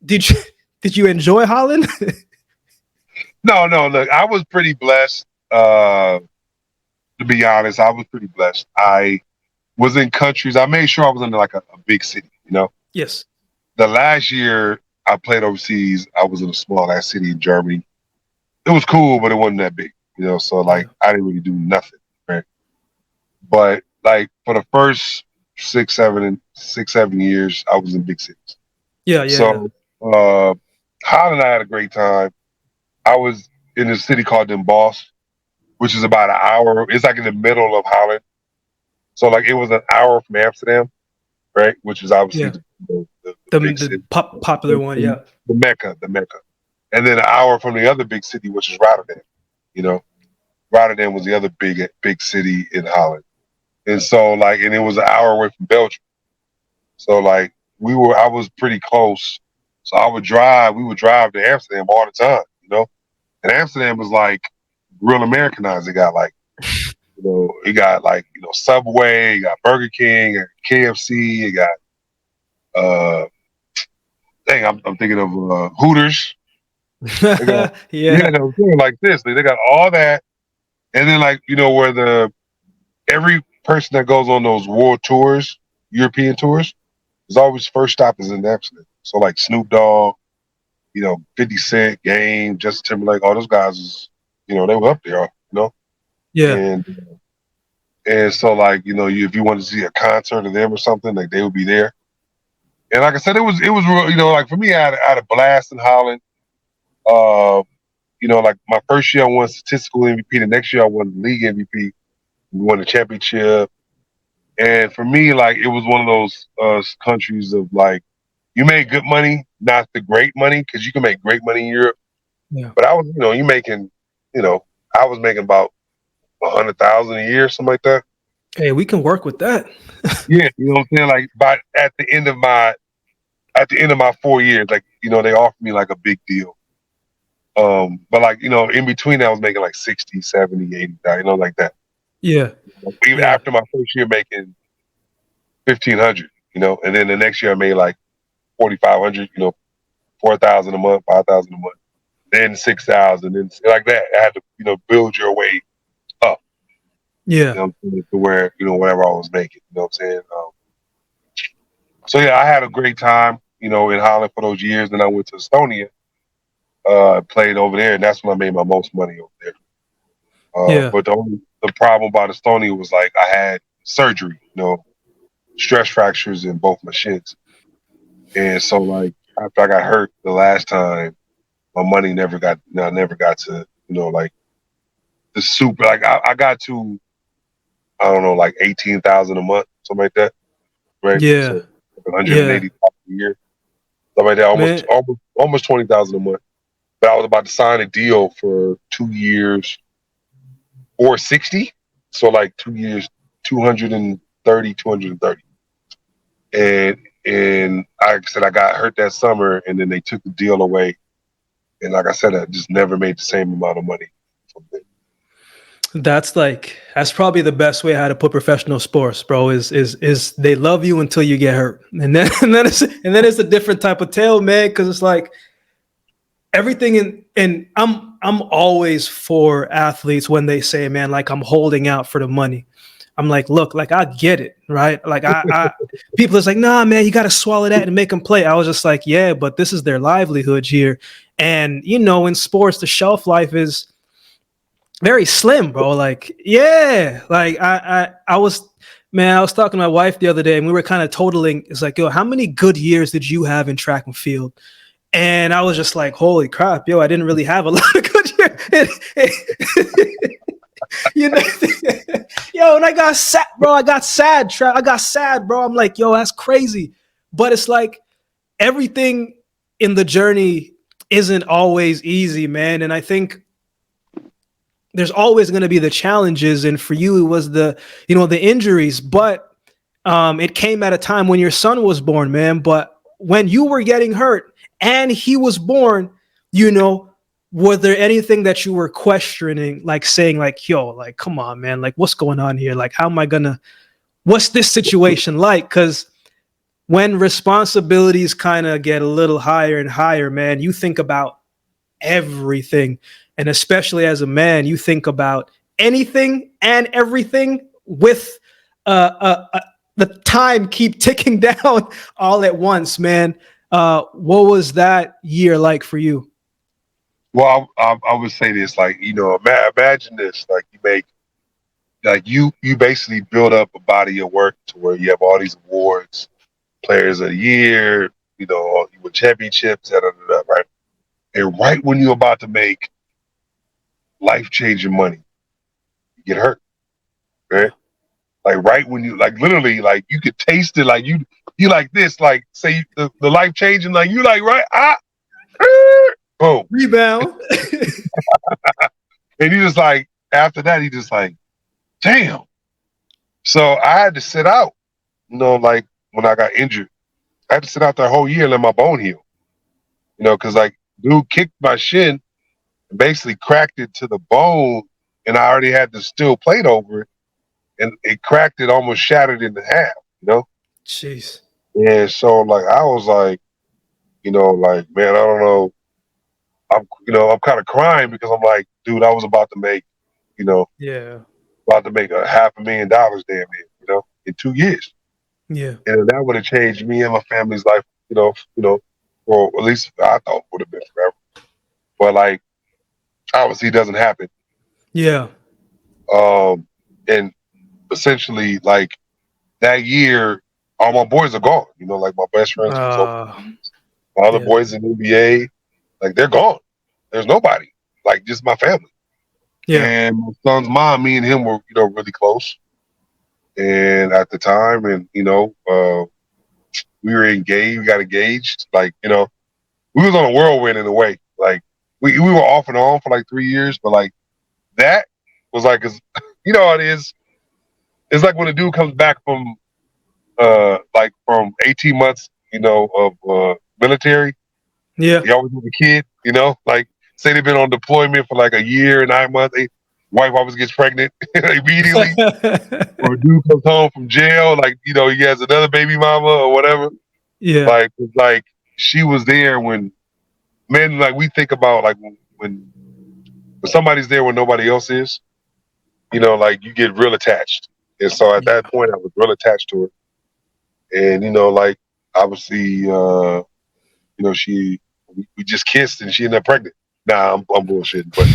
Speaker 1: did you did you enjoy Holland?
Speaker 2: no. Look, I was pretty blessed. To be honest, I was pretty blessed. I was in countries. I made sure I was in like a big city.
Speaker 1: Yes.
Speaker 2: The last year I played overseas, I was in a small ass city in Germany. It was cool, but it wasn't that big. So
Speaker 1: Yeah.
Speaker 2: like I didn't really do nothing. Right. But like for the first 6, 7 years, I was in big cities.
Speaker 1: Yeah. Yeah. Yeah.
Speaker 2: So Holland, I had a great time. I was in a city called Den Bosch, which is about an hour. It's like in the middle of Holland. So like it was an hour from Amsterdam. right? Which is obviously
Speaker 1: Yeah.
Speaker 2: the big
Speaker 1: The
Speaker 2: city,
Speaker 1: popular
Speaker 2: the,
Speaker 1: one. Yeah.
Speaker 2: the Mecca, the Mecca. And then an hour from the other big city, which is Rotterdam. You know, Rotterdam was the other big city in Holland. And so like, and it was an hour away from Belgium. So like, I was pretty close. So we would drive to Amsterdam all the time. And Amsterdam was like real Americanized. It got like Subway, it got Burger King, it got KFC, it got uh, I'm thinking of Hooters. They got yeah,
Speaker 1: Yeah.
Speaker 2: no, like this. They got all that, and then like where every person that goes on those world tours, European tours, is always first stop is in Amsterdam. So like Snoop Dogg, 50 Cent, Game, Justin Timberlake, all those guys they were up there,
Speaker 1: Yeah.
Speaker 2: and so like if you wanted to see a concert of them or something, like they would be there. And like I said, it was real, like for me, I had a blast in Holland. Uh, like my first year I won statistical MVP. The next year I won the league MVP. We won the championship. And for me, like it was one of those countries of like you made good money, not the great money, because you can make great money in Europe.
Speaker 1: Yeah.
Speaker 2: But I was, you making, I was making about 100,000 a year, something like that.
Speaker 1: Hey, we can work with that.
Speaker 2: Yeah, you know what I'm saying. Like, by at the end of my 4 years, like they offered me like a big deal. But like in between, I was making like 60, 70, 80, like that.
Speaker 1: Yeah.
Speaker 2: Even
Speaker 1: Yeah.
Speaker 2: after my first year making 1,500, and then the next year I made like 4,500, 4,000 a month, 5,000 a month, then 6,000, then like that. I had to build your way up,
Speaker 1: Yeah.
Speaker 2: to where whatever I was making. You know what I'm saying? So yeah, I had a great time, in Holland for those years. Then I went to Estonia, played over there, and that's when I made my most money over there.
Speaker 1: Yeah.
Speaker 2: But the problem about Estonia was like I had surgery, stress fractures in both my shins, and so like after I got hurt the last time, my money never got to like the super. Like I got to I don't know like 18,000 a month, something like that, right? So
Speaker 1: Yeah.
Speaker 2: like 180,000
Speaker 1: Yeah.
Speaker 2: a year, something like that,
Speaker 1: Man.
Speaker 2: almost 20,000 a month. But I was about to sign a deal for 2 years or 60. So like 2 years, 230, 230. And like I said, I got hurt that summer and then they took the deal away. And like I said, I just never made the same amount of money from there.
Speaker 1: That's probably the best way how to put professional sports, bro. Is they love you until you get hurt, and then it's a different type of tale, man. Because it's like everything and I'm always for athletes when they say, man, like I'm holding out for the money. I'm like, look, like I get it, right? Like I people is like, nah, man, you got to swallow that and make them play. I was just like, yeah, but this is their livelihood here, and in sports, the shelf life is very slim, bro. Like, yeah, like I was, man, I was talking to my wife the other day, and we were kind of totaling. It's like, yo, how many good years did you have in track and field? And I was just like, holy crap, yo, I didn't really have a lot of good years. you know, yo, and I got sad, bro. I got sad, I got sad, bro. I'm like, yo, that's crazy. But it's like everything in the journey isn't always easy, man. And I think there's always going to be the challenges, and for you it was the injuries, but it came at a time when your son was born, man. But when you were getting hurt and he was born, you know was there anything that you were questioning, like saying like, yo, like, come on, man, like what's going on here, like how am I gonna, what's this situation like? Because when responsibilities kind of get a little higher and higher, man, you think about everything. And especially as a man, you think about anything and everything with the time keep ticking down all at once, man. What was that year like for you?
Speaker 2: Well, I would say this, like, imagine this, like you basically build up a body of work to where you have all these awards, players of the year, you win championships, right? And right when you're about to make life changing money, you get hurt,
Speaker 1: Yeah.
Speaker 2: right? like right when you like literally like you could taste it, like you like this, like say the life changing, like you like right boom,
Speaker 1: Rebound.
Speaker 2: and he just like after that he just like damn. So I had to sit out, like when I got injured, I had to sit out that whole year and let my bone heal, because like dude kicked my shin, basically cracked it to the bone, and I already had the steel plate over it, and it cracked it, almost shattered it in half.
Speaker 1: Jeez.
Speaker 2: And so like I was like, like man, I don't know, I'm kind of crying because I'm like, dude, I was you know,
Speaker 1: Yeah.
Speaker 2: about to make $500,000 damn near, in 2 years,
Speaker 1: Yeah.
Speaker 2: and that would have changed me and my family's life, or at least I thought would have been forever. But like, obviously, it doesn't happen.
Speaker 1: Yeah.
Speaker 2: And essentially, like that year, all my boys are gone. Like my best friends who was
Speaker 1: Uh,
Speaker 2: overseas, my other
Speaker 1: yeah.
Speaker 2: boys in the NBA, like they're gone. There's nobody, like just my family.
Speaker 1: Yeah.
Speaker 2: And my son's mom, me and him were, really close. And at the time, and we were engaged, we got engaged. Like, we was on a whirlwind in a way. Like we were off and on for like 3 years, but like that was like, 'cause, how it is. It's like when a dude comes back from like from 18 months, of military.
Speaker 1: Yeah.
Speaker 2: He always has a kid, like say they've been on deployment for like a year, 9 months. Wife always gets pregnant immediately. Or a dude comes home from jail, like, he has another baby mama or whatever.
Speaker 1: Yeah.
Speaker 2: Like she was there when men, like we think about like when somebody's there when nobody else is, like you get real attached. And so at
Speaker 1: Yeah.
Speaker 2: that point I was real attached to her. And, like obviously she we just kissed and she ended up pregnant. Nah, I'm bullshitting, but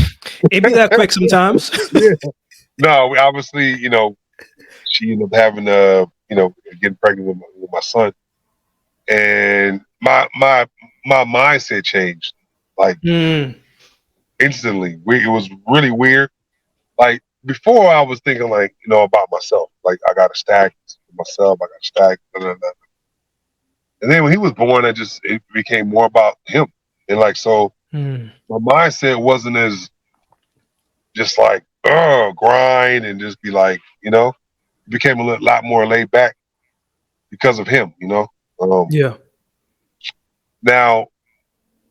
Speaker 1: It be that quick sometimes.
Speaker 2: yeah. No, we obviously, she ended up having getting pregnant with my son. And my mindset changed like
Speaker 1: Mm.
Speaker 2: instantly. It was really weird. Like before, I was thinking like about myself. Like I got to stack myself. I got to stack. Da, da, da. And then when he was born, it became more about him. And like so,
Speaker 1: Mm.
Speaker 2: my mindset wasn't as just like grind and just be like it became a lot more laid back because of him.
Speaker 1: Yeah.
Speaker 2: Now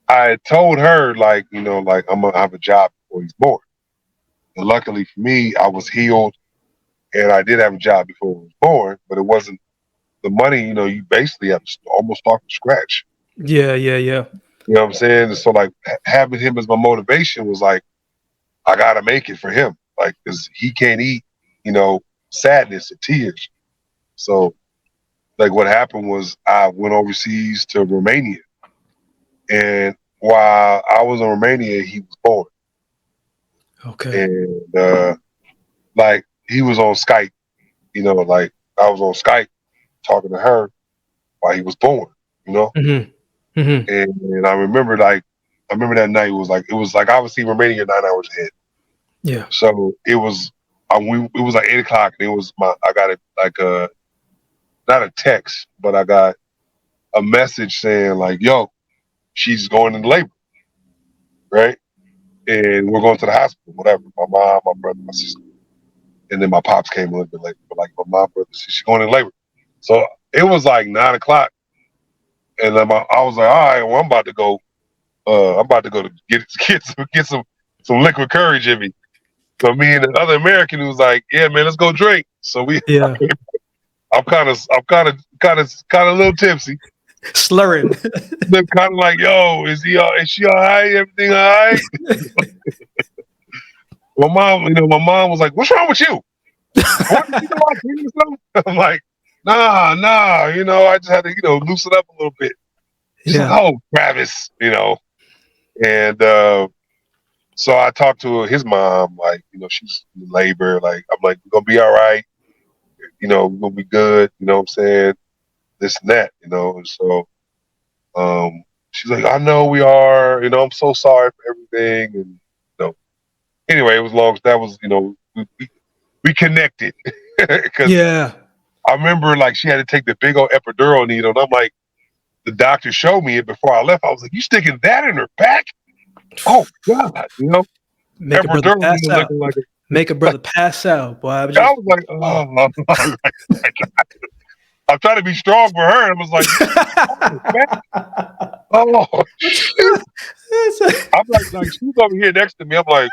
Speaker 2: I had told her like like I'm gonna have a job before he's born. And luckily for me, I was healed and I did have a job before he was born, but it wasn't the money. You basically have to almost start from scratch.
Speaker 1: Yeah. Yeah. Yeah.
Speaker 2: You know what I'm saying? And so like having him as my motivation was like I gotta make it for him, like because he can't eat, sadness or tears. So like what happened was I went overseas to Romania, and while I was in Romania, he was born,
Speaker 1: Okay.
Speaker 2: and like he was on Skype, like I was on Skype talking to her while he was born, you know,
Speaker 1: Mm-hmm. Mm-hmm.
Speaker 2: and I remember that night was like it was like obviously Romania 9 hours ahead,
Speaker 1: Yeah.
Speaker 2: so it was. It was like 8 o'clock, and it was I got it like not a text, but I got a message saying like, "Yo, she's going into labor, right? And we're going to the hospital, whatever." My mom, my brother, my sister, and then my pops came a little bit later. But like my mom, brother, she's going into labor. So it was like 9 o'clock, and then I was like, "All right, well, I'm about to go. I'm about to go to get some liquid courage in me." So me and the other American was like, "Yeah, man, let's go drink." So
Speaker 1: Yeah.
Speaker 2: I'm kind of a little tipsy.
Speaker 1: Slurring.
Speaker 2: They're kind of like, "Yo, is she all right? Everything all right?" My mom was like, "What's wrong with you? What did you know I did or something?" I'm like, nah, I just had to, loosen up a little bit. She's like,
Speaker 1: Yeah.
Speaker 2: "Oh, Travis," and so I talked to his mom, like, she's in labor. Like, I'm like, "We're gonna be all right, we're gonna be good," you know what I'm saying? This and that, and so she's like, "I know we are, I'm so sorry for everything," and anyway, it was long. That was, we we connected. Because
Speaker 1: Yeah.
Speaker 2: I remember like she had to take the big old epidural needle, and I'm like, the doctor showed me it before I left. I was like, you sticking that in her back? Oh God,
Speaker 1: Make a brother
Speaker 2: epidural
Speaker 1: pass
Speaker 2: needle
Speaker 1: out.
Speaker 2: looking like a.
Speaker 1: Make a brother pass out, boy. I was
Speaker 2: I
Speaker 1: just.
Speaker 2: was like, oh, I'm trying to be strong for her. And I was like, you stick that in her back? Oh shit. I'm like she's over here next to me. I'm like,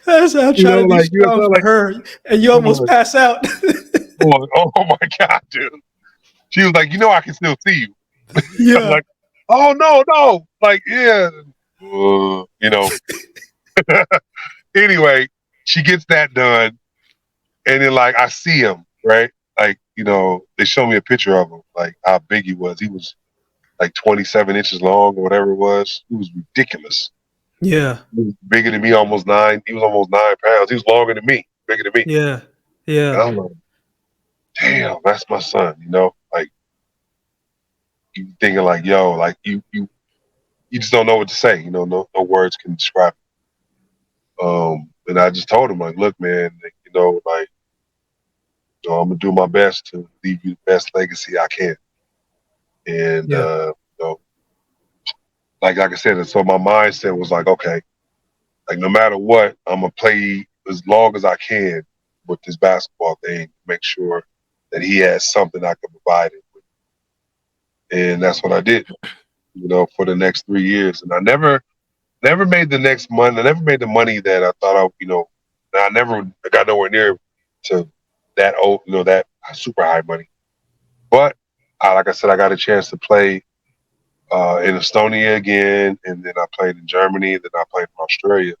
Speaker 1: I'm trying to be
Speaker 2: like you
Speaker 1: strong
Speaker 2: know,
Speaker 1: for
Speaker 2: like
Speaker 1: her, and you
Speaker 2: I'm
Speaker 1: almost
Speaker 2: like,
Speaker 1: pass out.
Speaker 2: oh my God, dude. She was like, I can still see you. I'm
Speaker 1: Yeah.
Speaker 2: like, oh no, like yeah, Anyway, she gets that done, and then like I see him, right? Like they show me a picture of him, like how big he was. He was like 27 inches long or whatever it was. He was ridiculous.
Speaker 1: Yeah.
Speaker 2: He was bigger than me, almost 9. He was almost 9 pounds. He was longer than me, bigger than me.
Speaker 1: Yeah.
Speaker 2: And
Speaker 1: Yeah.
Speaker 2: I'm like, damn, that's my son. Like you thinking like, yo, like you just don't know what to say. No words can describe it. And I just told him like, look, man, like I'm gonna do my best to leave you the best legacy I can. And
Speaker 1: Yeah.
Speaker 2: like I said, so my mindset was like, okay, like no matter what, I'm gonna play as long as I can with this basketball thing, make sure that he has something I can provide him with. And that's what I did, for the next 3 years. And I never made the next money. I never made the money that I thought I never got nowhere near to that old, that super high money. But like I said, I got a chance to play in Estonia again, and then I played in Germany, then I played in Australia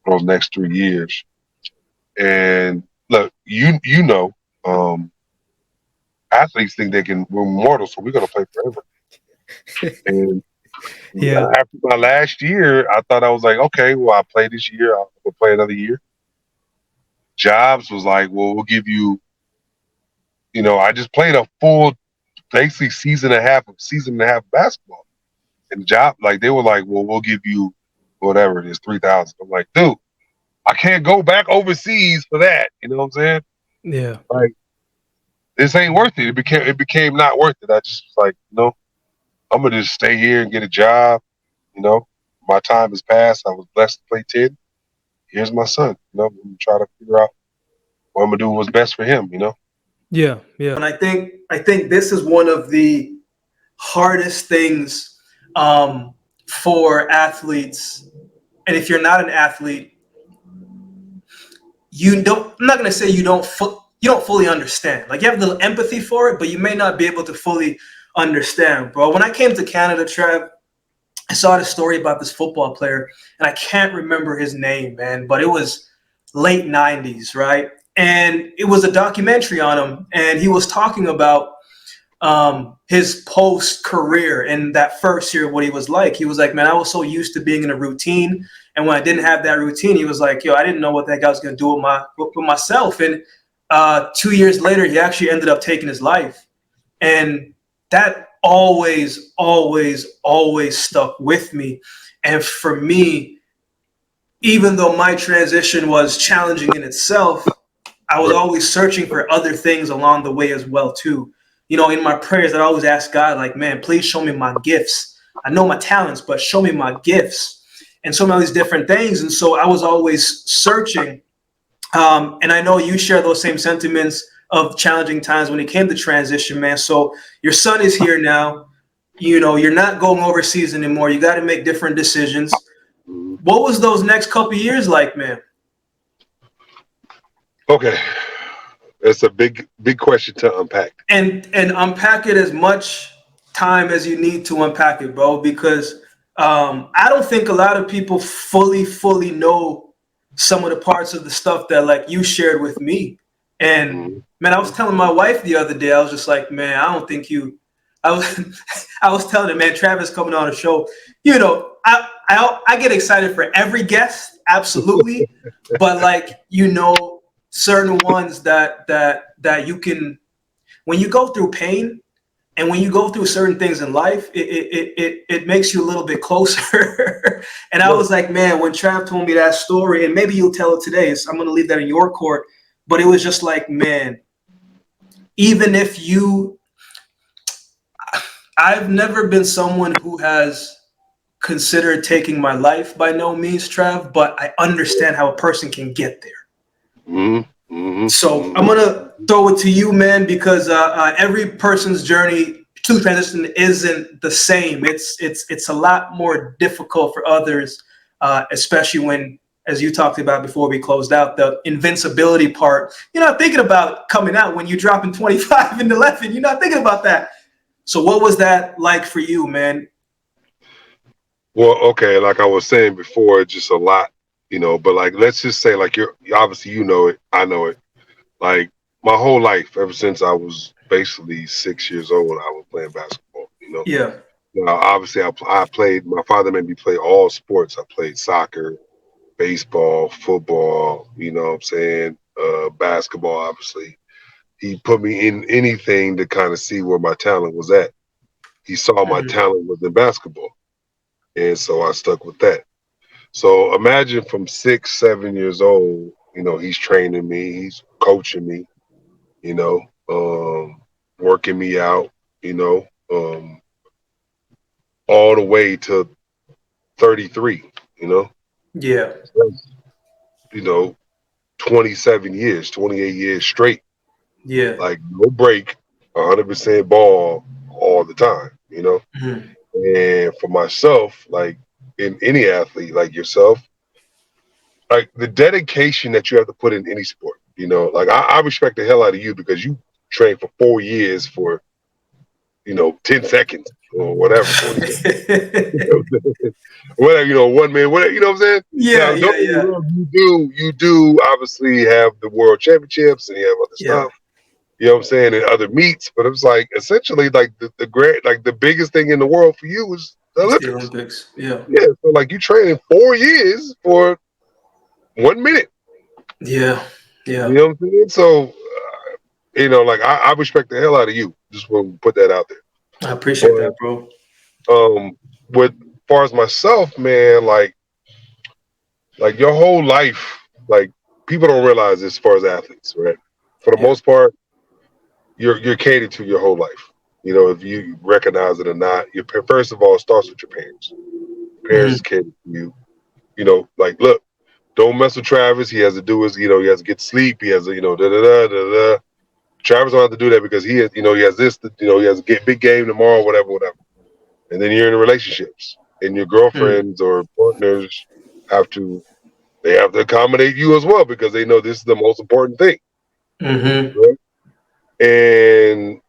Speaker 2: for those next 3 years. And look, um, athletes think we're mortal, so we're gonna play forever. And
Speaker 1: Yeah.
Speaker 2: after my last year, I thought I was like, okay, well, I played this year, I'll play another year. Jobs was like, well, we'll give you, I just played a full, basically season and a half of basketball. And the job, like they were like, well, we'll give you whatever it is, 3,000. I'm like, dude, I can't go back overseas for that. You know what I'm saying?
Speaker 1: Yeah.
Speaker 2: Like this ain't worth it. It became not worth it. I just was like, I'm gonna just stay here and get a job. You know, my time has passed. I was blessed to play 10. Here's my son. I'm gonna try to figure out what I'm gonna do what's best for him.
Speaker 1: Yeah. Yeah. And I think this is one of the hardest things for athletes. And if you're not an athlete, I'm not going to say you don't fully understand. Like you have a little empathy for it, but you may not be able to fully understand, bro. When I came to Canada, Trav, I saw this story about this football player, and I can't remember his name, man, but it was late 90s, right? And it was a documentary on him, and he was talking about his post career and that first year, what he was like. He was like, man, I was so used to being in a routine. And when I didn't have that routine, he was like, yo, I didn't know what that guy was going to do with myself. And 2 years later, he actually ended up taking his life. And that always, always, always stuck with me. And for me, even though my transition was challenging in itself, I was always searching for other things along the way as well, too. In my prayers, I always ask God, like, man, please show me my gifts. I know my talents, but show me my gifts and so many of these different things. And so I was always searching. And I know you share those same sentiments of challenging times when it came to transition, man. So your son is here now. You're not going overseas anymore. You got to make different decisions. What was those next couple of years like, man?
Speaker 2: Okay, it's a big question to unpack.
Speaker 1: And unpack it as much time as you need to unpack it, bro, because I don't think a lot of people fully know some of the parts of the stuff that like you shared with me. And man, I was telling my wife the other day, I was just like, man, I don't think you. I was I was telling her, man, Travis coming on the show. I get excited for every guest, absolutely, but like certain ones that you can, when you go through pain, And when you go through certain things in life, it makes you a little bit closer. And I
Speaker 2: Right.
Speaker 1: was like, man, when Trav told me that story, and maybe you'll tell it today, so I'm going to leave that in your court. But it was just like, man, even if you, I've never been someone who has considered taking my life by no means, Trav, but I understand how a person can get there.
Speaker 2: Mm-hmm. Mm-hmm.
Speaker 1: So I'm
Speaker 2: Mm-hmm.
Speaker 1: gonna throw it to you, man, because every person's journey to transition isn't the same. It's a lot more difficult for others, especially when, as you talked about before we closed out, the invincibility part. You're not thinking about coming out when you're dropping 25 and 11. You're not thinking about that. So what was that like for you, man?
Speaker 2: Well, okay, like I was saying before, just a lot, but like let's just say like you're obviously you know it, I know it. Like my whole life, ever since I was basically 6 years old, I was playing basketball.
Speaker 1: Yeah.
Speaker 2: Now, obviously, I played. My father made me play all sports. I played soccer, baseball, football. You know what I'm saying? Basketball, obviously. He put me in anything to kind of see where my talent was at. He saw my
Speaker 1: Mm-hmm.
Speaker 2: talent was in basketball, and so I stuck with that. So imagine from 6, 7 years old, he's training me, he's coaching me, you know, working me out, you know, um, all the way to 33, you know,
Speaker 1: Yeah.
Speaker 2: That's, you know, 27 years, 28 years straight,
Speaker 1: Yeah.
Speaker 2: like no break, 100% ball all the time,
Speaker 1: Mm-hmm.
Speaker 2: And for myself, like in any athlete like yourself, like the dedication that you have to put in any sport, like I respect the hell out of you because you trained for 4 years for, 10 seconds or whatever, 20 seconds. Whatever, 1 minute, whatever, you know what I'm saying?
Speaker 1: Yeah.
Speaker 2: Now, don't
Speaker 1: Yeah.
Speaker 2: get me
Speaker 1: Yeah.
Speaker 2: wrong, you do obviously have the world championships and you have other
Speaker 1: Yeah.
Speaker 2: stuff, you know what I'm saying, and other meets, but it's like essentially like the great, like the biggest thing in the world for you is the
Speaker 1: It's the
Speaker 2: Olympics.
Speaker 1: Olympics. Yeah.
Speaker 2: Yeah, so like you training 4 years for 1 minute,
Speaker 1: Yeah.
Speaker 2: you
Speaker 1: Yeah.
Speaker 2: know what I'm saying? So, like I respect the hell out of you. Just want to put that out there.
Speaker 1: I appreciate that,
Speaker 2: But
Speaker 1: bro.
Speaker 2: with far as myself, man, like your whole life, like people don't realize this as far as athletes, right? For the
Speaker 1: Yeah.
Speaker 2: most part, you're catered to your whole life. If you recognize it or not, first of all, it starts with your parents. Parents
Speaker 1: Mm-hmm.
Speaker 2: is catered to you. Like look, don't mess with Travis. He has to do his, he has to get sleep. He has to, da da da da da. Travis don't have to do that because he has, he has this, he has a big game tomorrow, whatever, whatever. And then you're in relationships, and your girlfriends or partners have to they have to accommodate you as well because they know this is the most important thing.
Speaker 1: Mm-hmm.
Speaker 2: Right? And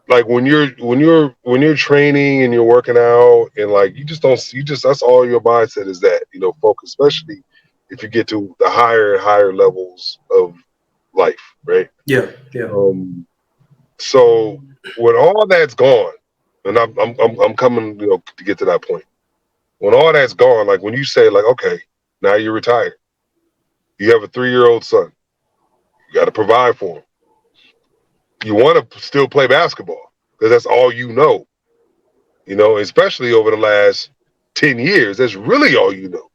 Speaker 2: like when you're training and you're working out and like you just that's all your mindset is that focus, especially if you get to the higher and higher levels of life, right?
Speaker 1: Yeah. Yeah.
Speaker 2: Um, so when all that's gone, and I'm coming to get to that point. When all that's gone, like when you say like, okay, now you're retired, you have a 3-year-old son, you got to provide for him. You want to still play basketball because that's all you know. Especially over the last 10 years, that's really all you know.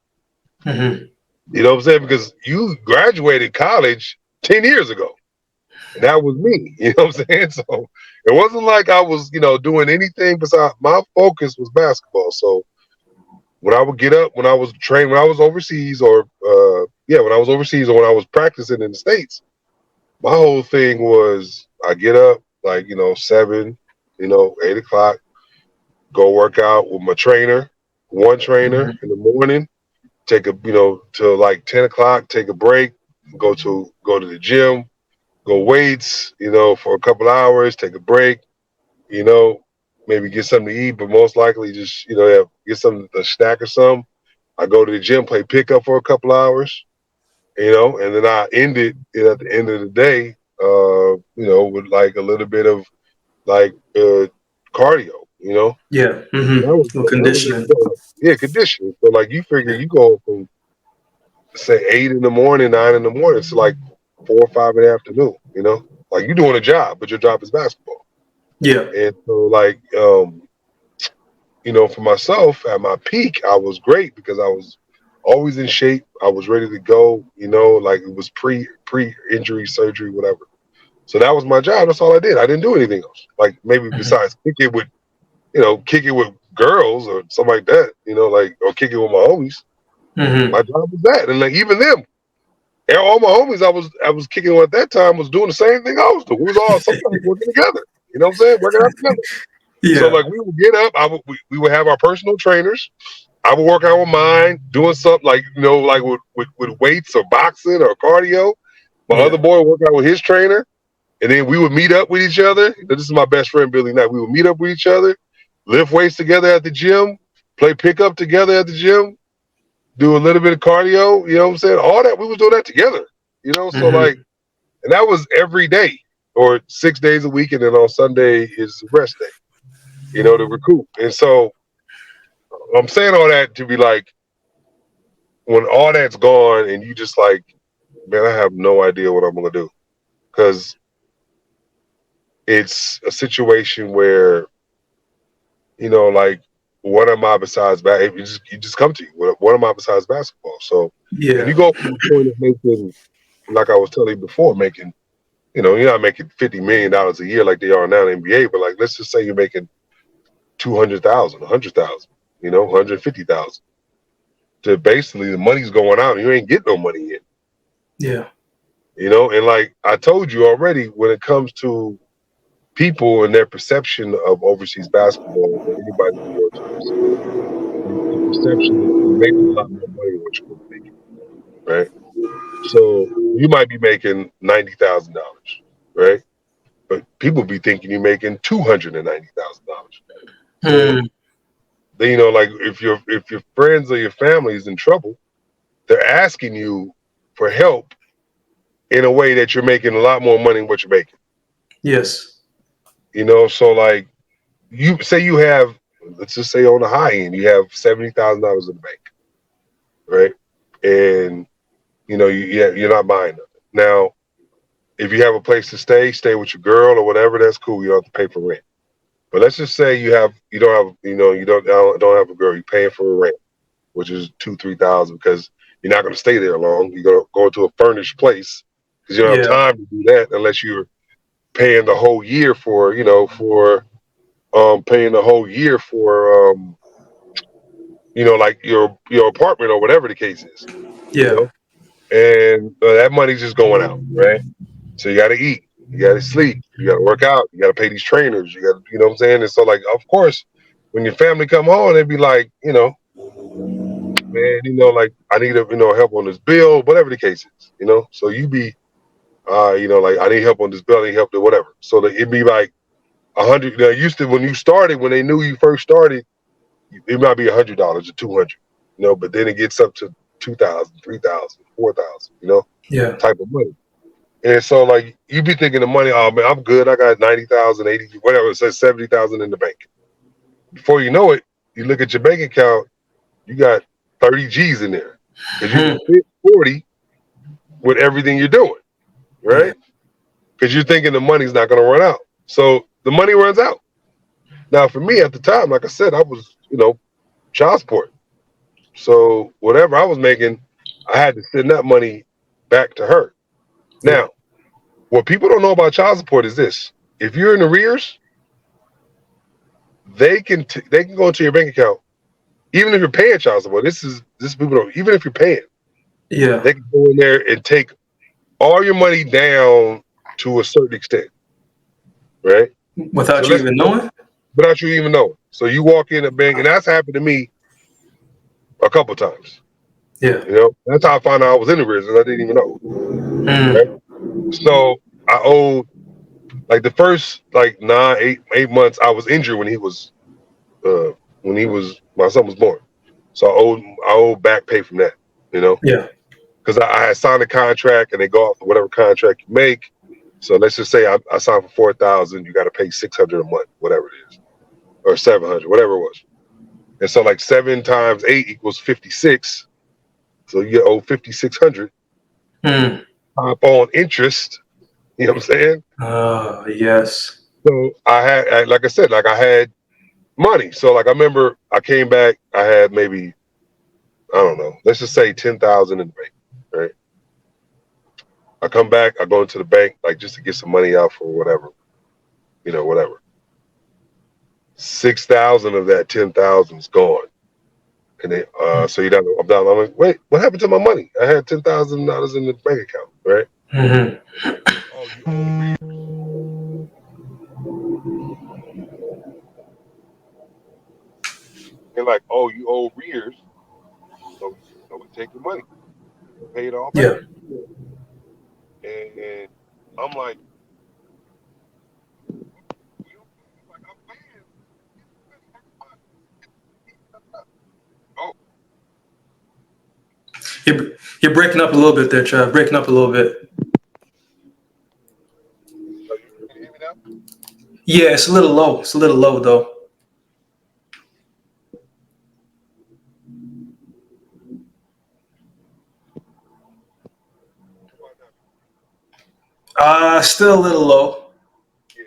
Speaker 1: Mm-hmm.
Speaker 2: You know what I'm saying? Because you graduated college 10 years ago. And that was me. You know what I'm saying? So it wasn't like I was, doing anything besides my focus was basketball. So when I would get up, when I was trained, when I was overseas, or when I was overseas, or when I was practicing in the States, my whole thing was I get up like 7, 8 o'clock, go work out with my trainer, one trainer
Speaker 1: Mm-hmm.
Speaker 2: in the morning, take a till like 10 o'clock, take a break, go to the gym, go weights, for a couple hours, take a break, you know, maybe get something to eat, but most likely just get something, a snack or something. I go to the gym, play pickup for a couple hours, and then I end it at the end of the day, with like a little bit of like cardio,
Speaker 1: Yeah.
Speaker 2: And that
Speaker 1: Mm-hmm.
Speaker 2: was
Speaker 1: No
Speaker 2: that was
Speaker 1: conditioning.
Speaker 2: yeah, conditioning. So like you figure
Speaker 1: Yeah.
Speaker 2: you go from say 8 in the morning, 9 in the morning to like 4 or 5 in the afternoon, Like you're doing a job, but your job is basketball.
Speaker 1: Yeah.
Speaker 2: And so like for myself at my peak, I was great because I was always in shape. I was ready to go, like it was pre injury surgery, whatever. So that was my job. That's all I did. I didn't do anything else. Like maybe
Speaker 1: Mm-hmm.
Speaker 2: besides kick it with girls or something like that, or kick it with my homies.
Speaker 1: Mm-hmm.
Speaker 2: My job was that. And like even them, and all my homies I was kicking with at that time was doing the same thing I was doing. We was all sometimes working together. You know what I'm saying? Working out together. So
Speaker 1: Yeah.
Speaker 2: like we would get up, we would have our personal trainers. I would work out with mine, doing something like like with weights or boxing or cardio. My other
Speaker 1: Yeah.
Speaker 2: boy would work out with his trainer, and then we would meet up with each other. This is my best friend Billy Knight. We would meet up with each other, lift weights together at the gym, play pickup together at the gym, do a little bit of cardio. You know what I'm saying? All that we was doing that together. So like,
Speaker 1: Mm-hmm.
Speaker 2: and that was every day or 6 days a week, and then on Sunday is rest day. To recoup. And so I'm saying all that to be like, when all that's gone and you just like, man, I have no idea what I'm gonna do, because it's a situation where like, what am I besides you just come to you. What am I besides basketball? So if you
Speaker 1: Yeah.
Speaker 2: go from the point of making, like I was telling you before, making, you're not making $50 million a year like they are now in the NBA, but like let's just say you're making 200,000, 100,000, 150,000. To basically the money's going out and you ain't getting no money in.
Speaker 1: Yeah.
Speaker 2: And like I told you already, when it comes to people and their perception of overseas basketball or anybody who works overseas, the perception is you're making a lot more money than what you're really making, right? So you might be making $90,000, right? But people be thinking you're making $290,000. So
Speaker 1: Mm.
Speaker 2: they, like if your friends or your family is in trouble, they're asking you for help in a way that you're making a lot more money than what you're making.
Speaker 1: Yes.
Speaker 2: So like you say you have, let's just say on the high end, you have $70,000 in the bank, right? And you're not buying nothing. Now, if you have a place to stay with your girl or whatever, that's cool. You don't have to pay for rent. But let's just say you don't have, don't have a girl. You're paying for a rent, which is 2-3 thousand, because you're not going to stay there long. You're going to go into a furnished place because you don't have
Speaker 1: Yeah.
Speaker 2: time to do that unless you're paying the whole year for, paying the whole year for, like your apartment or whatever the case is, you
Speaker 1: Yeah.
Speaker 2: know, and that money's just going out, right? So you got to eat, you got to sleep, you got to work out, you got to pay these trainers, you got to, what I'm saying? And so like, of course, when your family come home, they'd be like, man, like I need help on this bill, whatever the case is, So you be, like I need help on this bill, I need help to whatever. So that it'd be like 100. Used to when you started, when they knew you first started, it might be $100 or 200, but then it gets up to 2,000, 3,000, 4,000,
Speaker 1: Yeah.
Speaker 2: type of money. And so like you be thinking the money, oh man, I'm good. I got 90,000, 80, whatever. It says 70,000 in the bank. Before you know it, you look at your bank account, you got 30 G's in there because you can
Speaker 1: Hmm.
Speaker 2: fit 40 with everything you're doing,
Speaker 1: Yeah.
Speaker 2: right? Because you're thinking the money's not going to run out. So the money runs out. Now for me at the time, like I said, I was, child support. So whatever I was making, I had to send that money back to her.
Speaker 1: Yeah.
Speaker 2: Now, what people don't know about child support is this: if you're in arrears, they can go into your bank account, even if you're paying child support. This people don't. Even if you're paying,
Speaker 1: Yeah.
Speaker 2: they can go in there and take all your money down to a certain extent, right? So
Speaker 1: Without you
Speaker 2: let's
Speaker 1: even knowing?
Speaker 2: without you even knowing. So you walk in a bank, and that's happened to me a couple times.
Speaker 1: Yeah.
Speaker 2: That's how I found out I was in arrears, and I didn't even know. Right?
Speaker 1: Mm.
Speaker 2: So I owed, like the first like 8 months. I was injured uh my son was born. So I owed back pay from that,
Speaker 1: Yeah.
Speaker 2: because I had signed a contract and they go off of whatever contract you make. So let's just say I signed for 4,000, you got to pay 600 a month, whatever it is, or 700, whatever it was. And so like 7 times 8 equals 56. So you owe 5,600
Speaker 1: Mm.
Speaker 2: upon interest. You know what I'm saying?
Speaker 1: Yes.
Speaker 2: So like I said, like I had money. So like I remember I came back, I had maybe, I don't know, let's just say 10,000 in the bank, right? I come back, I go into the bank like just to get some money out for whatever, whatever. 6,000 of that 10,000 is gone. And then so I'm down. I'm like, wait, what happened to my money? I had $10,000 in the bank account, right?
Speaker 3: Mm-hmm.
Speaker 2: Oh, you owe me. They're like, oh, you owe rears, so we take your money, pay it all back.
Speaker 3: Yeah.
Speaker 2: And I'm like, like I'm paying oh,
Speaker 3: You're breaking up a little bit there, Trav. Breaking up a little bit.
Speaker 2: can you hear me now?
Speaker 3: Yeah, it's a little low. It's a little low though. Still a little low.
Speaker 2: Yeah.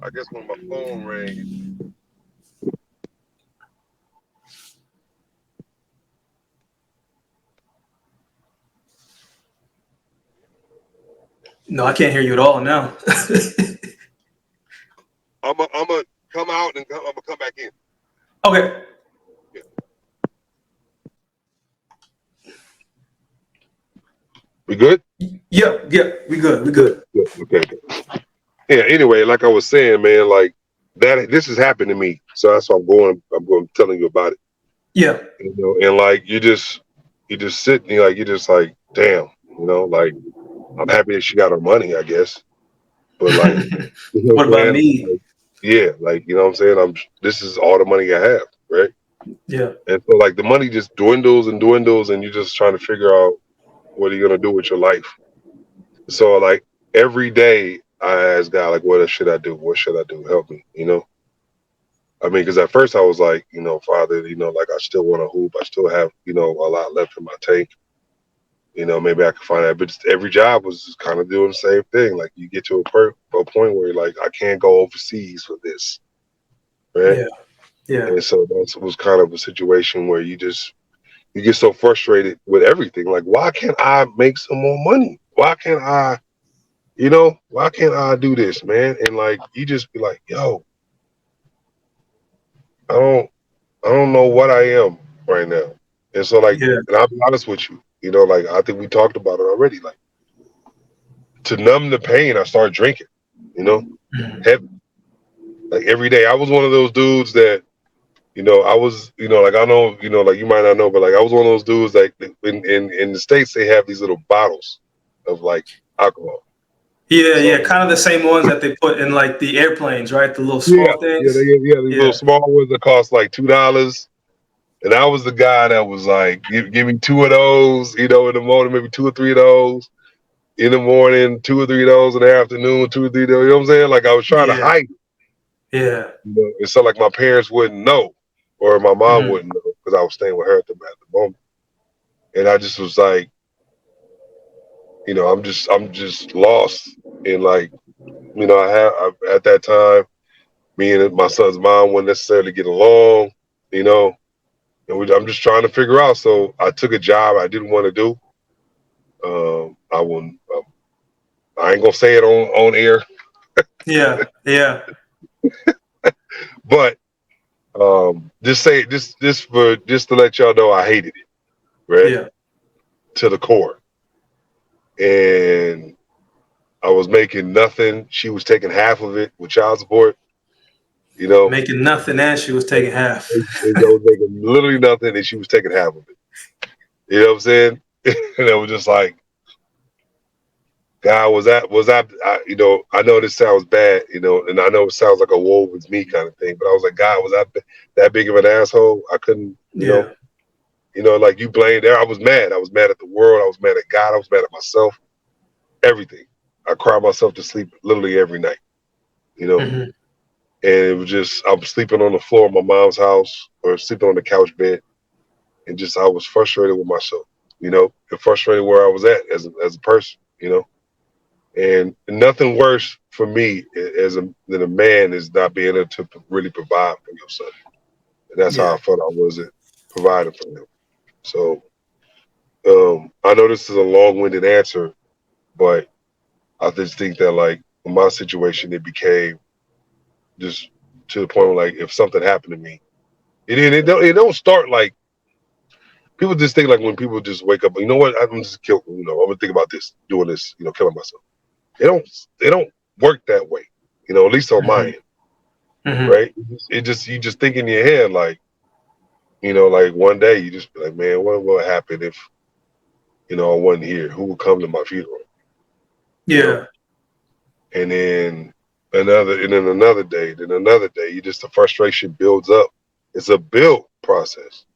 Speaker 2: I guess when my phone rang.
Speaker 3: No, I can't hear you at all now.
Speaker 2: I'm gonna come out and I'm gonna come back in.
Speaker 3: Okay.
Speaker 2: Yeah. We good?
Speaker 3: Yep. Yep. We good. We good.
Speaker 2: Yeah. Okay. Yeah. Anyway, like I was saying, man, like that. This has happened to me, so that's why I'm going. Telling you about it.
Speaker 3: Yeah.
Speaker 2: And like you just sit and you're just like, damn, like I'm happy that she got her money, I guess. But like, you know
Speaker 3: What
Speaker 2: what I'm
Speaker 3: about
Speaker 2: saying?
Speaker 3: me?
Speaker 2: Like, yeah, like what I'm saying. This is all the money I have, right?
Speaker 3: Yeah.
Speaker 2: And so like the money just dwindles and dwindles, and you're just trying to figure out what are you gonna do with your life. So like every day I ask God, like, what should I do? What should I do? Help me, I mean, because at first I was like, Father, like I still want to hoop. I still have, a lot left in my tank. Maybe I could find that. But just every job was just kind of doing the same thing. Like you get to a point where you're like, I can't go overseas for this, right?
Speaker 3: Yeah. Yeah.
Speaker 2: And so that was kind of a situation where you get so frustrated with everything. Like, why can't I make some more money? Why can't I do this, man? And like you just be like, yo, I don't I don't know what I am right now. And so like,
Speaker 3: Yeah.
Speaker 2: and I'll be honest with you, like I think we talked about it already. Like to numb the pain, I started drinking, you know,
Speaker 3: Mhm.
Speaker 2: heavy. Like every day. I was one of those dudes that, I was, like I know, like you might not know, but like I was one of those dudes like in the States they have these little bottles of like alcohol.
Speaker 3: Yeah.
Speaker 2: So
Speaker 3: Yeah. Kind of the same ones that they put in like the airplanes, right? The little
Speaker 2: yeah,
Speaker 3: small
Speaker 2: yeah,
Speaker 3: things.
Speaker 2: these little
Speaker 3: Yeah.
Speaker 2: small ones that cost like $2. And I was the guy that was like, give me two of those, in the morning, maybe two or three of those in the morning, two or three of those in the afternoon, two or three of those. You know what I'm saying? Like I was trying to
Speaker 3: Yeah.
Speaker 2: hide it,
Speaker 3: Yeah.
Speaker 2: and so like my parents wouldn't know, or my mom
Speaker 3: Hmm.
Speaker 2: wouldn't know because I was staying with her at the moment. And I just was like, I'm just lost. And like, at that time, me and my son's mom wouldn't necessarily get along, you know, I'm just trying to figure out. So I took a job I didn't want to do. I wouldn't. I ain't gonna say it on air,
Speaker 3: Yeah. Yeah.
Speaker 2: but just say just to let y'all know I hated it, right,
Speaker 3: Yeah.
Speaker 2: to the core. And I was making nothing. She was taking half of it with child support. You know,
Speaker 3: Making nothing, and she was taking half.
Speaker 2: I was making literally nothing, and she was taking half of it. You know what I'm saying? And it was just like, God, I know this sounds bad, and I know it sounds like a woe with me kind of thing, but I was like, God, was I that big of an asshole? I couldn't,
Speaker 3: Yeah.
Speaker 2: like you blamed there. I was mad. I was mad at the world. I was mad at God. I was mad at myself. Everything. I cried myself to sleep literally every night, you know.
Speaker 3: Hmm.
Speaker 2: And it was just I'm sleeping on the floor of my mom's house or sleeping on the couch bed, and just I was frustrated with myself. and frustrated where I was at as a person, and nothing worse for me than a man is not being able to really provide for your son. And that's how
Speaker 3: Yeah.
Speaker 2: I felt I wasn't providing for him. So I know this is a long-winded answer, but I just think that like in my situation, it became just to the point where like if something happened to me, it don't start like people just think like when people just wake up, you know what, I'm just kill, I'm gonna think about this, doing this, killing myself. They don't work that way, at least on my
Speaker 3: Hmm.
Speaker 2: end,
Speaker 3: Hmm.
Speaker 2: right? You just think in your head like, like one day you just be like, man, what will happen if I wasn't here? Who would come to my funeral? You know,
Speaker 3: Yeah.
Speaker 2: and then another day, you just the frustration builds up. It's a build process,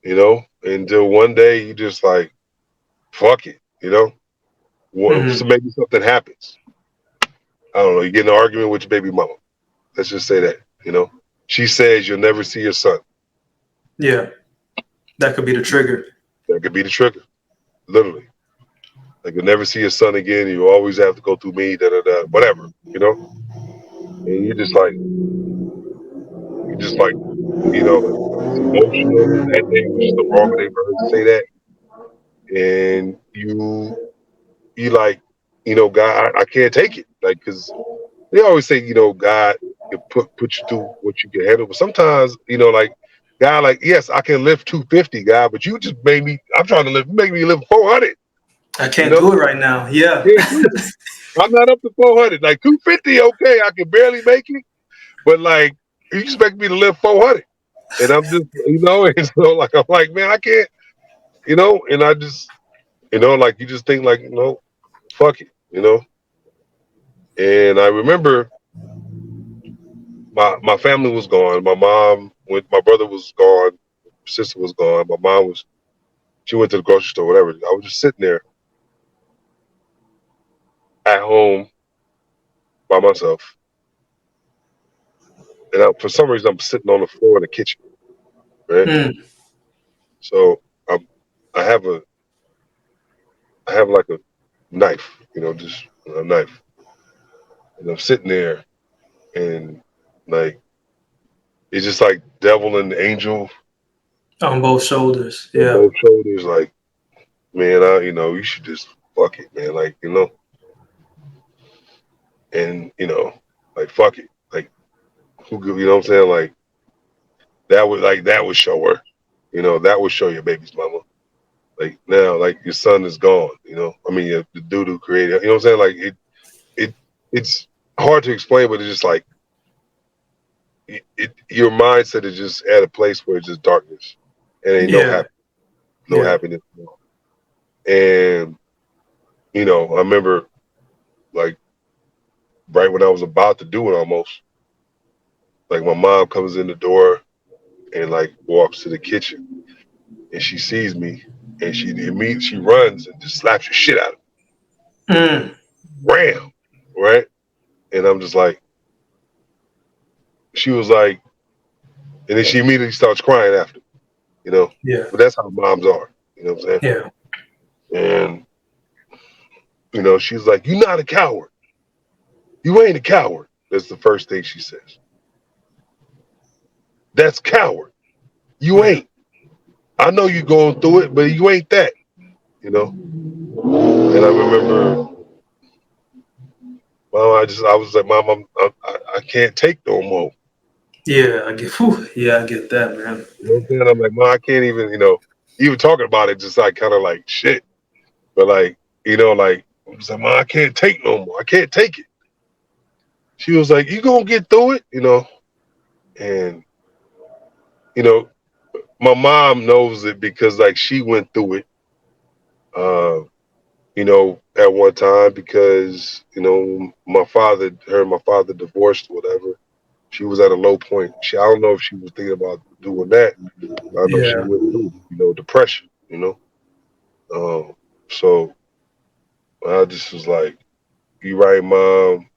Speaker 2: until one day you just like, fuck it,
Speaker 3: Hmm.
Speaker 2: so maybe something happens. I don't know. You get in an argument with your baby mama. Let's just say that, she says you'll never see your son.
Speaker 3: Yeah. That could be the trigger.
Speaker 2: That could be the trigger, literally. Like you'll never see your son again. You always have to go through me, da da da, whatever, And you just like, like it's emotional. That day was just the wrong day for her to say that, and you like, God, I can't take it, like, because they always say, God can put you through what you can handle, but sometimes, like, God, like, yes, I can lift 250, God, but you just made me. I'm trying to live, make me live 400.
Speaker 3: I
Speaker 2: You
Speaker 3: can't
Speaker 2: know,
Speaker 3: do it right now. Yeah.
Speaker 2: can't do it. I'm not up to 400. Like 250, okay, I can barely make it, but like you expect me to live 400, and I'm just, and so like I'm like, man, I can't, and I just, like you just think like, fuck it, And I remember my family was gone. My mom, when my brother was gone, sister was gone. My mom was, she went to the grocery store, whatever. I was just sitting there at home by myself, and for some reason I'm sitting on the floor in the kitchen, right?
Speaker 3: Mm.
Speaker 2: So I'm, I have a, I have like a knife, just a knife, and I'm sitting there, and like it's just like devil and angel
Speaker 3: On both shoulders.
Speaker 2: on
Speaker 3: Yeah.
Speaker 2: both shoulders. Like, man, you should just fuck it, man. Like, and like fuck it, like you know what I'm saying? Like that would show her, that would show your baby's mama. Like now, like your son is gone, I mean, the dude who created, you know what I'm saying? Like it, it's hard to explain, but it's just like your mindset is just at a place where it's just darkness, and ain't no
Speaker 3: Yeah.
Speaker 2: no
Speaker 3: Yeah.
Speaker 2: happiness. And I remember like right when I was about to do it, almost like my mom comes in the door and like walks to the kitchen, and she sees me, and she runs and just slaps the shit out of me.
Speaker 3: Mm.
Speaker 2: Ram, right? And I'm just like, she was like, and then she immediately starts crying after, you know.
Speaker 3: Yeah.
Speaker 2: But that's how moms are, you know what I'm saying?
Speaker 3: Yeah.
Speaker 2: And she's like, "You're not a coward. You ain't a coward." That's the first thing she says. That's coward. You
Speaker 3: Yeah.
Speaker 2: ain't. I know you going through it, but you ain't that, you know. And I remember, Mom, I was like, Mom, I can't take no more.
Speaker 3: Yeah. I get. Whew, yeah, I get that, man.
Speaker 2: You know what I'm saying? I'm like, Mom, I can't even, even talking about it, just like kind of like shit. But like, like I was like, Mom, I can't take no more. I can't take it. She was like, you gonna get through it, and you know, my mom knows it because like she went through it, uh, at one time because her and my father divorced, or whatever. She was at a low point. I don't know if she was thinking about doing that. I know she
Speaker 3: Yeah.
Speaker 2: went through, depression, Um, so I just was like, "You right, Mom."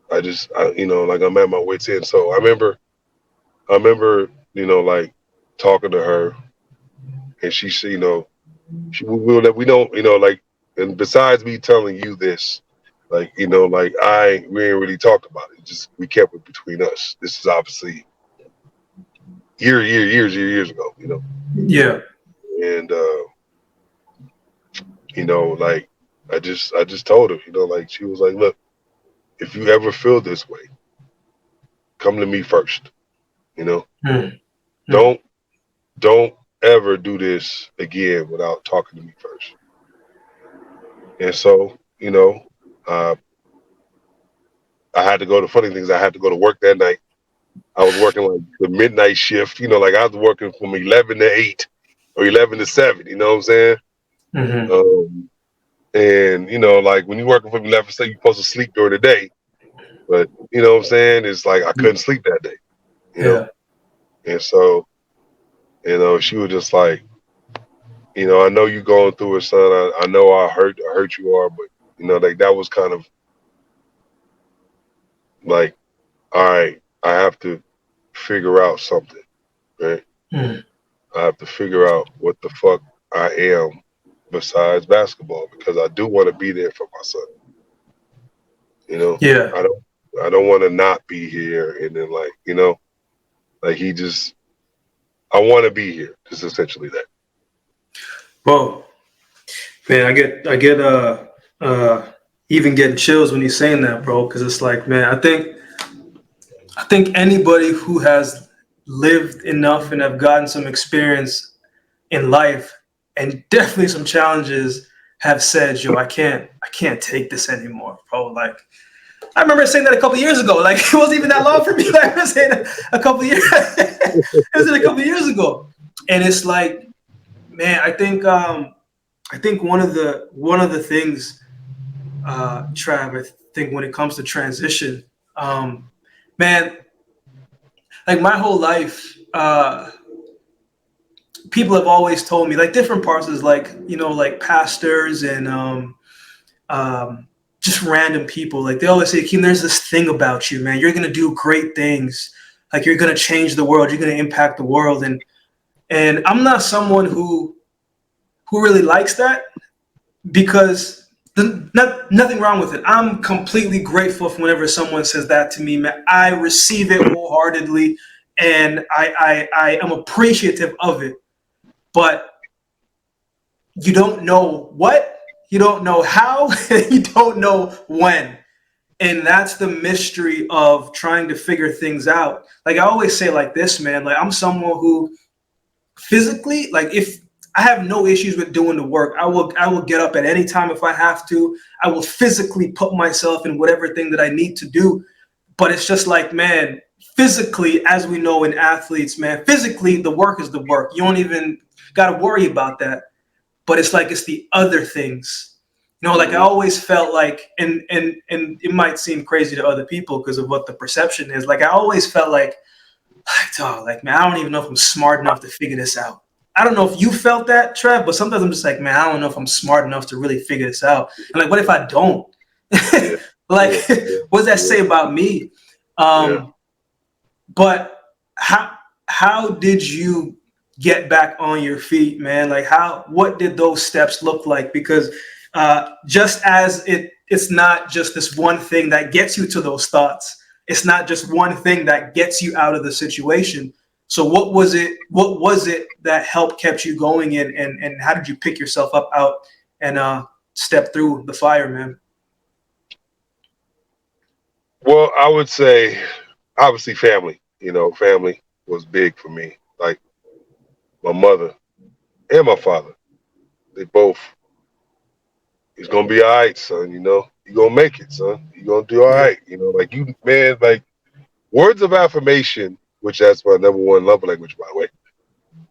Speaker 2: Like I'm at my wits end. So I remember, like talking to her, And she said, we don't, like, and besides me telling you this, like, like we ain't really talked about it. Just we kept it between us. This is obviously years ago,
Speaker 3: Yeah.
Speaker 2: And like I just told her, like she was like, look, if you ever feel this way, come to me first.
Speaker 3: Mm.
Speaker 2: Don't don't ever do this again without talking to me first. And so, uh, I had to go to funny things. I had to go to work that night. I was working like the midnight shift, like I was working from 11 to 8 or 11 to 7, you know what I'm saying?
Speaker 3: Mm-hmm.
Speaker 2: And, like when you're working from 11 to 7, you're supposed to sleep during the day. But, you know what I'm saying? It's like I couldn't sleep that day,
Speaker 3: Yeah.
Speaker 2: And so, she was just like, I know you're going through it, son. I know I hurt you are, but, like that was kind of like, all right, I have to figure out something, right?
Speaker 3: Mm.
Speaker 2: I have to figure out what the fuck I am besides basketball because I do want to be there for my son.
Speaker 3: Yeah.
Speaker 2: I don't want to not be here and then like he just I want to be here. Just essentially that.
Speaker 3: Well, man, I get even getting chills when you're saying that, bro, because it's like, man, I think anybody who has lived enough and have gotten some experience in life and definitely some challenges have said, yo, I can't take this anymore, bro. Like, I remember saying that a couple of years ago. Like, it wasn't even that long for me. Like, I was saying that a couple of years. It was a couple of years ago, and it's like, man, I think one of the things, Trav, I think when it comes to transition, man, like my whole life, people have always told me, like different parts is like, like pastors and just random people, like they always say, Keem, there's this thing about you, man. You're gonna do great things. Like you're gonna change the world. You're gonna impact the world. And I'm not someone who really likes that because nothing wrong with it. I'm completely grateful for whenever someone says that to me, man. I receive it wholeheartedly, and I am appreciative of it. But you don't know what, you don't know how, you don't know when. And that's the mystery of trying to figure things out. Like I always say like this, man, like I'm someone who physically, like if I have no issues with doing the work, I will get up at any time if I have to. I will physically put myself in whatever thing that I need to do. But it's just like, man, physically, as we know in athletes, man, physically the work is the work. You don't even got to worry about that. But it's like it's the other things. Like I always felt like, and it might seem crazy to other people because of what the perception is. Like I always felt like, dog, like man, I don't even know if I'm smart enough to figure this out. I don't know if you felt that, Trev, but sometimes I'm just like, man, I don't know if I'm smart enough to really figure this out. And like, what if I don't?
Speaker 2: Yeah.
Speaker 3: Like,
Speaker 2: Yeah.
Speaker 3: what does that say about me?
Speaker 2: Yeah.
Speaker 3: But how did you get back on your feet, man? Like what did those steps look like? Because just as it's not just this one thing that gets you to those thoughts. It's not just one thing that gets you out of the situation. So what was it that helped kept you going, and how did you pick yourself up out and step through the fire, man?
Speaker 2: Well, I would say obviously family. Family was big for me. Like my mother and my father. They both, it's gonna be all right, son. You're gonna make it, son. You're gonna do all
Speaker 3: Yeah.
Speaker 2: right. Like you, man, like words of affirmation, which that's my number one love language, by the way,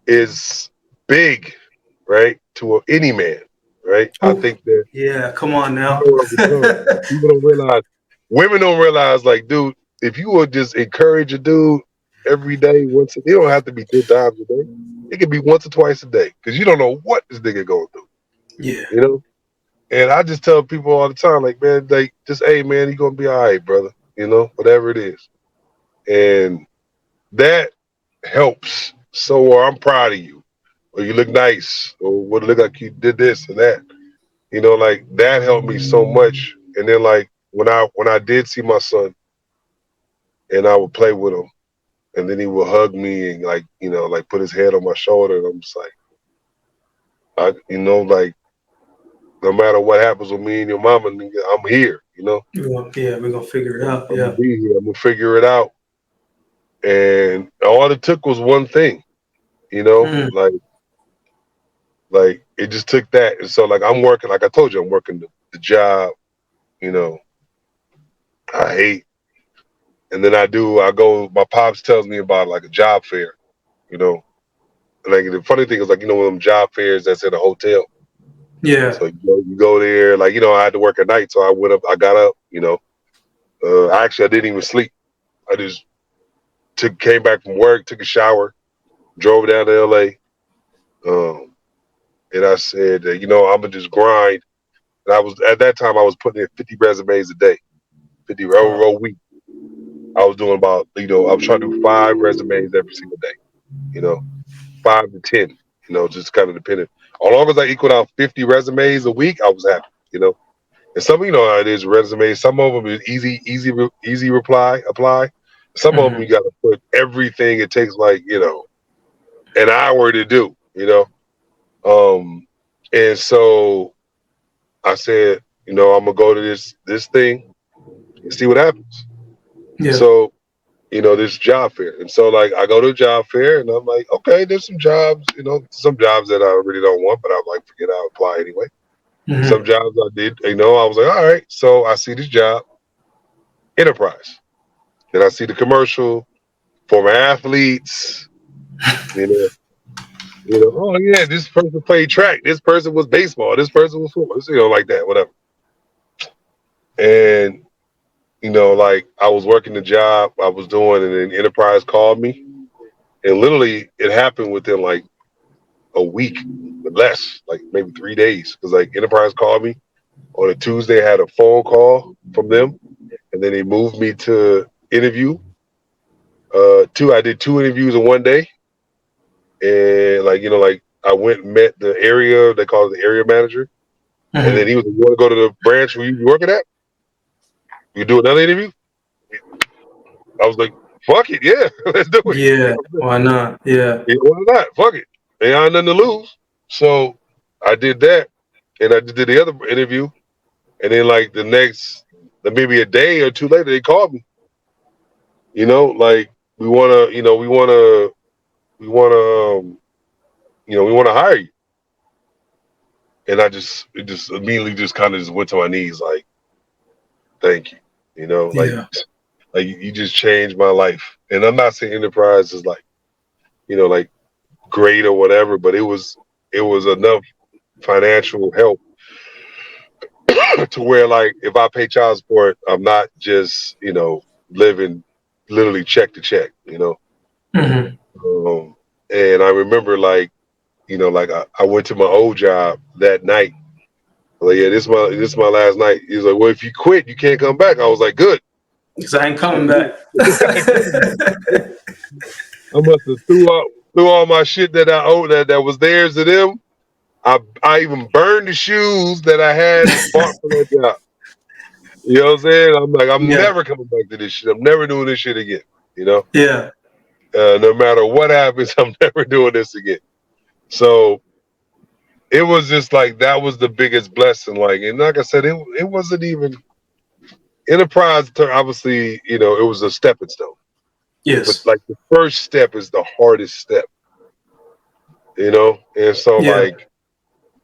Speaker 2: is big, right? To any man, right? I
Speaker 3: Ooh,
Speaker 2: think that
Speaker 3: yeah, come on now.
Speaker 2: people don't understand. People don't realize, women don't realize, like, dude, if you would just encourage a dude every day, it don't have to be 10 times a day. It could be once or twice a day, because you don't know what this nigga going through,
Speaker 3: Yeah.
Speaker 2: you know? And I just tell people all the time, like, man, like, just, hey, man, you're going to be all right, brother, whatever it is. And that helps. So I'm proud of you. or you look nice, or what look like you did this and that. Like that helped me so much. And then like when I did see my son and I would play with him and then he would hug me and like put his head on my shoulder and I'm just like like no matter what happens with me and your mama, nigga, I'm here,
Speaker 3: Yeah, we're gonna figure it out.
Speaker 2: I'm gonna
Speaker 3: Yeah.
Speaker 2: be here. I'm gonna figure it out. And all it took was one thing, you know,
Speaker 3: Mm.
Speaker 2: like like it just took that. And so like I'm working, like I told you, I'm working the job, you know, I hate. And then I go, my pops tells me about like a job fair, you know. Like the funny thing is like, one of them job fairs that's at a hotel.
Speaker 3: Yeah.
Speaker 2: So you go there, like, I had to work at night, so I got up, actually I didn't even sleep. I just came back from work, took a shower, drove down to LA. And I said, I'm gonna just grind. And at that time I was putting in 50 resumes a day, 50
Speaker 3: Wow.
Speaker 2: a week. I was doing about, I was trying to do 5 resumes every single day, 5 to 10, just kind of depending. As long as I equaled out 50 resumes a week, I was happy. And some, how it is resumes. Some of them is easy apply. Some of them you got to put everything. It takes like an hour to do. And so I said, I'm gonna go to this thing and see what happens.
Speaker 3: Yeah.
Speaker 2: So this job fair, and so like I go to a job fair, and I'm like, okay, there's some jobs, some jobs that I really don't want, but I'm like, forget, I'll apply anyway. Some
Speaker 3: Mm-hmm.
Speaker 2: jobs I did, I was like, all right. So I see this job, enterprise. Then I see the commercial, former athletes, you know, oh yeah, this person played track, this person was baseball, this person was football, like that, whatever. And like I was working the job I was doing, and then enterprise called me, and literally it happened within like a week, but less, like maybe 3 days, because like enterprise called me on a Tuesday, I had a phone call from them, and then they moved me to interview. I did 2 interviews in one day, and like I went and met the area. They call it the area manager, and then
Speaker 3: Mm-hmm.
Speaker 2: he was, "You want to go to the branch where you working at? You do another interview?" I was like, "Fuck it, yeah, let's do it.
Speaker 3: Yeah. Why not? Yeah.
Speaker 2: Yeah, why not? Fuck it. They ain't nothing to lose." So I did that, and I did the other interview, and then like maybe a day or two later, they called me. Like we wanna, we wanna hire you. And it just immediately just kind of just went to my knees, like, thank you,
Speaker 3: Yeah.
Speaker 2: like you just changed my life. And I'm not saying enterprise is like, like great or whatever, but it was enough financial help to where like if I pay child support, I'm not just living literally check to check.
Speaker 3: Mm-hmm.
Speaker 2: And I remember like like I went to my old job that night. Like, yeah, this is my last night. He was like, well, if you quit, you can't come back. I was like, good.
Speaker 3: Because I ain't coming back.
Speaker 2: I must have threw all my shit that I owed that was theirs to them. I even burned the shoes that I had bought for that job. You know what I'm saying? I'm like, I'm
Speaker 3: Yeah.
Speaker 2: never coming back to this shit. I'm never doing this shit again. You know,
Speaker 3: Yeah.
Speaker 2: no matter what happens, I'm never doing this again. So it was just like that was the biggest blessing. Like, and like I said, it wasn't even enterprise. Obviously, it was a stepping stone. But
Speaker 3: Yes.
Speaker 2: like the first step is the hardest step. And so
Speaker 3: Yeah.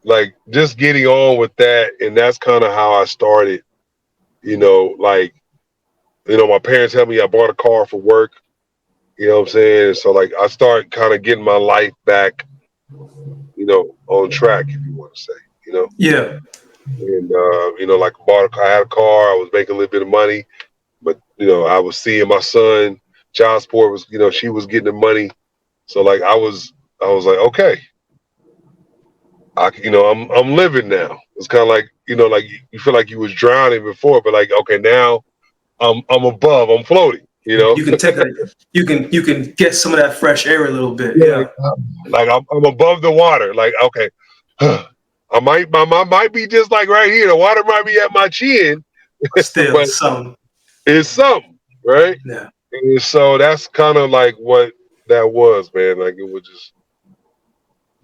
Speaker 2: like just getting on with that, and that's kind of how I started. Like my parents helped me. I bought a car for work. You know what I'm saying? So like I started kind of getting my life back, on track, if you want to say,
Speaker 3: Yeah.
Speaker 2: and like I had a car. I was making a little bit of money, but I was seeing my son. Child support was, she was getting the money. So like I was like, okay, I'm living now. It's kind of like, like you feel like you was drowning before, but like, okay, now I'm above, I'm floating. You know,
Speaker 3: You can take a you can get some of that fresh air a little bit.
Speaker 2: like,
Speaker 3: Yeah.
Speaker 2: I'm above the water. Like, okay, I might be just like right here. The water might be at my chin,
Speaker 3: Still
Speaker 2: but
Speaker 3: some.
Speaker 2: it's something, right?
Speaker 3: Yeah.
Speaker 2: And so that's kind of like what that was, man. Like it was just,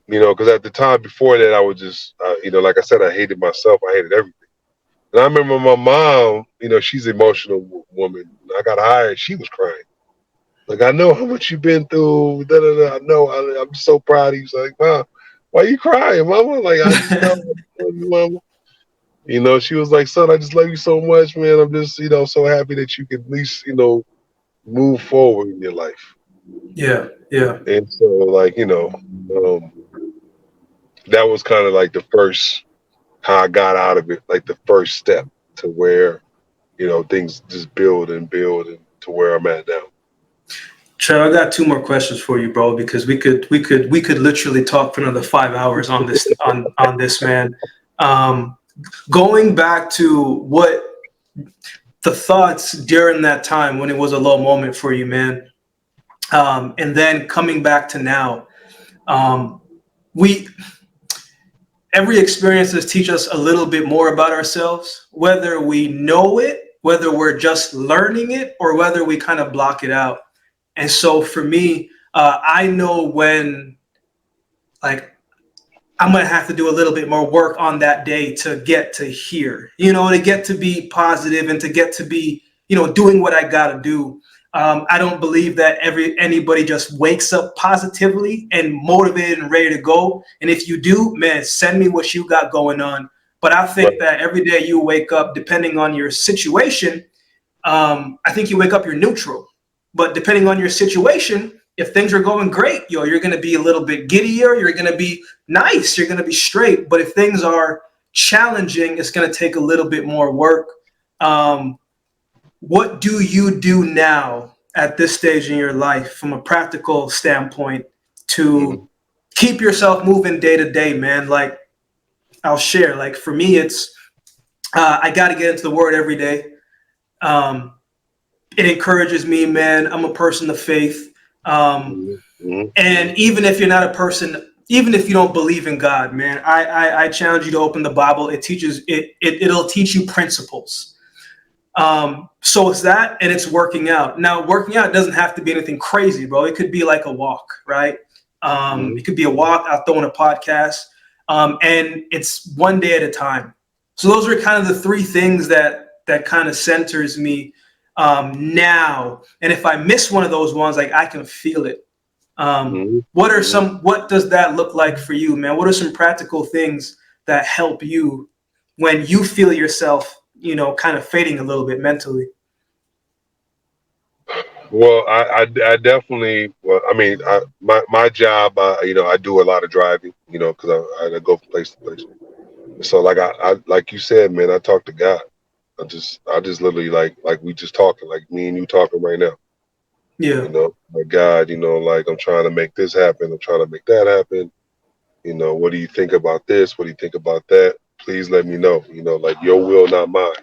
Speaker 2: because at the time before that, I was just, like I said, I hated myself. I hated everything. And I remember my mom, she's an emotional woman. I got hired, she was crying. Like, I know how much you've been through. Da, da, da. I know. I'm so proud of you. She's like, Mom, why are you crying, Mama? Like, I just know, Mama. She was like, son, I just love you so much, man. I'm just, so happy that you can at least, move forward in your life.
Speaker 3: Yeah. Yeah.
Speaker 2: And so, like, that was kind of like the first, how I got out of it, like the first step to where, things just build and build and to where I'm at now.
Speaker 3: Trev, I got two more questions for you, bro, because we could literally talk for another 5 hours on this, man. Going back to what the thoughts during that time when it was a low moment for you, man, and then coming back to now, we every experiences teach us a little bit more about ourselves, whether we know it, whether we're just learning it, or whether we kind of block it out. And so for me, I know when, like, I'm going to have to do a little bit more work on that day to get to here, to get to be positive and to get to be, doing what I got to do. I don't believe that anybody just wakes up positively and motivated and ready to go. And if you do, man, send me what you got going on. But I
Speaker 2: Right.
Speaker 3: think that every day you wake up, depending on your situation, I think you wake up, you're neutral. But depending on your situation, if things are going great, you're going to be a little bit giddier. You're going to be nice. You're going to be straight. But if things are challenging, it's going to take a little bit more work. What do you do now at this stage in your life from a practical standpoint
Speaker 2: Mm-hmm.
Speaker 3: to keep yourself moving day to day, man? Like, I'll share. Like, for me, it's I got to get into the word every day. Um, it encourages me, man. I'm a person of faith.
Speaker 2: Mm-hmm.
Speaker 3: And even if you're not a person, even if you don't believe in God, man, I challenge you to open the Bible. It teaches it'll teach you principles. So it's that, and it's working out. Now, working out doesn't have to be anything crazy, bro. It could be like a walk, right?
Speaker 2: Mm-hmm.
Speaker 3: It could be a walk. I'll throw in a podcast, and it's one day at a time. So those are kind of the three things that kind of centers me now. And if I miss one of those ones, like, I can feel it.
Speaker 2: Mm-hmm.
Speaker 3: What does that look like for you, man? What are some practical things that help you when you feel yourself, kind of fading a little bit mentally?
Speaker 2: Well, I definitely. Well, I mean, my job, I do a lot of driving, because I go from place to place. So, like I like you said, man, I talk to God. I just literally like we just talking, like me and you talking right now.
Speaker 3: Yeah,
Speaker 2: Like God, like I'm trying to make this happen. I'm trying to make that happen. What do you think about this? What do you think about that? Please let me know. Like your will, not mine.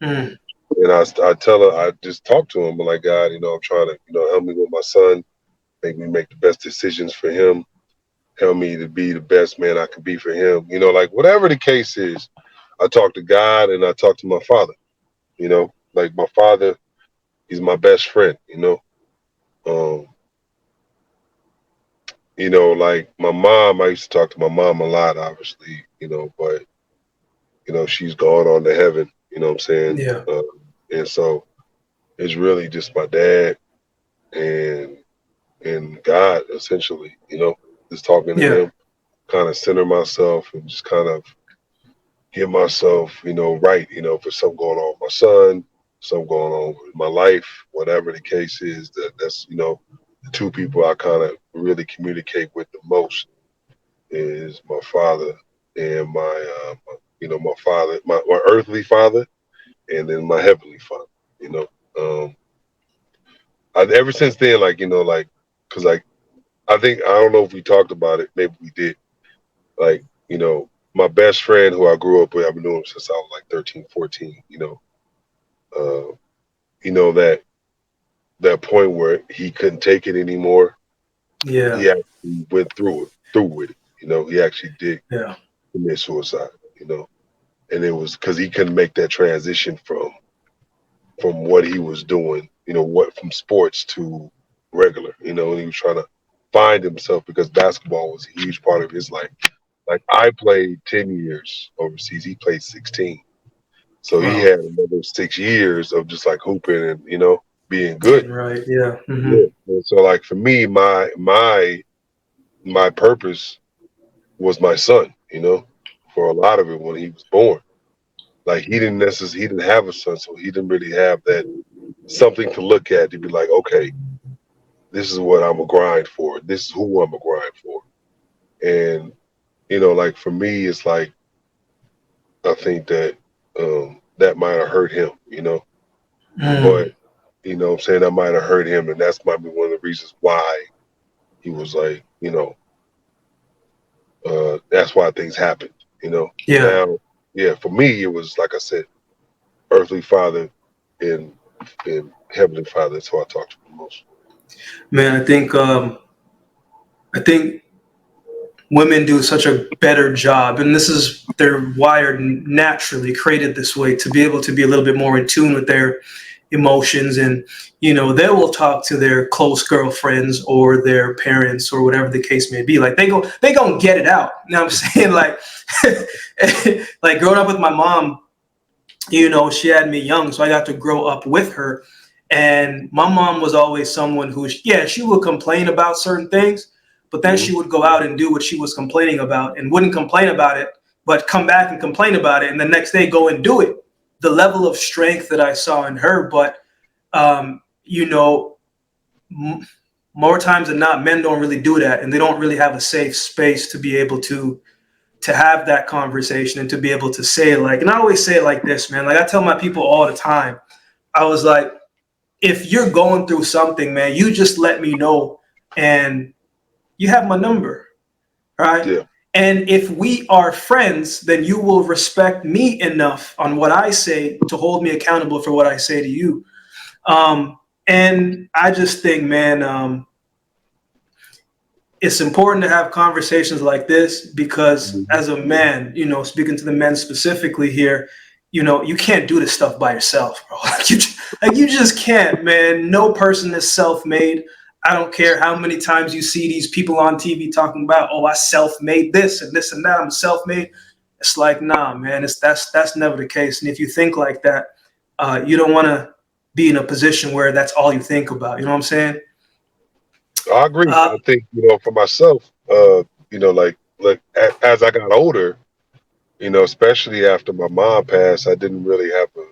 Speaker 3: mm,
Speaker 2: And I tell her, I just talk to him, like, God, I'm trying to, help me with my son, make me make the best decisions for him, help me to be the best man I can be for him. Like whatever the case is, I talk to God and I talk to my father, like my father, he's my best friend, Um, like my mom, I used to talk to my mom a lot, obviously, but she's gone on to heaven, what I'm saying?
Speaker 3: yeah,
Speaker 2: And so it's really just my dad and God, essentially, just talking to
Speaker 3: yeah,
Speaker 2: him, kind of center myself and just kind of get myself, right, for something going on with my son, something going on with my life, whatever the case is, that's, the two people I kind of really communicate with the most is my father and my father, my earthly father, and then my heavenly father, you know. Ever since then, like, cause like, I think, I don't know if we talked about it, maybe we did. Like, my best friend who I grew up with, I've been knowing him since I was like 13, 14, uh, that that point where he couldn't take it anymore,
Speaker 3: Yeah.
Speaker 2: he actually went through with it. He actually did
Speaker 3: Yeah.
Speaker 2: commit suicide. And it was because he couldn't make that transition from what he was doing. What from sports to regular. And he was trying to find himself because basketball was a huge part of his life. Like I played 10 years overseas. He played 16. So he
Speaker 3: Wow.
Speaker 2: had another 6 years of just like hooping and, being good.
Speaker 3: Getting right. Yeah.
Speaker 2: Yeah. And so like for me, my purpose was my son, for a lot of it when he was born. Like he didn't have a son, so he didn't really have that something to look at to be like, okay, this is what I'm a grind for. This is who I'm a grind for. And, like for me, it's like I think that that might have hurt him, but
Speaker 3: Mm.
Speaker 2: what I'm saying, that might have hurt him, and that's might be one of the reasons why he was like, that's why things happened,
Speaker 3: Yeah.
Speaker 2: Now, yeah, for me, it was like I said, earthly father and heavenly father. That's who I talk to the most.
Speaker 3: Man, I think women do such a better job, and this is they're wired naturally, created this way to be able to be a little bit more in tune with their emotions, and they will talk to their close girlfriends or their parents or whatever the case may be. Like they gonna get it out. You know what I'm saying? Like like growing up with my mom, she had me young, so I got to grow up with her. And my mom was always someone who, yeah, she would complain about certain things, but then
Speaker 2: Mm-hmm.
Speaker 3: she would go out and do what she was complaining about and wouldn't complain about it, but come back and complain about it. And the next day go and do it. The level of strength that I saw in her, but, um, you know, more times than not, men don't really do that. And they don't really have a safe space to be able to have that conversation and to be able to say it like, and I always say it like this, man. Like I tell my people all the time, I was like, if you're going through something, man, you just let me know and you have my number, right?
Speaker 2: Yeah.
Speaker 3: And if we are friends, then you will respect me enough on what I say to hold me accountable for what I say to you. And I just think, man, it's important to have conversations like this because
Speaker 2: Mm-hmm.
Speaker 3: as a man, speaking to the men specifically here, you can't do this stuff by yourself, bro. Like you just can't, man. No person is self-made. I don't care how many times you see these people on TV talking about, oh, I self-made this and this and that. I'm self-made. It's like, nah, man. That's never the case. And if you think like that, you don't want to be in a position where that's all you think about. You know what I'm saying?
Speaker 2: I agree.
Speaker 3: Uh,
Speaker 2: I think for myself, like as I got older, especially after my mom passed, I didn't really have a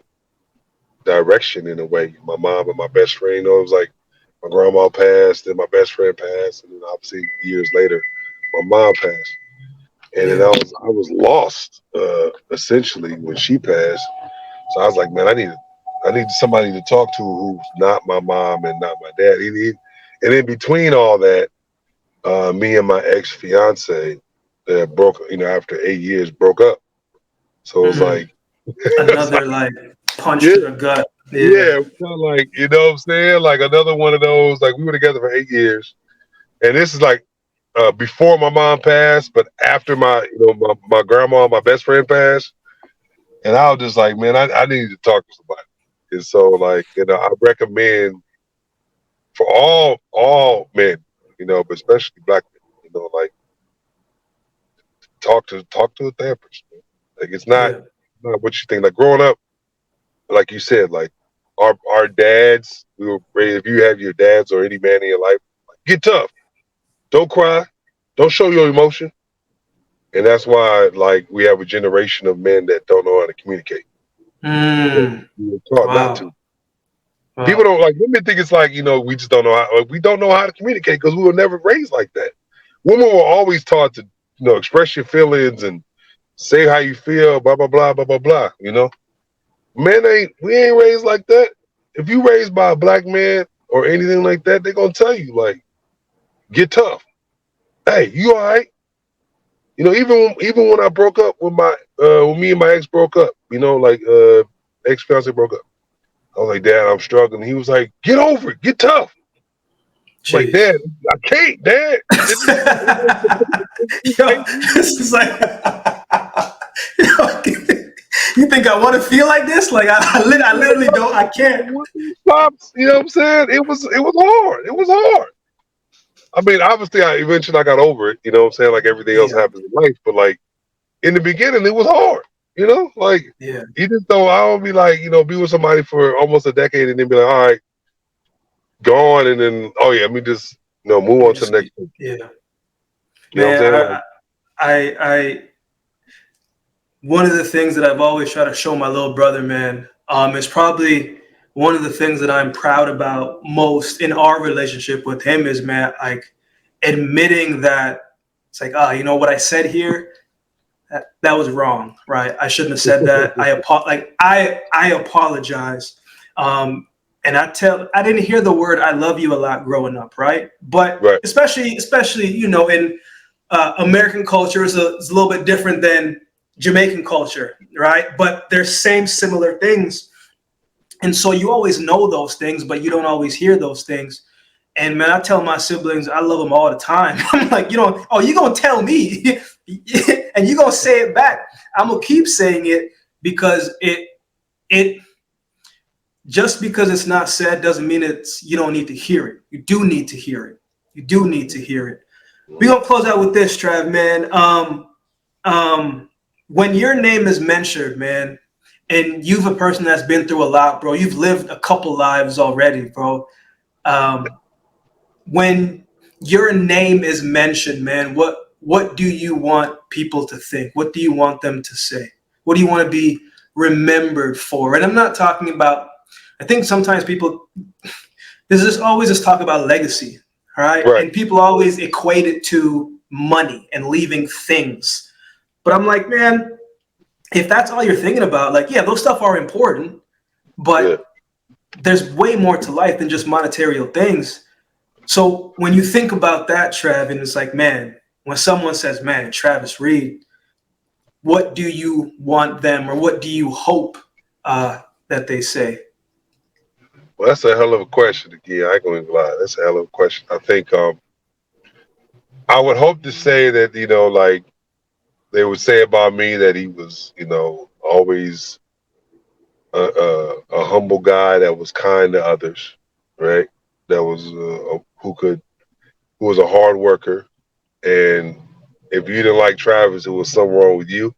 Speaker 2: direction in a way. My mom and my best friend, it was like my grandma passed, then my best friend passed, and then obviously years later, my mom passed, and then
Speaker 3: yeah.
Speaker 2: I was lost essentially when she passed. So I was like, man, I need somebody to talk to who's not my mom and not my dad. And in between all that, me and my ex fiance broke, after 8 years, broke up. So it was
Speaker 3: Mm.
Speaker 2: like, it's
Speaker 3: Another
Speaker 2: like,
Speaker 3: like punch
Speaker 2: yeah,
Speaker 3: to the gut.
Speaker 2: yeah,
Speaker 3: Yeah.
Speaker 2: kind of like, what I'm saying? Like another one of those, like we were together for 8 years. And this is like before my mom passed, but after my grandma, my best friend passed. And I was just like, man, I need to talk to somebody. And so like, I recommend for all men, but especially black men, like talk to a therapist. Man. Like it's
Speaker 3: Yeah.
Speaker 2: not what you think. Like growing up, like you said, like our dads, we were raised. If you have your dads or any man in your life, like, get tough. Don't cry. Don't show your emotion. And that's why, like, we have a generation of men that don't know how to communicate. Because
Speaker 3: Mm.
Speaker 2: we were taught not
Speaker 3: Wow.
Speaker 2: to. People
Speaker 3: Wow.
Speaker 2: don't like women think it's like, we just don't know how we don't know how to communicate because we were never raised like that. Women were always taught to, express your feelings and say how you feel, blah, blah, blah, blah, blah, blah. Men we ain't raised like that. If you raised by a black man or anything like that, they're gonna tell you, like, get tough. Hey, you all right? Even when I broke up with my when me and my ex broke up, like ex fiance broke up. I was like, Dad, I'm struggling. He was like, get over it, get tough. I'm like,
Speaker 3: Jeez.
Speaker 2: Dad, I can't, Dad.
Speaker 3: Yo, this is like, yo, you think I want to feel like this? Like I literally don't. I can't.
Speaker 2: Pops, you know what I'm saying? It was hard. It was hard. I mean, obviously, eventually I got over it. You know what I'm saying? Like everything else
Speaker 3: Yeah,
Speaker 2: happens in life, but like in the beginning, it was hard. You know, like
Speaker 3: yeah.
Speaker 2: even though I would be like, be with somebody for almost a decade and then be like, all right, gone, and then let me just move
Speaker 3: Let me
Speaker 2: on to the
Speaker 3: just,
Speaker 2: next thing.
Speaker 3: yeah,
Speaker 2: You know what I'm
Speaker 3: man.
Speaker 2: saying? Like,
Speaker 3: I one of the things that I've always tried to show my little brother, man, is probably one of the things that I'm proud about most in our relationship with him is, man, like admitting that it's like, you know what I said here, that was wrong, right? I shouldn't have said that. I apologize. And I didn't hear the word "I love you" a lot growing up, right? But
Speaker 2: right,
Speaker 3: especially in American culture is a little bit different than Jamaican culture, right? But they're same similar things. And so you always know those things, but you don't always hear those things. And man, I tell my siblings I love them all the time. I'm like, you're gonna tell me and you're gonna say it back. I'm gonna keep saying it because it just because it's not said doesn't mean you don't need to hear it. You do need to hear it. You do need to hear it. We're gonna close out with this, Trav, man. When your name is mentioned, man, and you've a person that's been through a lot, bro. You've lived a couple lives already, bro. When your name is mentioned, man, what do you want people to think? What do you want them to say? What do you want to be remembered for? And I'm not talking about. I think sometimes people there's just always this talk about legacy, right?
Speaker 2: right.
Speaker 3: And people always equate it to money and leaving things. But I'm like, man, if that's all you're thinking about, like, yeah, those stuff are important,
Speaker 2: Yeah.
Speaker 3: but there's way more to life than just monetary things. So when you think about that, Trav, and it's like, man, when someone says, man, Travis Reed, what do you want them or what do you hope that they say?
Speaker 2: Well, that's a hell of a question again. I ain't gonna lie. That's a hell of a question. I think I would hope to say that, like they would say about me that he was, always a humble guy that was kind to others, right? That was who was a hard worker, and if you didn't like Travis, it was something wrong with you.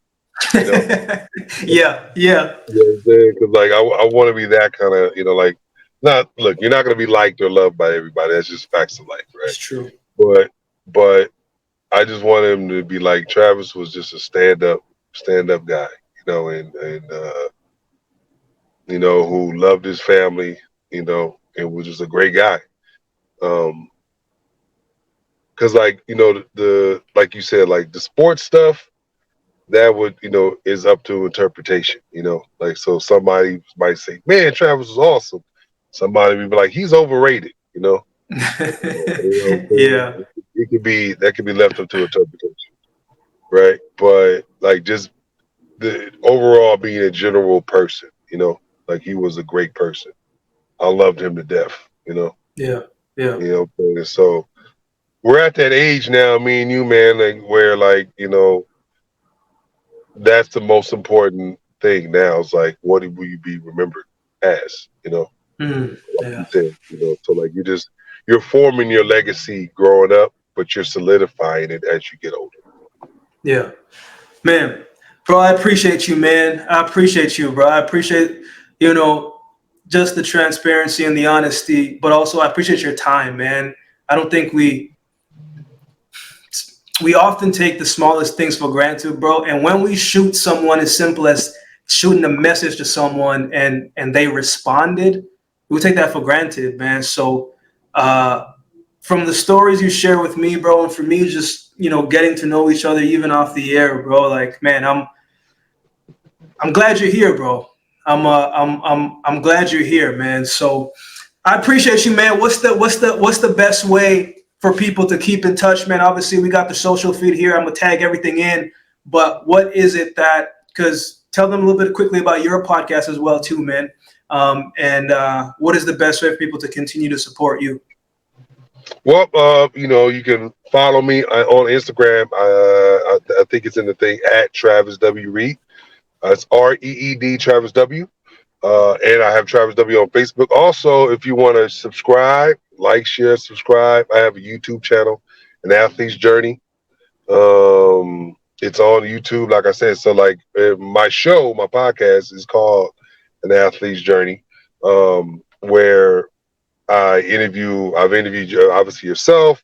Speaker 2: You know,
Speaker 3: Yeah, yeah,
Speaker 2: you know what I'm saying? Because like I want to be that kind of, like not look. You're not gonna be liked or loved by everybody. That's just facts of life, right?
Speaker 3: it's true.
Speaker 2: But I just want him to be like Travis was just a stand up guy, and who loved his family, and was just a great guy. Because like the like you said, like the sports stuff that would is up to interpretation. Like so somebody might say, "Man, Travis was awesome." Somebody would be like, "He's overrated."
Speaker 3: Yeah,
Speaker 2: It could be that could be left up to interpretation, right? But like just the overall being a general person, like he was a great person. I loved him to death,
Speaker 3: yeah, yeah,
Speaker 2: And so we're at that age now, me and you, man, like where like, that's the most important thing now. Is like what will you be remembered as, like
Speaker 3: yeah,
Speaker 2: you said, so like you're forming your legacy growing up, but you're solidifying it as you get older.
Speaker 3: yeah. Man, bro, I appreciate you, man. I appreciate you, bro. I appreciate, you know, just the transparency and the honesty, but also I appreciate your time, man. I don't think we often take the smallest things for granted, bro. And when we shoot someone as simple as shooting a message to someone and they responded, we take that for granted, man. So from the stories you share with me, bro, and for me just, getting to know each other even off the air, bro, like, man, I'm glad you're here, bro. I'm glad you're here, man. So I appreciate you, man. What's the best way for people to keep in touch, man? Obviously, we got the social feed here. I'm gonna tag everything in. But what is it because tell them a little bit quickly about your podcast as well, too, man. And what is the best way for people to continue to support you?
Speaker 2: Well, you can follow me on Instagram. I think it's in the thing at Travis W. Reed. It's REED Travis W. And I have Travis W on Facebook. Also, if you want to subscribe, like, share, subscribe, I have a YouTube channel, An Athlete's Journey. It's on YouTube, like I said. So, like my show, my podcast is called An Athlete's Journey, where I've interviewed obviously yourself.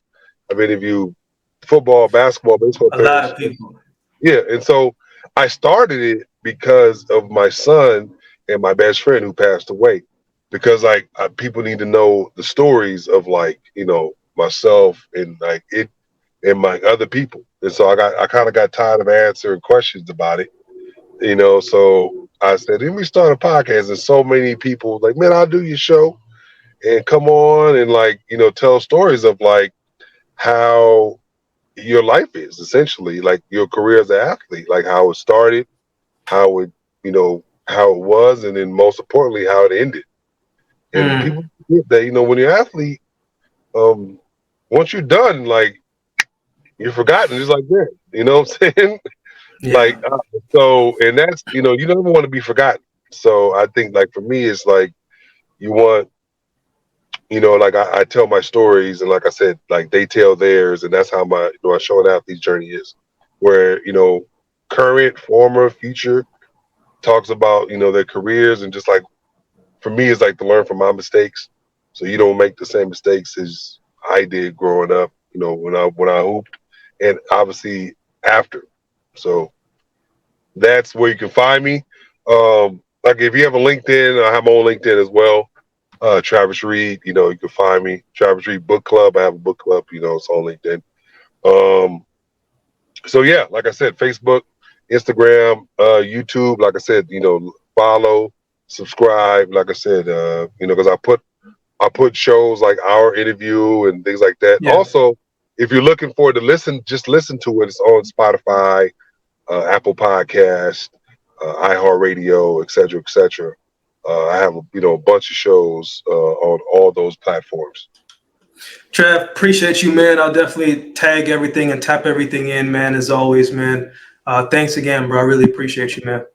Speaker 2: I've interviewed football, basketball, baseball
Speaker 3: A lot
Speaker 2: players.
Speaker 3: of people.
Speaker 2: Yeah, and so I started it because of my son and my best friend who passed away. Because like people need to know the stories of like myself and like it and my other people. And so I kind of got tired of answering questions about it. So I said, let me start a podcast. And so many people like, man, I'll do your show and come on and like tell stories of like how your life is essentially like your career as an athlete, like how it started, how it how it was, and then most importantly how it ended. And
Speaker 3: Mm,
Speaker 2: people forget that when you're an athlete, once you're done, like you're forgotten just like that. You know what I'm saying?
Speaker 3: yeah.
Speaker 2: Like so, and that's you never want to be forgotten. So I think like for me it's like you want like I tell my stories, and like I said, like they tell theirs, and that's how my I show an athlete's journey is, where current, former, future talks about their careers, and just like for me, it's like to learn from my mistakes, so you don't make the same mistakes as I did growing up. When I hooped, and obviously after. So that's where you can find me. Like if you have a LinkedIn, I have my own LinkedIn as well. Travis Reed, you can find me. Travis Reed Book Club. I have a book club, it's on LinkedIn. Um, so yeah, like I said, Facebook, Instagram, YouTube, like I said, follow, subscribe, like I said, because I put shows like our interview and things like that.
Speaker 3: Yeah.
Speaker 2: Also, if you're looking for it to listen, just listen to it. It's on Spotify, Apple Podcast, iHeartRadio, et cetera, et cetera. I have a bunch of shows on all those platforms.
Speaker 3: Trav, appreciate you, man. I'll definitely tag everything and tap everything in, man, as always, man. Thanks again, bro. I really appreciate you, man.